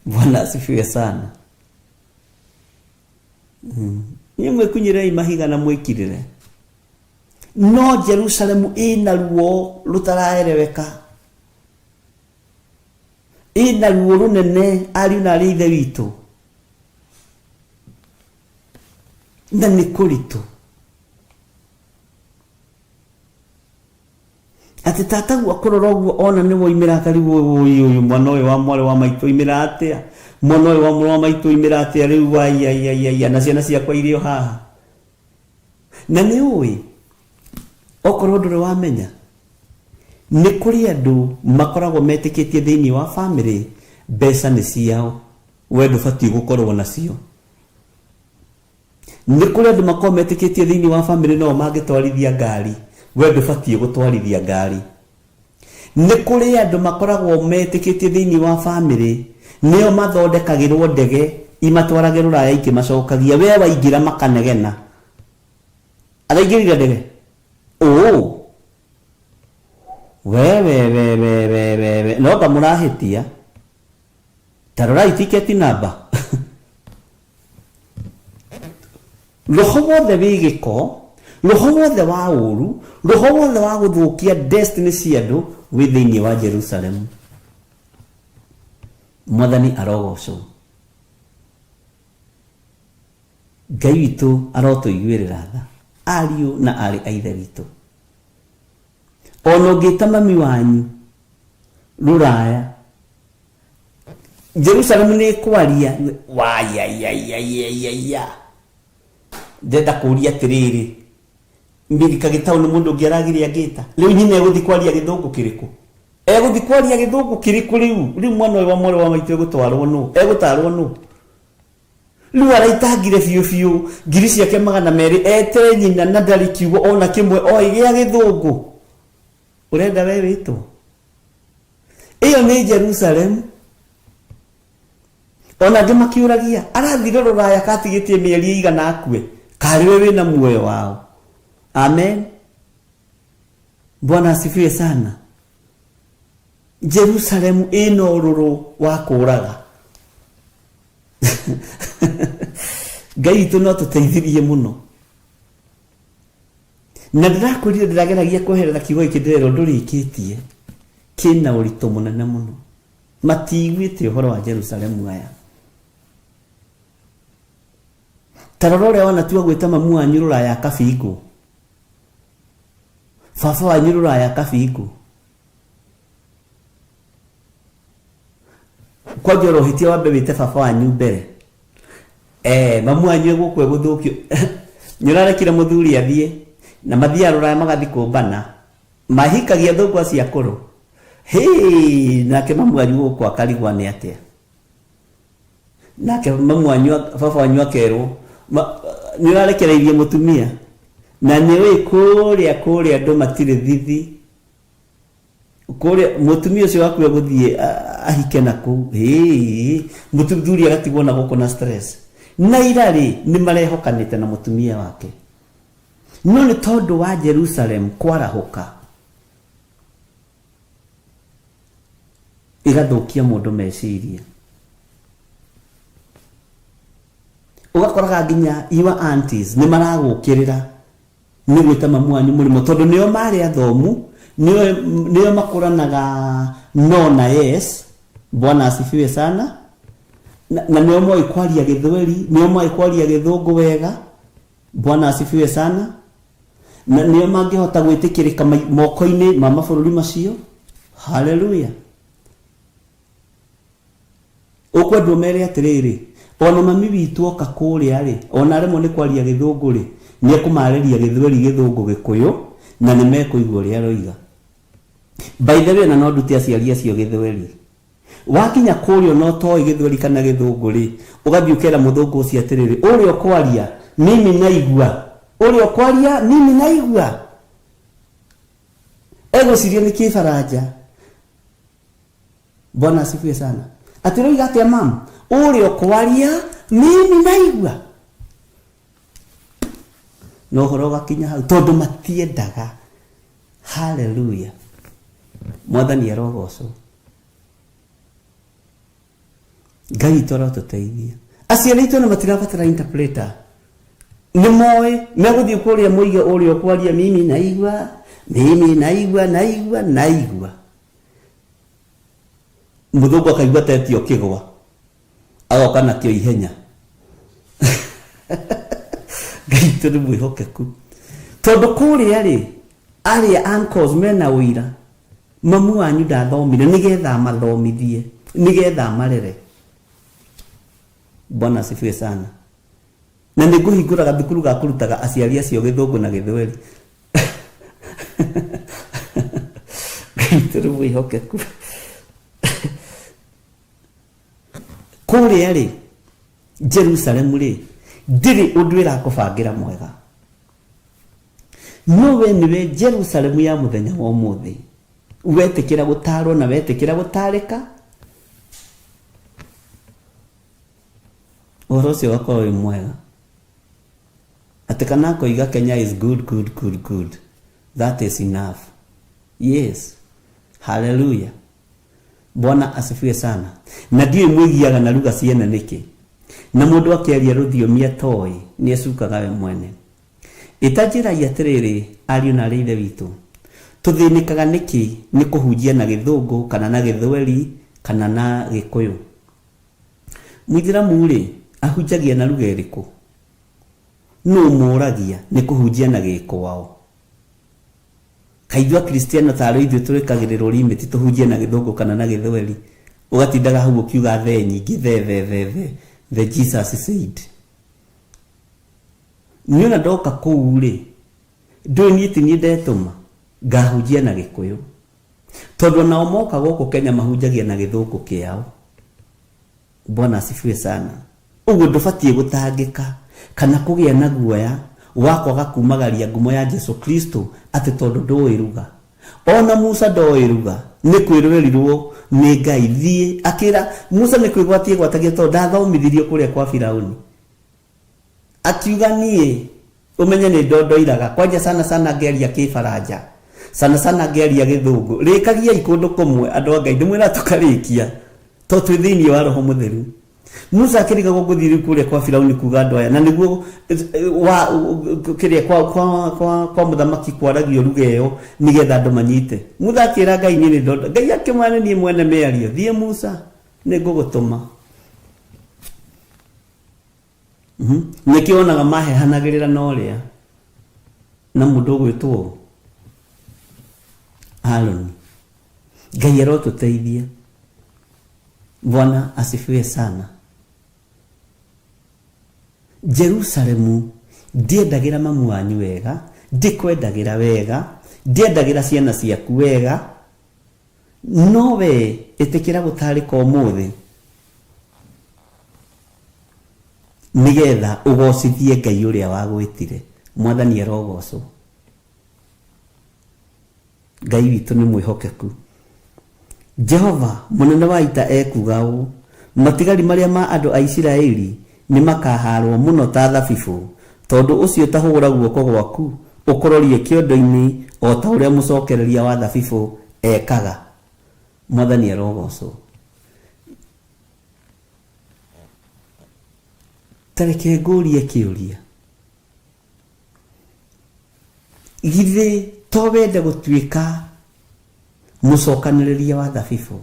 Bwana asifiwe sana. Nimwe kunyirei mahiga na mwikirire. No Jerusalemu ina ruo rutaraereweka. Ina ruo runene ari na rithe witu. Na ni kuritu. Ati tata gwakorora uguo ona ni woimira karibu uyu mwana uyu wa mwale wa maitu imira atia. Mwana uyu wa mwale wa maitu imira atia riu wa ya na ciana ciakwa irio haha. Na ni ui okorwo ndure wamenya ni kuri andu makoragwo metikitie thiini wa family mbeca ni ciao we ndubati gukorwo nacio. Ni kuri andu makoragwo metikitie thiini wa family no mangitwarithia ngari we ndubati gutwarithia ngari. Ni kuri andu makoragwo metikitie thiini wa family nio mathondekagirwo ndege imatwarage ruraya ikimacokagia we waingira makanegena. Araingirire ndege oh we no kamurahitia tarora ticket number roho wothe wigiko roho wothe wa uru roho wothe wa guthukia destiny cia andu wi thiini wa Jerusalem. Mwathani arogocwo. Ngai witu arotuiguirira tha ariu na ari aithe witu. Ono ngita mami wanyu ruraya Jerusalem ni kwaria wa ya ndenda kuria tiriri mbiri kagitau ni mundu ngeragiria ngita riu nyine guthi kwaria githungu kiriku guthi kwaria githungu kiriku riu mwana wa mwale wa maitu gutwarwo nu gutarwo nu riu araitangire fiu ngiri ciake 200 ete nyina na ndari kiugo ona kimwe oi gia githungu urenda we witu iyo ni Jerusalem. Ona ndimakiuragia arathire ruraya katigitie mieri igana akue kari we wina muoyo wao. Amen. Bwana asifiwe sana. Jerusalem ino ururu wa kuraga. Ngai tu no tuteithirie muno. Na ndirakurire ndirageragia kweherera kiugo iki ndirero ndurikitie kina urito munene muno. Matigwite uhoro wa Jerusalem aya. Tarorore wana tuwa gwita mamu wa nyurura ya kafigo. Fafa wa nyurura ya kafigo. Kwa joro hitia wa bebite fafa wa nyubere. Mamu wa nyuwe kwe guthukio. Nyurare kira muthuri athie na mathia ruraya magathi kumbana. Mahikagia thugwa cia kuru. Hey, nake mamu wanyu kwa karigwa ni atia. Nake mamu wanyu fafa wanyu akerwo nirarekereirie mutumia na niwe kuria ndo matire thithi kuria mutumia ucio wakuya guthie ahike naku mutumthuri agatigwo na goko na stress na irari ni marehokanite na mutumia wake no ni tondu wa Jerusalem kwarahuka igathukia mundu meciria ugakoraga nginya iwa aunties ni maragukirira ni gwita mamu wanyu murimo tondu nio mari athomu nio makuranaga no na yes. Bwana asifiwe sana. Na nio moi kwaria githweri nio moi kwaria githungu wega. Bwana asifiwe sana. Na nio mangihota gwitikirika moko-ini ma mabururi macio. Hallelujah. Ukwe ndumere atiriri ona mami witu oka kuria ri ona remo ni kwaria githungu ri ni kumareria githweri githungu gikuyu na ni mekuigwa ri aroiga. By the way na no nduti aciari acio githweri wakinya kurio no toi githweri kana githungu ri ugathiukera muthungu ucio atiriri uri okwaria mimi naigua uri okwaria mimi naigua ego siria ni kifaraja. Bwana asifiwe sana. Atiroiga atia mam uri okwaria mimi naigua no horo gakinya hau tondu matiendaga. Hallelujah. Mwathani arogocwo. Ngai tora tuteithia aciari aitu na matirabatara interpreter nĩ moĩ megũthiĩ kũrĩa mũige ũrĩa kwaria mimi naigua mũthũngũ akaigua tetio kĩgwa agoka nakĩo ihenya Ngai tũ nĩ mwĩhokeku tondũ kũrĩa rĩ arĩa uncles mena ũira mamu wanyu ndathomire nĩgetha mathomithie nĩgetha marere. Bwana asifiwe sana. Na nĩngũhingũra gathukuru ga kũrutaga aciari acio gĩthũngũ na gĩthweri. Tũrĩ mwĩhokeku. Kũrĩa rĩ Jerusalemu rĩ ndĩrĩ ũndũ ĩrakũbangĩra mwega. No we nĩwe Jerusalemu ya mũthenya wa ũmũthĩ. Wetĩkĩra gũtarwo na wetĩkĩra gũtarĩka. Ũhoro ũcio wakorwo wĩ mwega. Atĩ kana koiga Kenya is good. That is enough. Yes. Hallelujah. Bwana asifiwe sana. Na ndiye mwĩgiaga na lugha ciene nĩkĩ. Na mũndũ akĩaria rũthiomi atoĩ nĩ acukaga we mwene. Itanjĩragia atĩrĩrĩ ariũ na arĩ ithe witũ. Tũthĩnĩkaga nĩkĩ nĩ kũhunjia na gĩthũngũ kana na gĩthweri kana na gĩkũyũ. Mũithĩramu rĩ ahunjagia na lugha ĩrĩkũ? No mũragia nĩ kũhunjia na gĩkwao. Kaithua Kristiano tarĩ ithuĩ tũrĩkagĩrĩrwo limit tũhunjie na gĩthũngũ kana na gĩthweri. Ũgatindaga hau ũkiuga the nyingĩ the Jesus said. Niona ndoka kũu rĩ ndũĩ niĩ ti niĩ ndetũma ngahunjia na gĩkũyũ. Tondũ nao moka gũkũ Kenya mahunjagia na gĩthũngũ kĩao. Bwana asifiwe sana. Ũguo ndũbatiĩ gũtangĩka kana kũgĩa na guoya wakwaga kumagaria ngumo ya Jesu Kristo atĩ tondũ ndũĩruga. Ona Musa ndũĩruga nĩ kwĩrĩrĩrwo nĩ Ngai thiĩ akĩra Musa nĩ kwĩgwatia gwatagia tondũ ndathomithirio kũrĩa kwa Firaũni. Akiuga niĩ umenye nĩ ndondoiraga kwanja sana ngeria kĩbaranja sana ngeria gĩthũngũ rĩkagia ikũndũ kũmwe andũ a Ngai ndĩmwĩra tũkarĩkia to twĩ thĩinĩ wa Roho Mũtheru. Musa akĩriga gũgũthiĩ kũrĩa kwa Firaũni kuga andũ aya na nĩguo wa kĩrĩa kwa mũthamaki kwaragio lugha ĩyo nĩgetha andũ manyite. Musa akĩra Ngai nĩ ndonda Ngai akĩmwĩra niĩ mwene mĩario thiĩ Musa nĩ ngũgũtũma. Nĩkĩonaga mahehanagĩrĩra na ũrĩa na mũndũ ũgwĩtwo Harũni. Ngai arotũteithia. Bwana asifiwe sana. Jerusalemu ndiendagĩra mamu wanyu wega, ndikwendagĩra wega, ndiendagĩra ciana ciaku wega, no we ĩtĩkĩra gũtarĩka ũmũthĩ nĩgetha ũgocithie Ngai ũrĩa wagwĩtire. Mwathani arogocwo. Ngai witũ nĩ mwĩhokeku. Jehova mũnene wa ita ekuga ũũ matigari marĩa ma andũ a Isiraeli nĩ makaharwo mũno ta thabibũ tondũ ũcio tahũra guoko gwaku ũkororie kĩondo-inĩ o ta ũrĩa mũcokereria wa thabibũ ekaga. Mwathani arogocwo. Tareke ngũrie kĩũria. Githĩ to wende gũtuĩka mũcokanĩrĩria wa thabibũ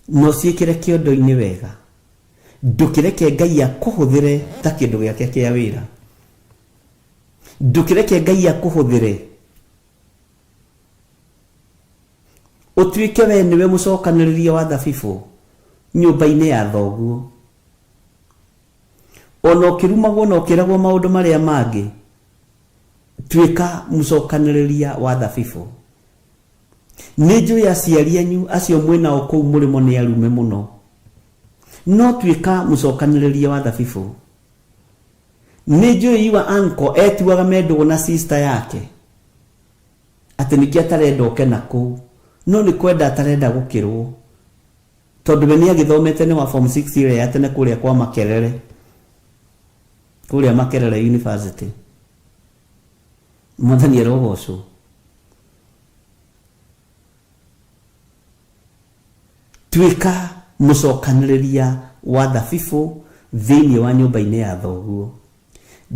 no ciĩkĩre kĩondo-inĩ wega ndũkĩreke Ngai akũhũthĩre ta kĩndũ gĩake kĩa wĩra. Ndũkĩreke Ngai akũhũthĩre ũtuĩke we nĩwe mũcokanĩrĩria wa thabibũ nyũmba-inĩ ya thoguo. Ona ũkĩrumagwo na ũkĩragwo maũndũ marĩa mangĩ tuĩka mũcokanĩrĩria wa thabibũ. Nĩ njũĩ aciari anyu acio mwĩnao kũu mũrĩmo nĩ arume mũno, no tuĩka mũcokanĩrĩria wa thabibũ. Nĩ njũĩ iwa anko etuaga mendwo na sister yake atĩ nĩkĩ atarenda oke na kũu, no nĩ kwenda atarenda gũkĩrwo tondũ we nĩ agĩthomete nĩ wa form 6 ĩrĩa ya tene kũrĩa kwa Makerere, kũrĩa Makerere University. Mwathani arogocwo. Tuĩka mucokaniriria wa thabibu thiini wa nyumba-ini ya thoguo,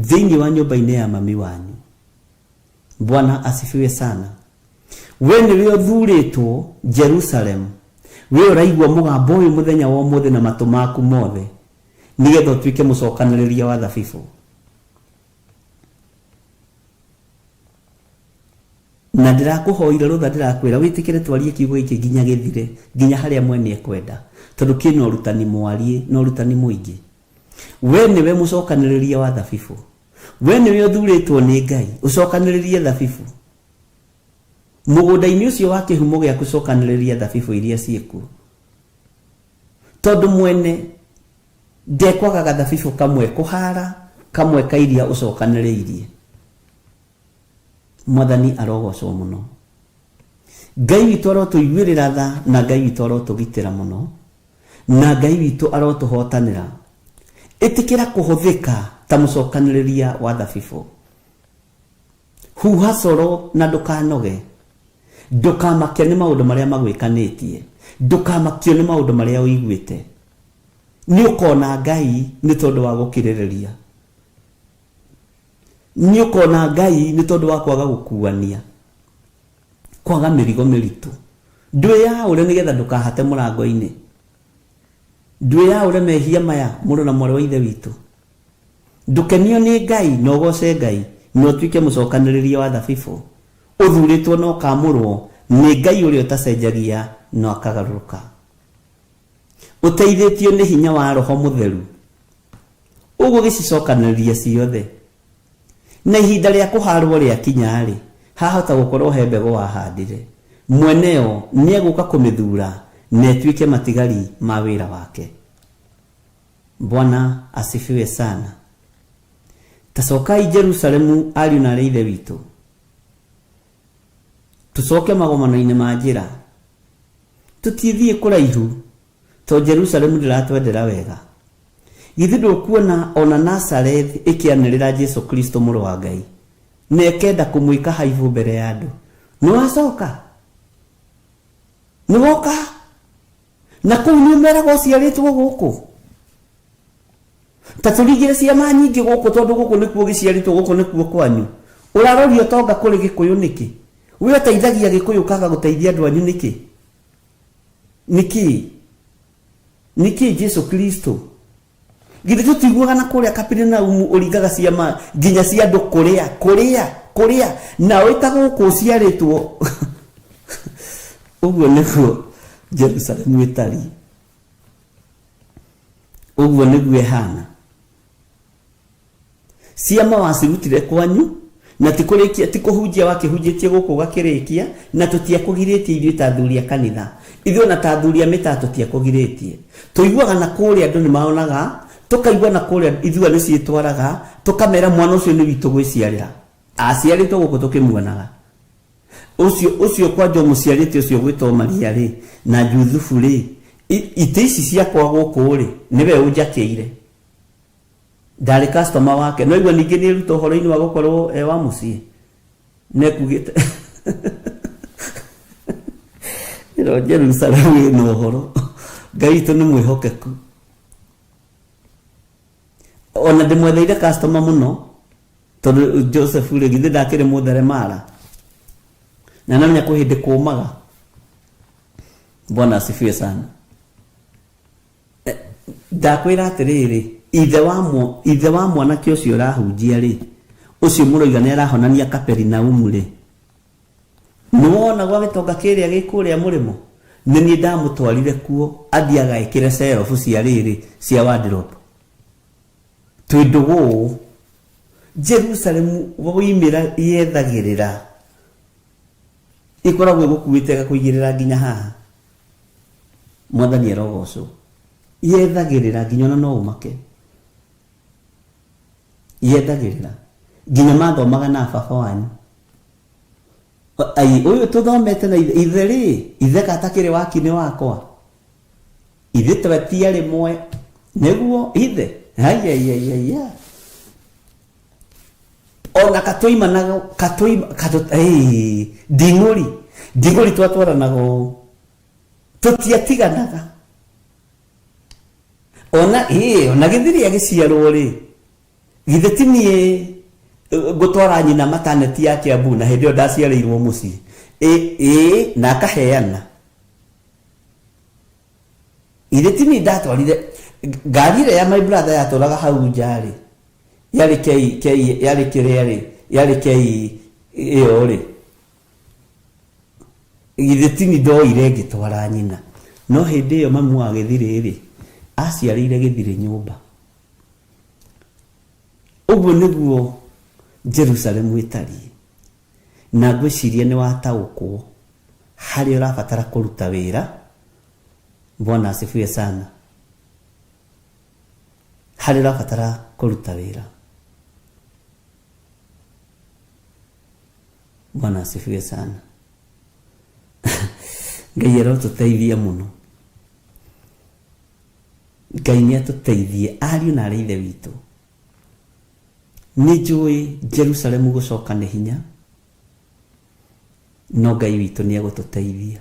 thiini wa nyumba-ini ya mami wanyu. Bwana asifiwe sana. We niwe uthuritwo Jerusalem, we uraigua mugambo uyu muthenya wa umuthi na matu maku mothe, nigetha utuike mucokaniriria wa thabibu. Na ndirakuhoire rutha ndirakwira witikire twarie kiugo iki nginya githire, nginya haria mwene ekwenda, tondu kina urutani mwarie na urutani muingi. We niwe mucokaniriria wa thabibu, we niwe uthuritwo ni Ngai ucokaniririe thabibu. Mugunda-ini ucio wa kihumo gia kucokaniriria thabibu iria cieku, tondu mwene ndekwagaga thabibu kamwe kuhara, kamwe kairia ucokaniririe. Mwathani arogocwo muno. Ngai witu arotuiguirira tha, na Ngai witu arotugitira muno, na Ngai witu arotuhotanira. Itikira kuhuthika ta mucokaniriria wa thabibu. Huha coro na ndukanoge, ndukamakio ni maundu maria magwikanitie, ndukamakio ni maundu maria uiguite. Ni ukona Ngai ni tondu wa gukiririria, ni ukona Ngai ni tondu wa kwaga gukuania, kwaga mirigo miritu. Ndwe ya ure nigetha ndukahate murango-ini, ndwe ya ure mehia maya mundu na mwari wa ithe witu. Ndukenio ni Ngai na ugoce Ngai no tuike mucokaniriria wa thabibu. Uthuritwo no kamurwo ni Ngai uria utacenjagia no akagaruruka. Uteithitio ni hinya wa Roho Mutheru, ugugicicokaniriria ciothe. Na ihinda ria kuharwo ria kinyari, hahota gukorwo he mbego wahandire, mweneo ni eguka kumithura na tuike matigari ma wira wake. Bwana asifiwe sana. Tacokai Jerusalemu ariu na ithe witu, tucoke magomano-ini ma njira, tutithie kuraihu, to Jerusalemu ndiratwendera wega. Githi ndukuona ona Nazareth ikianirira Jesu Kristo muru wa Ngai, na ekenda kumwika haivu mbere ya andu. Niwacoka niwoka na kuu niumeragwo ciaritwo guku, ta turigire ciama nyingi guku, tondu guku nikuo giciaritwo, guku nikuo kwanyu. Urarorio tonga kuri Gikuyu niki? We uteithagia Gikuyu kaga guteithia andu anyu niki? Niki Jesu Kristo? Githi tutiguaga na kuria Kaperinaumu uringaga ciama nginya cia andu kuria na witaga guku ciaritwo. Uguo niguo Jerusalemu itari, uguo niguo ihana. Ciama wacirutire kwanyu na tikurikia tikuhunjia wakihunjitie guku gakirikia, na tutiakugiritie ithuĩ ta athuri a kanitha. Ithuĩ na ta athuri a mita tutiakugiritie. Tuiguaga na kuria andu ni maonaga, tukaigua na kuria ithuĩ ni ciitwaraga, tukamera mwana ucio ni witu gwiciarira. Aciaritwo guku tukimuonaga. Ucio kwanja muciarite ucio gwitwo Maria ri na Juthufu ri, ite ici ciakwa guku ri niwe unjakiire. Ndari customer wake, no igua ningi ni ruto horo-ini wa gukorwo wa mucii nekugite iro Jerusalemu no horo Ngai tu ni mwihokeku. Ona ndimwetheire customer muno, tondu Joseph ri githi ndakire muthere mara na namenya kuhindi kumaga. Bwana asifiwe sana. Ndakwira atiriri, ithe wa mwanake ucio urahunjia ri, ucio muroiga ni arahonania Kaperinaumu ri, niwona gwa gitonga kiria gikuria murimo, ni ni ndamutwarire kuo athiaga ikire serofu cia riri cia wardrobe. Twindugu Jerusalemu woimira yethagirira, ikoragwo gukuite gakuigirira nginya haha. Mwathani arogocwo, yethagirira nginya no umake, yethagirira nginya mathomaga na baba wanyu. Ai uyu tuthomete na ithe ri, ithe katakire wakini wakwa, ithe twetia rimwe niguo ithe. Ayayayaya, ona katoimanaga dinguri twatwaranago, tutiatiganaga. ona githiri agiciarwo ri githetinie gutwara nyina mataneti ya Kiambu na hindi yo ndaciarirwo muci na akaheana githetinie ndatwarire ngari ire ya my brother yatũraga hau njari yari kei iyo ri githetinie ndoire ngitwara nyina no hindi iyo mamu wa githiri ri aciarĩire githiri nyũmba ũguo nĩguo Jerusalemu ĩtariĩ na ngwĩciria nĩ wataũkwo harĩa ũrabatara kũruta wĩra. Bwana asifiwe sana. Harĩa ũrabatara kũruta wĩra. Bwana asifiwe sana. Ngai arotũteithia mũno. Ngai nĩatũteithie ariũ na arĩ ithe witũ. Nĩnjũĩ Jerusalemu gũcoka nĩ hinya, no Ngai witũ nĩegũtũteithia.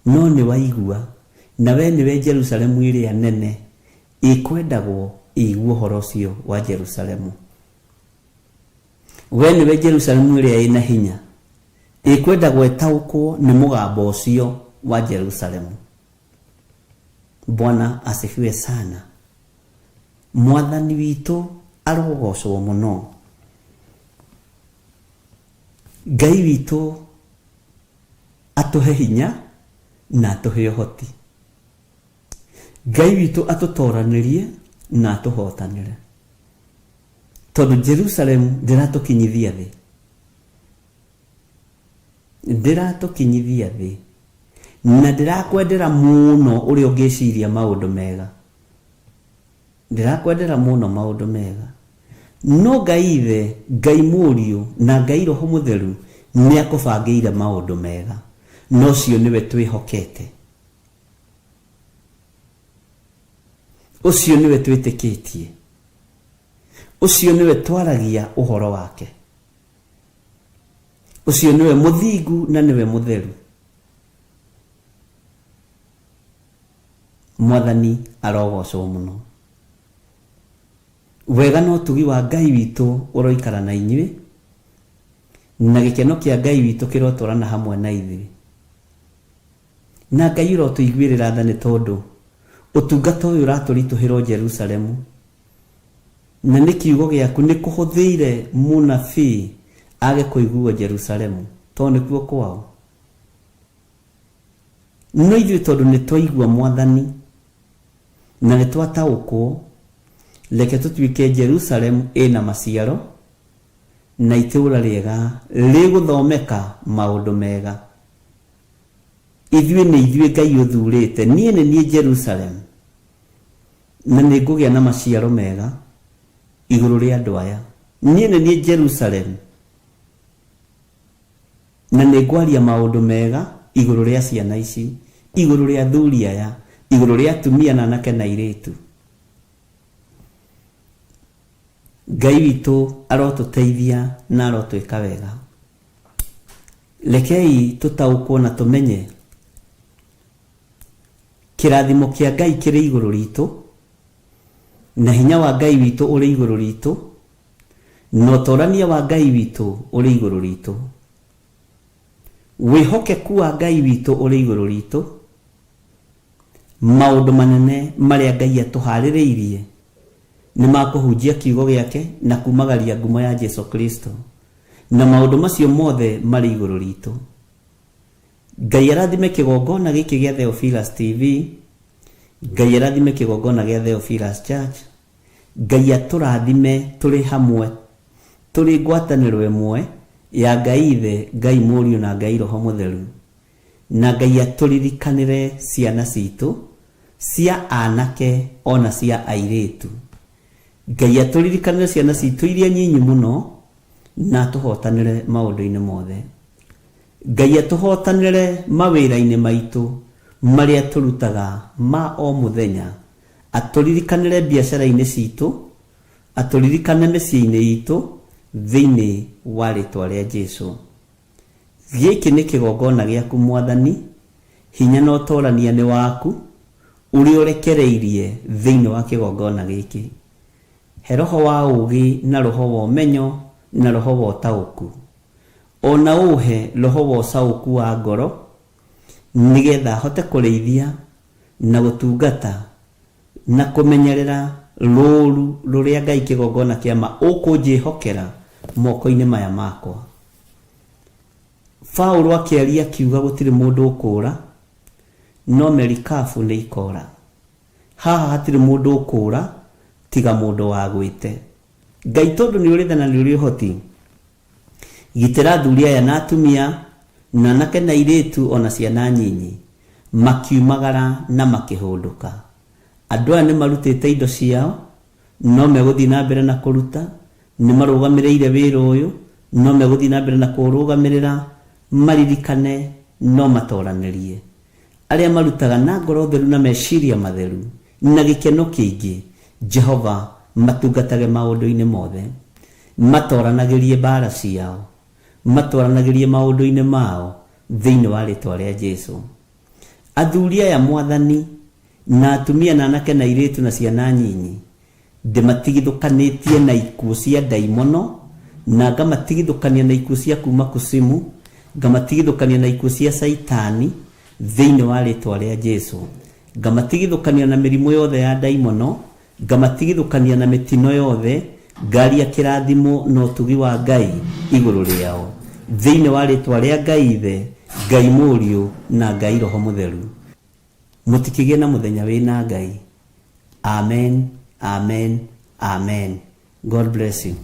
No nĩ waigua na we nĩwe Jerusalemu ĩrĩa nene ĩkwendagwo ĩigua ũhoro ũcio wa Jerusalemu. We nĩwe Jerusalemu ĩrĩa ĩna hinya ĩkwendagwo ĩtaũkwo nĩ mũgambo ũcio wa Jerusalemu. Bwana asifiwe sana. Mwathani witũ arogocwo mũno. Ngai witũ atũhe hinya na atũhe ũhoti. Ngai witũ atũtoranĩrie na atũhotanĩre. Tondũ Jerusalemu ndĩratũkinyithia thĩ. Ndĩratũkinyithia thĩ. Na ndĩrakwendera mũno ũrĩa ũngĩciria maũndũ mega. Ndĩrakwendera mũno maũndũ mega. No Ngai ithe, Ngai mũriũ na Ngai Roho Mũtheru nĩakũbangĩire maũndũ mega. No cio nĩwe twĩhokete. Ũcio nĩwe twĩtĩkĩtie. Ũcio nĩwe twaragia ũhoro wake. Ũcio nĩwe mũthingu na nĩwe mũtheru. Mwathani arogocwo mũno. Wega no tugi wa Ngai witũ ũroikara na inyuĩ, na gĩkeno kĩa Ngai witũ kĩrotũrana hamwe na ithuĩ. Na Ngai ũrotũiguĩrĩra tha nĩ tondũ ũtungata ũyũ ũratũritũhĩrwo Jerusalemu, na nĩ kiugo gĩaku nĩ kũhũthĩire mũnabii age kũiguo Jerusalemu tondũ nĩkuo kwao. No ithuĩ tondũ nĩ twaigua Mwathani na nĩ twataũkwo, reke tũtuĩke Jerusalemu ĩna maciaro na itũũra rĩega rĩgũthomeka maũndũ mega. Ithuĩ nĩ ithuĩ Ngai ũthurĩte. Niĩ nĩ niĩ Jerusalemu na nĩ ngũgĩa na maciaro mega igũrũ rĩa andũ aya. Niĩ nĩ niĩ Jerusalemu na nĩ ngwaria maũndũ mega igũrũ rĩa ciana ici, igũrũ rĩa athuri aya, igũrũ rĩa atumia na anake na airĩtu. Ngai witũ arotũteithia na arotwĩka wega. Rekei tũtaũkwo na tũmenye kĩrathimo kĩa Ngai kĩrĩ igũrũ ritũ, na hinya wa Ngai witũ ũrĩ igũrũ ritũ, na ũtorania wa Ngai witũ ũrĩ igũrũ ritũ. Wĩhokeku wa Ngai witũ ũrĩ igũrũ ritũ. Maũndũ manene marĩa Ngai atũharĩrĩirie nĩ makũhunjia kiugo gĩake na kumagaria ngumo ya Jesu Kristo, na maũndũ macio mothe marĩ igũrũ ritũ. Ngai arathime kĩgongona gĩkĩ gĩa Theophilus TV. Ngai arathime kĩgongona gĩa Theophilus Church. Ngai atũrathime tũrĩ hamwe, tũrĩ ngwatanĩro ĩmwe ya Ngai ithe, Ngai mũriũ na Ngai Roho Mũtheru. Na Ngai atũririkanĩre ciana citũ cia anake ona cia airĩtu. Ngai atũririkanĩre ciana citũ iria nyinyi mũno na atũhotanĩre maũndũ-inĩ mothe. Ngai atũhotanĩre mawĩra-inĩ maitũ marĩa tũrutaga ma o mũthenya. Atũririkanĩre biacara-inĩ citũ, atũririkane mĩciĩ-inĩ itũ thĩinĩ wa rĩtwa rĩa Jesũ. Gĩkĩ nĩ kĩgongona gĩaku Mwathani, hinya na ũtorania nĩ waku, uri urekereirie thiini wa kigongona giki. He roho wa ugi na roho wa umenyo na roho wa utauku. Ona uhe roho wa sauku wa ngoro nigetha hote kureithia na gutungata na kumenyerera ruru ruria Ngai kigongona kiama ukunjihokera moko-ini maya makwa. Paulo akiaria kiuga gutiri mundu ukura no merikabu ni ikora. Haha hatiri mundu ukura tiga mundu wagwite. Ngai tondu ni urithana ni uri hoti gitira thuria ya na atumia na nake na iritu ona ciana nyinyi makiumagara na makihunduka. Andu aya ni marutite indo ciao no meguthi na mbere na kuruta, ni marugamireire wira uyu no meguthi na mbere na kurugamirira, maririkane no matoranirie. Aria marutaga na ngoro theru na meciria matheru na gikeno kiingi Jehova matungatage maundu-ini mothe, matoranagirie mbara ciao, matoranagirie maundu-ini mao thiini wa ritwa ria Jesu. Athuri aya Mwathani na atumia na anake na iritu na ciana nyinyi ndimatigithukanitie na ikuũ cia ndaimono na ngamatigithukania na ikuũ cia kuma kusimu, ngamatigithukania na ikuũ cia saitani thiini wa ritwa ria Jesu, ngamatigithukania na mirimu yothe ya ndaimono, ngamatigithukania na mitino yothe, ngaria kirathimo na utugi wa Ngai iguru riao thiini wa ritwa ria Ngai Ithe, Ngai Mũriũ na Ngai Roho Mutheru. Mutikigie na muthenya wina Ngai. Amen, amen, amen. God bless you.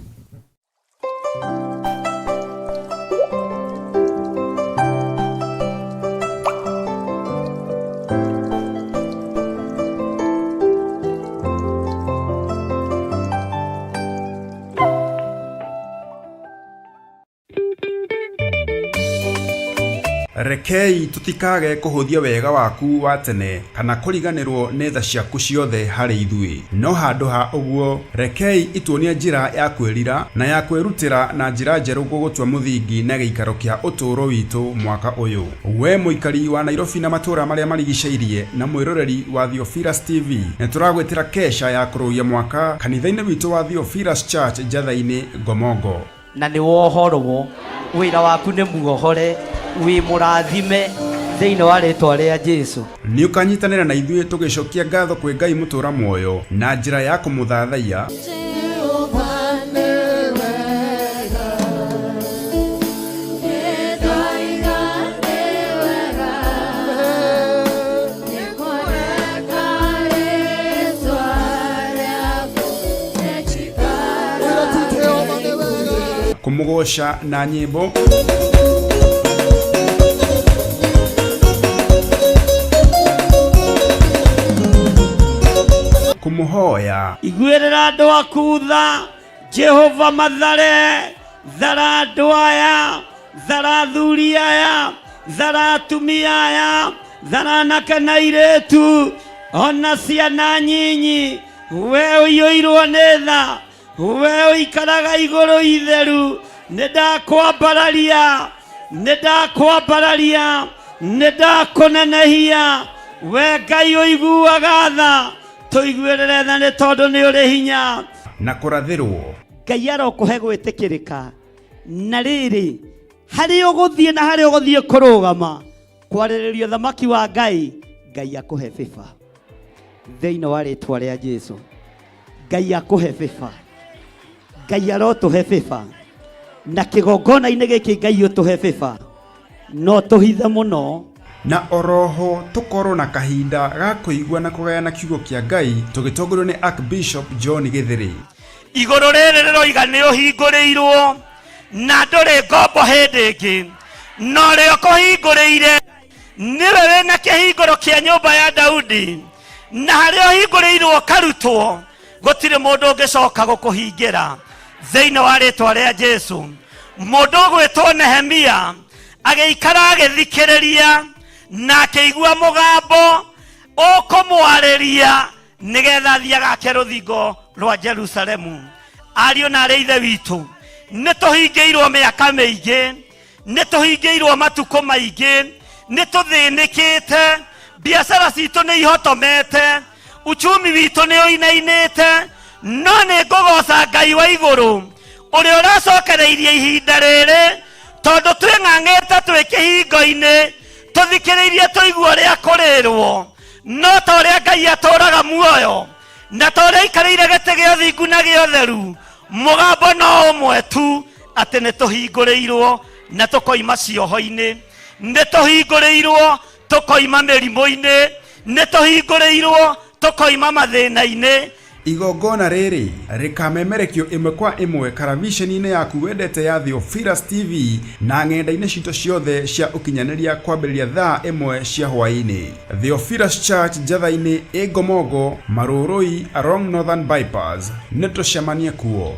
Rekei tutikage kuhuthia wega waku wa tene kana kuriganirwo nĩ tha ciaku ciothe harĩ ithuĩ, no handũ ha ũguo rekei ituonie njĩra ya kwĩrira na ya kwĩrutĩra na njĩra njerũ gũgũtua mũthingi na gĩikaro kĩa ũtũũro witũ mwaka ũyũ. We mũikari wa Nairobi na matũũra marĩa marigicĩirie na mwĩroreri wa Theophilus TV, nĩtũragwĩtĩra kesha ya kũrũia mwaka kanitha-inĩ witũ wa Theophilus Church Njatha-inĩ Ngomongo. Na nĩ wohorwo wĩra waku nĩ muohore wi murathime thiini wa ritwa ria Jesu. Nĩ ũkanyitanĩra na ithuĩ tũgĩcokia ngatho kwĩ Ngai mũtũũra muoyo na njĩra ya kũmũthathaiya. Kũmũgoca na nyĩmbo, kumuhoya. Igwirira andu aku tha, Jehova mathare, thara andu aya, thara athuri aya, thara atumia aya, thara anake na iritu, ona ciana nyinyi. We uiyũirwo nĩ tha, we uikaraga igũrũ itheru, nĩndakwambararia, nĩndakwambararia, nĩndakũnenehia. We Ngai ũiguaga tha, tuiguĩrĩre tha nĩ tondũ nĩ ũrĩ hinya na kũrathĩrwo. Ngai arokũhe gwĩtĩkĩrĩka. Na rĩrĩ, harĩ ũgũthiĩ na harĩ ũgũthiĩ kũrũgama kwarĩrĩrio thamaki wa Ngai, Ngai akũhe bĩba thĩinĩ wa rĩtwa rĩa Jesu. Ngai akũhe bĩba, Ngai arotũhe bĩba, na kĩgongona-inĩ gĩkĩ Ngai ũtũhe bĩba, no tũhithe mũno. Na oroho tukorwo na kahinda ga kuigua na kugayana kiugo kia Ngai tugitongorwo ni Archbishop John Githiri. Igũrũ rĩrĩ rĩroiga nĩ ũhingũrĩirwo na ndũrĩ ngombo hĩndĩ ĩngĩ, no rĩo kũhingũrĩire nĩwe wĩna kĩhingũro kĩa nyũmba ya Daudi, na harĩa ũhingũrĩirwo karutwo gũtirĩ mũndũ ũngĩcoka gũkũhingĩra thĩinĩ wa rĩtwa rĩa Jesu. Mũndũ ũgwĩtwo Nehemia agĩikara agĩthikĩrĩria na akĩigua mũgambo ũkũmwarĩria nĩgetha athiĩ agake rũthingo rwa Jerusalemu. Ariũ na aarĩ a Ithe witũ, nĩtũhingĩirwo mĩaka mĩingĩ, nĩtũhingĩirwo matukũ maingĩ, nĩtũthĩnĩkĩte, biacara citũ nĩ ihotomete, uchumi witũ nĩ ũinainĩte, no nĩ ngũgoca Ngai wa igũrũ ũrĩa ũracokereirie ihinda rĩrĩ, tondũ twĩng'ang'ĩte twĩ kĩhingo-inĩ tũthikĩrĩirie tũigua ũrĩa kũrĩrwo, no ta ũrĩa Ngai atũũraga muoyo na ta ũrĩa aikarĩire gĩtĩ gĩa ũthingu na gĩa ũtheru, mũgambo no ũmwe tu, atĩ nĩ tũhingũrĩirwo na tũkoima cioho-inĩ, nĩ tũhingũrĩirwo tũkoima mĩrimũ-inĩ, nĩ tũhingũrĩirwo tũkoima mathĩna-inĩ. Igongona rĩrĩ rĩkamemerekio ĩmwe kwa ĩmwe karavisheni-inĩ yaku wendete ya Theophilus TV na ng'enda-inĩ citũ ciothe cia ũkinyanĩria kwambĩrĩria thaa 1 cia hwaĩ-inĩ. Theophilus Church Njatha-inĩ Ngomongo Marũrũi along Northern Bypass, nĩ tũcemanie kuo.